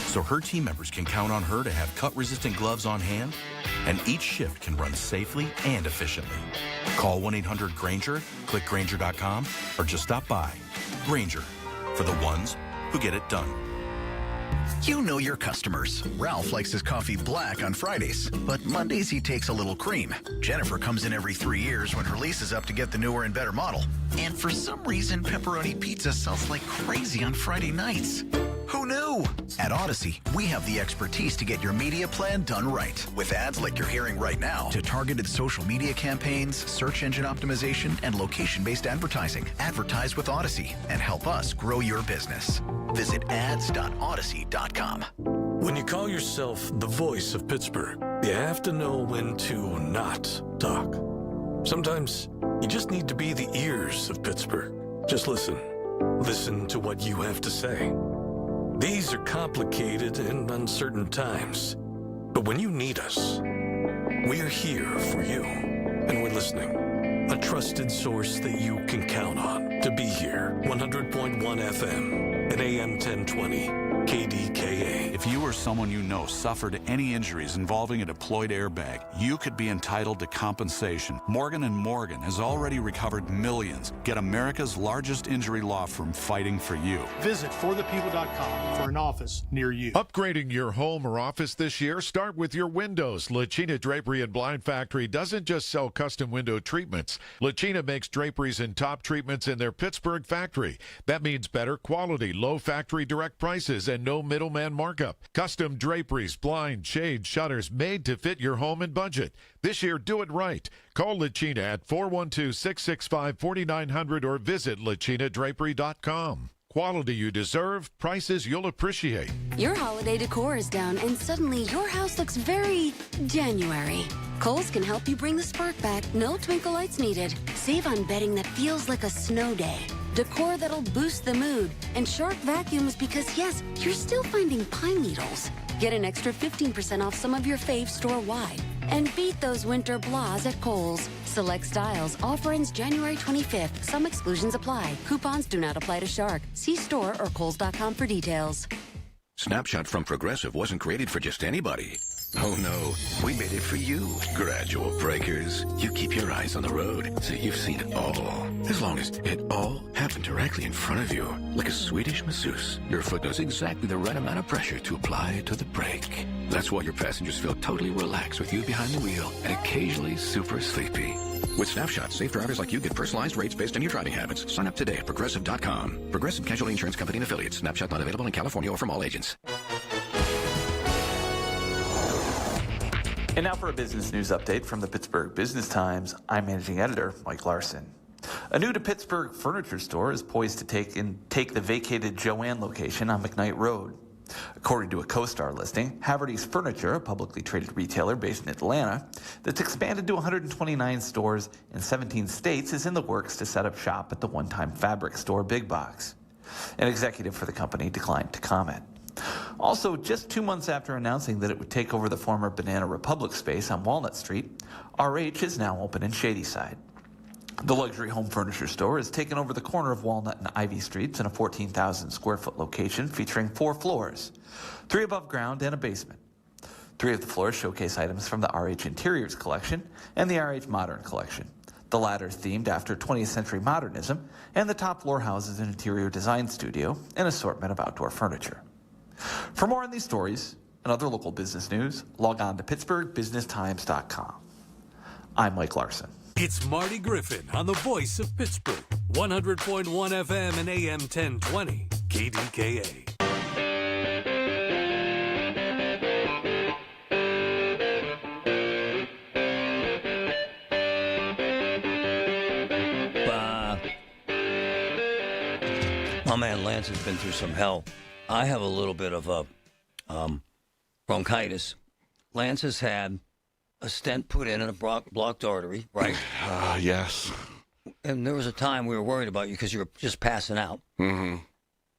so her team members can count on her to have cut-resistant gloves on hand, and each shift can run safely and efficiently. Call 1-800-GRAINGER, click Grainger.com, or just stop by. Grainger, for the ones who get it done. You know your customers. Ralph likes his coffee black on Fridays, but Mondays he takes a little cream. Jennifer comes in every 3 years when her lease is up to get the newer and better model. And for some reason, pepperoni pizza sells like crazy on Friday nights. Who knew? At Odyssey, we have the expertise to get your media plan done right. With ads like you're hearing right now, to targeted social media campaigns, search engine optimization, and location-based advertising. Advertise with Odyssey and help us grow your business. Visit ads.odyssey.com. When you call yourself the voice of Pittsburgh, you have to know when to not talk. Sometimes you just need to be the ears of Pittsburgh. Just listen. Listen to what you have to say. These are complicated and uncertain times, but when you need us, we are here for you, and we're listening. A trusted source that you can count on to be here. 100.1 FM and AM 1020. KDKA. If you or someone you know suffered any injuries involving a deployed airbag, you could be entitled to compensation. Morgan & Morgan has already recovered millions. Get America's largest injury law firm fighting for you. Visit forthepeople.com for an office near you. Upgrading your home or office this year? Start with your windows. Lachina Drapery and Blind Factory doesn't just sell custom window treatments. Lachina makes draperies and top treatments in their Pittsburgh factory. That means better quality, low factory direct prices, and no middleman markup. Custom draperies, blinds, shades, shutters made to fit your home and budget. This year, do it right. Call Lachina at 412-665-4900 or visit lachinadrapery.com. Quality you deserve, prices you'll appreciate. Your holiday decor is down and suddenly your house looks very January. Kohl's can help you bring the spark back. No twinkle lights needed. Save on bedding that feels like a snow day. Decor that'll boost the mood. And sharp vacuums because, yes, you're still finding pine needles. Get an extra 15% off some of your faves store-wide. And beat those winter blahs at Kohl's. Select styles. Offer ends January 25th. Some exclusions apply. Coupons do not apply to Shark. See store or Kohls.com for details. Snapshot from Progressive wasn't created for just anybody. Oh no, we made it for you. Gradual breakers. You keep your eyes on the road, so you've seen it all. As long as it all happened directly in front of you, like a Swedish masseuse, your foot knows exactly the right amount of pressure to apply to the brake. That's why your passengers feel totally relaxed with you behind the wheel and occasionally super sleepy. With Snapshot, safe drivers like you get personalized rates based on your driving habits. Sign up today at Progressive.com. Progressive Casualty Insurance Company and Affiliates. Snapshot not available in California or from all agents. And now for a business news update from the Pittsburgh Business Times. I'm managing editor Mike Larson. A new to Pittsburgh furniture store is poised to take the vacated Joanne location on McKnight Road. According to a CoStar listing, Haverty's Furniture, a publicly traded retailer based in Atlanta that's expanded to 129 stores in 17 states, is in the works to set up shop at the one-time fabric store Big Box. An executive for the company declined to comment. Also, just 2 months after announcing that it would take over the former Banana Republic space on Walnut Street, RH is now open in Shadyside. The luxury home furniture store has taken over the corner of Walnut and Ivy Streets in a 14,000 square foot location featuring 4 floors, 3 above ground and a basement. 3 of the floors showcase items from the RH Interiors collection and the RH Modern collection. The latter is themed after 20th century modernism, and the top floor houses an interior design studio and assortment of outdoor furniture. For more on these stories and other local business news, log on to PittsburghBusinessTimes.com. I'm Mike Larson. It's Marty Griffin on the voice of Pittsburgh. 100.1 FM and AM 1020. KDKA. My man Lance has been through some hell. I have a little bit of a bronchitis. Lance has had a stent put in a blocked artery, right? Yes. And there was a time we were worried about you because you were just passing out. Mm-hmm.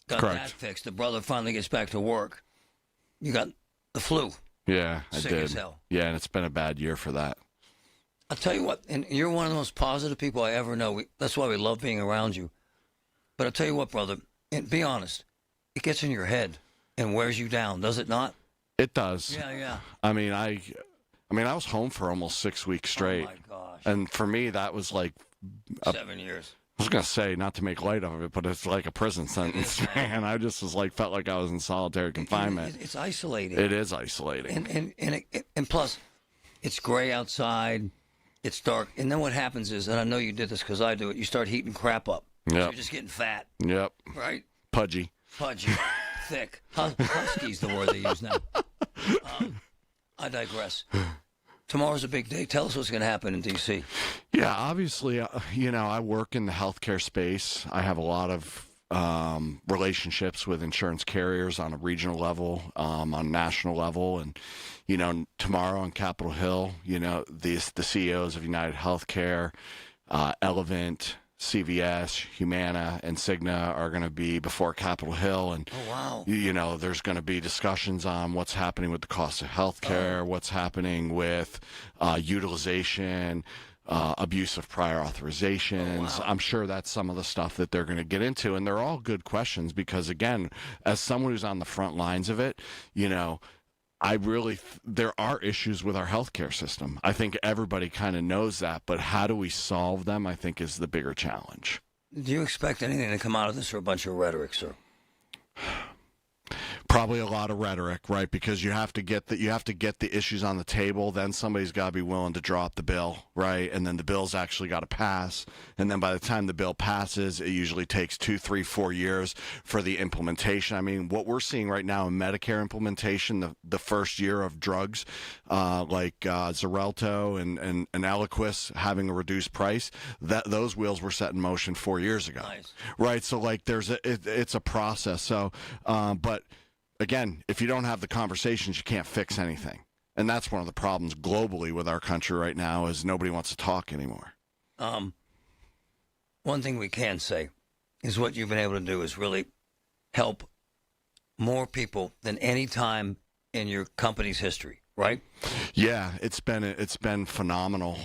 Got Correct. that fixed. The brother finally gets back to work. You got the flu. Yeah, I Sick did. as hell. Yeah, and it's been a bad year for that. I'll tell you what, and you're one of the most positive people I ever know. That's why we love being around you. But I'll tell you what, brother, and be honest, it gets in your head and wears you down, does it not? It does. Yeah. I mean, I was home for almost 6 weeks straight. Oh, my gosh. And for me, that was like 7 years. I was going to say, not to make light of it, but it's like a prison sentence, man. I just felt like I was in solitary confinement. It's isolating. It is isolating. And plus, it's gray outside, it's dark. And then what happens is, and I know you did this because I do it, you start heating crap up. Yep. So you're just getting fat. Yep. Right? Pudgy. Thick. Husky's the word they use now. I digress. Tomorrow's a big day. Tell us what's going to happen in D.C. Yeah, obviously, I work in the healthcare space. I have a lot of relationships with insurance carriers on a regional level, on a national level. And, tomorrow on Capitol Hill, the CEOs of United Healthcare, Elevant, CVS, Humana, and Cigna are going to be before Capitol Hill. And, there's going to be discussions on what's happening with the cost of health care, what's happening with utilization, abuse of prior authorizations. I'm sure that's some of the stuff that they're going to get into. And they're all good questions because, again, as someone who's on the front lines of it, there are issues with our healthcare system. I think everybody kind of knows that, but how do we solve them, I think, is the bigger challenge. Do you expect anything to come out of this or a bunch of rhetoric, sir? Probably a lot of rhetoric, right? Because you have to get the issues on the table. Then somebody's got to be willing to drop the bill, right? And then the bill's actually got to pass. And then by the time the bill passes, it usually takes 2, 3, 4 years for the implementation. I mean, what we're seeing right now in Medicare implementation, the first year of drugs like Xarelto and Eliquis having a reduced price, those wheels were set in motion 4 years ago, right? So it's a process. So, but again, if you don't have the conversations, you can't fix anything. And that's one of the problems globally with our country right now is nobody wants to talk anymore. One thing we can say is what you've been able to do is really help more people than any time in your company's history, right? Yeah, it's been phenomenal.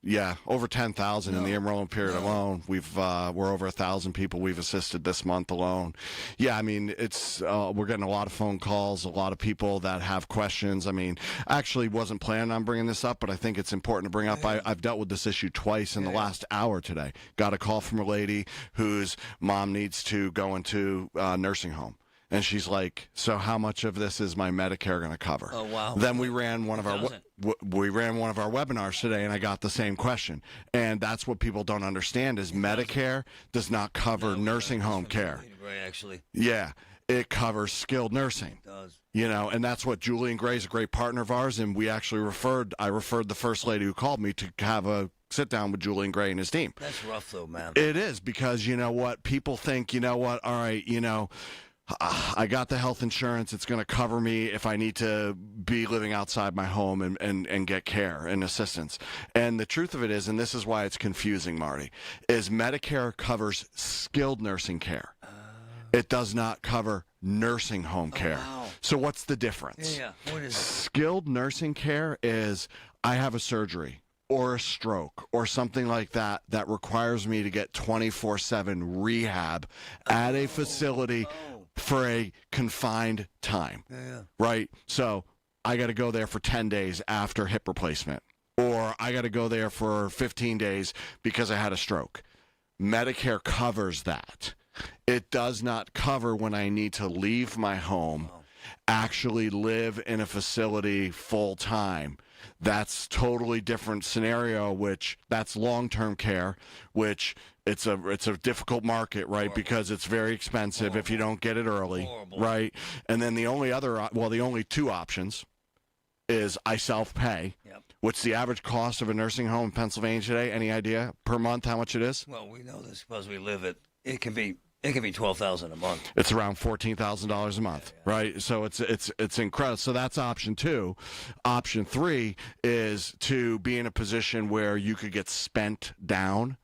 Yeah, over 10,000 in the enrollment period alone. We're over 1,000 people we've assisted this month alone. Yeah, I mean, we're getting a lot of phone calls, a lot of people that have questions. I mean, I actually wasn't planning on bringing this up, but I think it's important to bring up. I've dealt with this issue twice in the last hour today. Got a call from a lady whose mom needs to go into a nursing home. And she's like, so how much of this is my Medicare going to cover? Oh, wow. Then we ran one of our webinars today, and I got the same question. And that's what people don't understand is Medicare does not cover nursing home care. Right, actually. Yeah, it covers skilled nursing. It does. And that's what Julian Gray's a great partner of ours, and I referred the first lady who called me to have a sit down with Julian Gray and his team. That's rough, though, man. It is, because you know what? People think, all right, I got the health insurance. It's going to cover me if I need to be living outside my home and get care and assistance. And the truth of it is, and this is why it's confusing, Marty, is Medicare covers skilled nursing care. It does not cover nursing home care. Wow. So what's the difference? Yeah. What is it? Skilled nursing care is I have a surgery or a stroke or something like that requires me to get 24/7 rehab at a facility for a confined time, right? So I got to go there for 10 days after hip replacement, or I got to go there for 15 days because I had a stroke. Medicare covers that. It does not cover when I need to leave my home, actually live in a facility full time. That's totally different scenario, which that's long-term care, which it's a difficult market, right? Horrible. Because it's very expensive if you don't get it early, right? And then the only two options is I self-pay. What's the average cost of a nursing home in Pennsylvania today? Any idea per month how much it is? Well, we know this because we live it. It can be $12,000 a month. It's around $14,000 a month, right? So it's incredible. So that's option 2. Option 3 is to be in a position where you could get spent down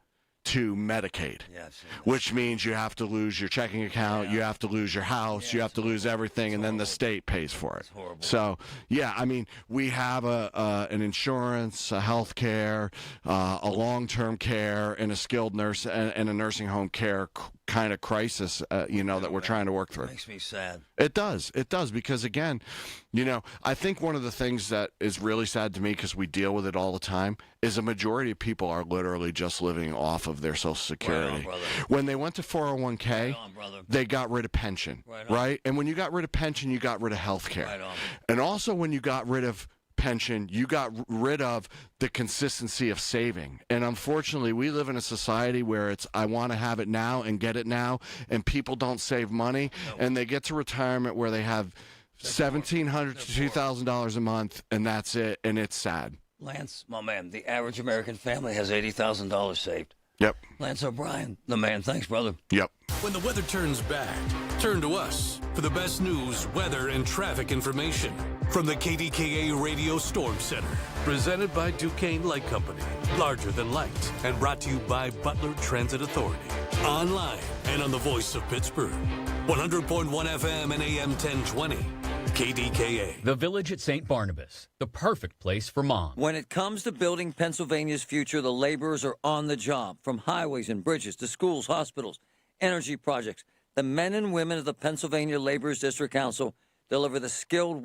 to Medicaid, which means you have to lose your checking account, you have to lose your house, you have to lose everything, and then the state pays for it. So, yeah, I mean, we have an insurance, a health care, a long-term care, and a skilled nurse and a nursing home care kind of crisis, that we're trying to work through. It makes me sad. It does, because again, I think one of the things that is really sad to me, because we deal with it all the time, is a majority of people are literally just living off of their Social Security. Right on, when they went to 401k, they got rid of pension, right? And when you got rid of pension, you got rid of health care. Right on. And also when you got rid of pension, you got rid of the consistency of saving. And unfortunately, we live in a society where it's I want to have it now and get it now, and people don't save money, and they get to retirement where they have $1,700 to $2,000 a month, and that's it, and it's sad. Lance, my man, the average American family has $80,000 saved. Yep. Lance O'Brien, the man. Thanks, brother. Yep. When the weather turns bad, turn to us for the best news, weather, and traffic information from the KDKA Radio Storm Center. Presented by Duquesne Light Company. Larger than light. And brought to you by Butler Transit Authority. Online and on the voice of Pittsburgh. 100.1 FM and AM 1020. KDKA. The Village at St. Barnabas, the perfect place for mom. When it comes to building Pennsylvania's future, the laborers are on the job. From highways and bridges to schools, hospitals, energy projects, the men and women of the Pennsylvania Laborers District Council deliver the skilled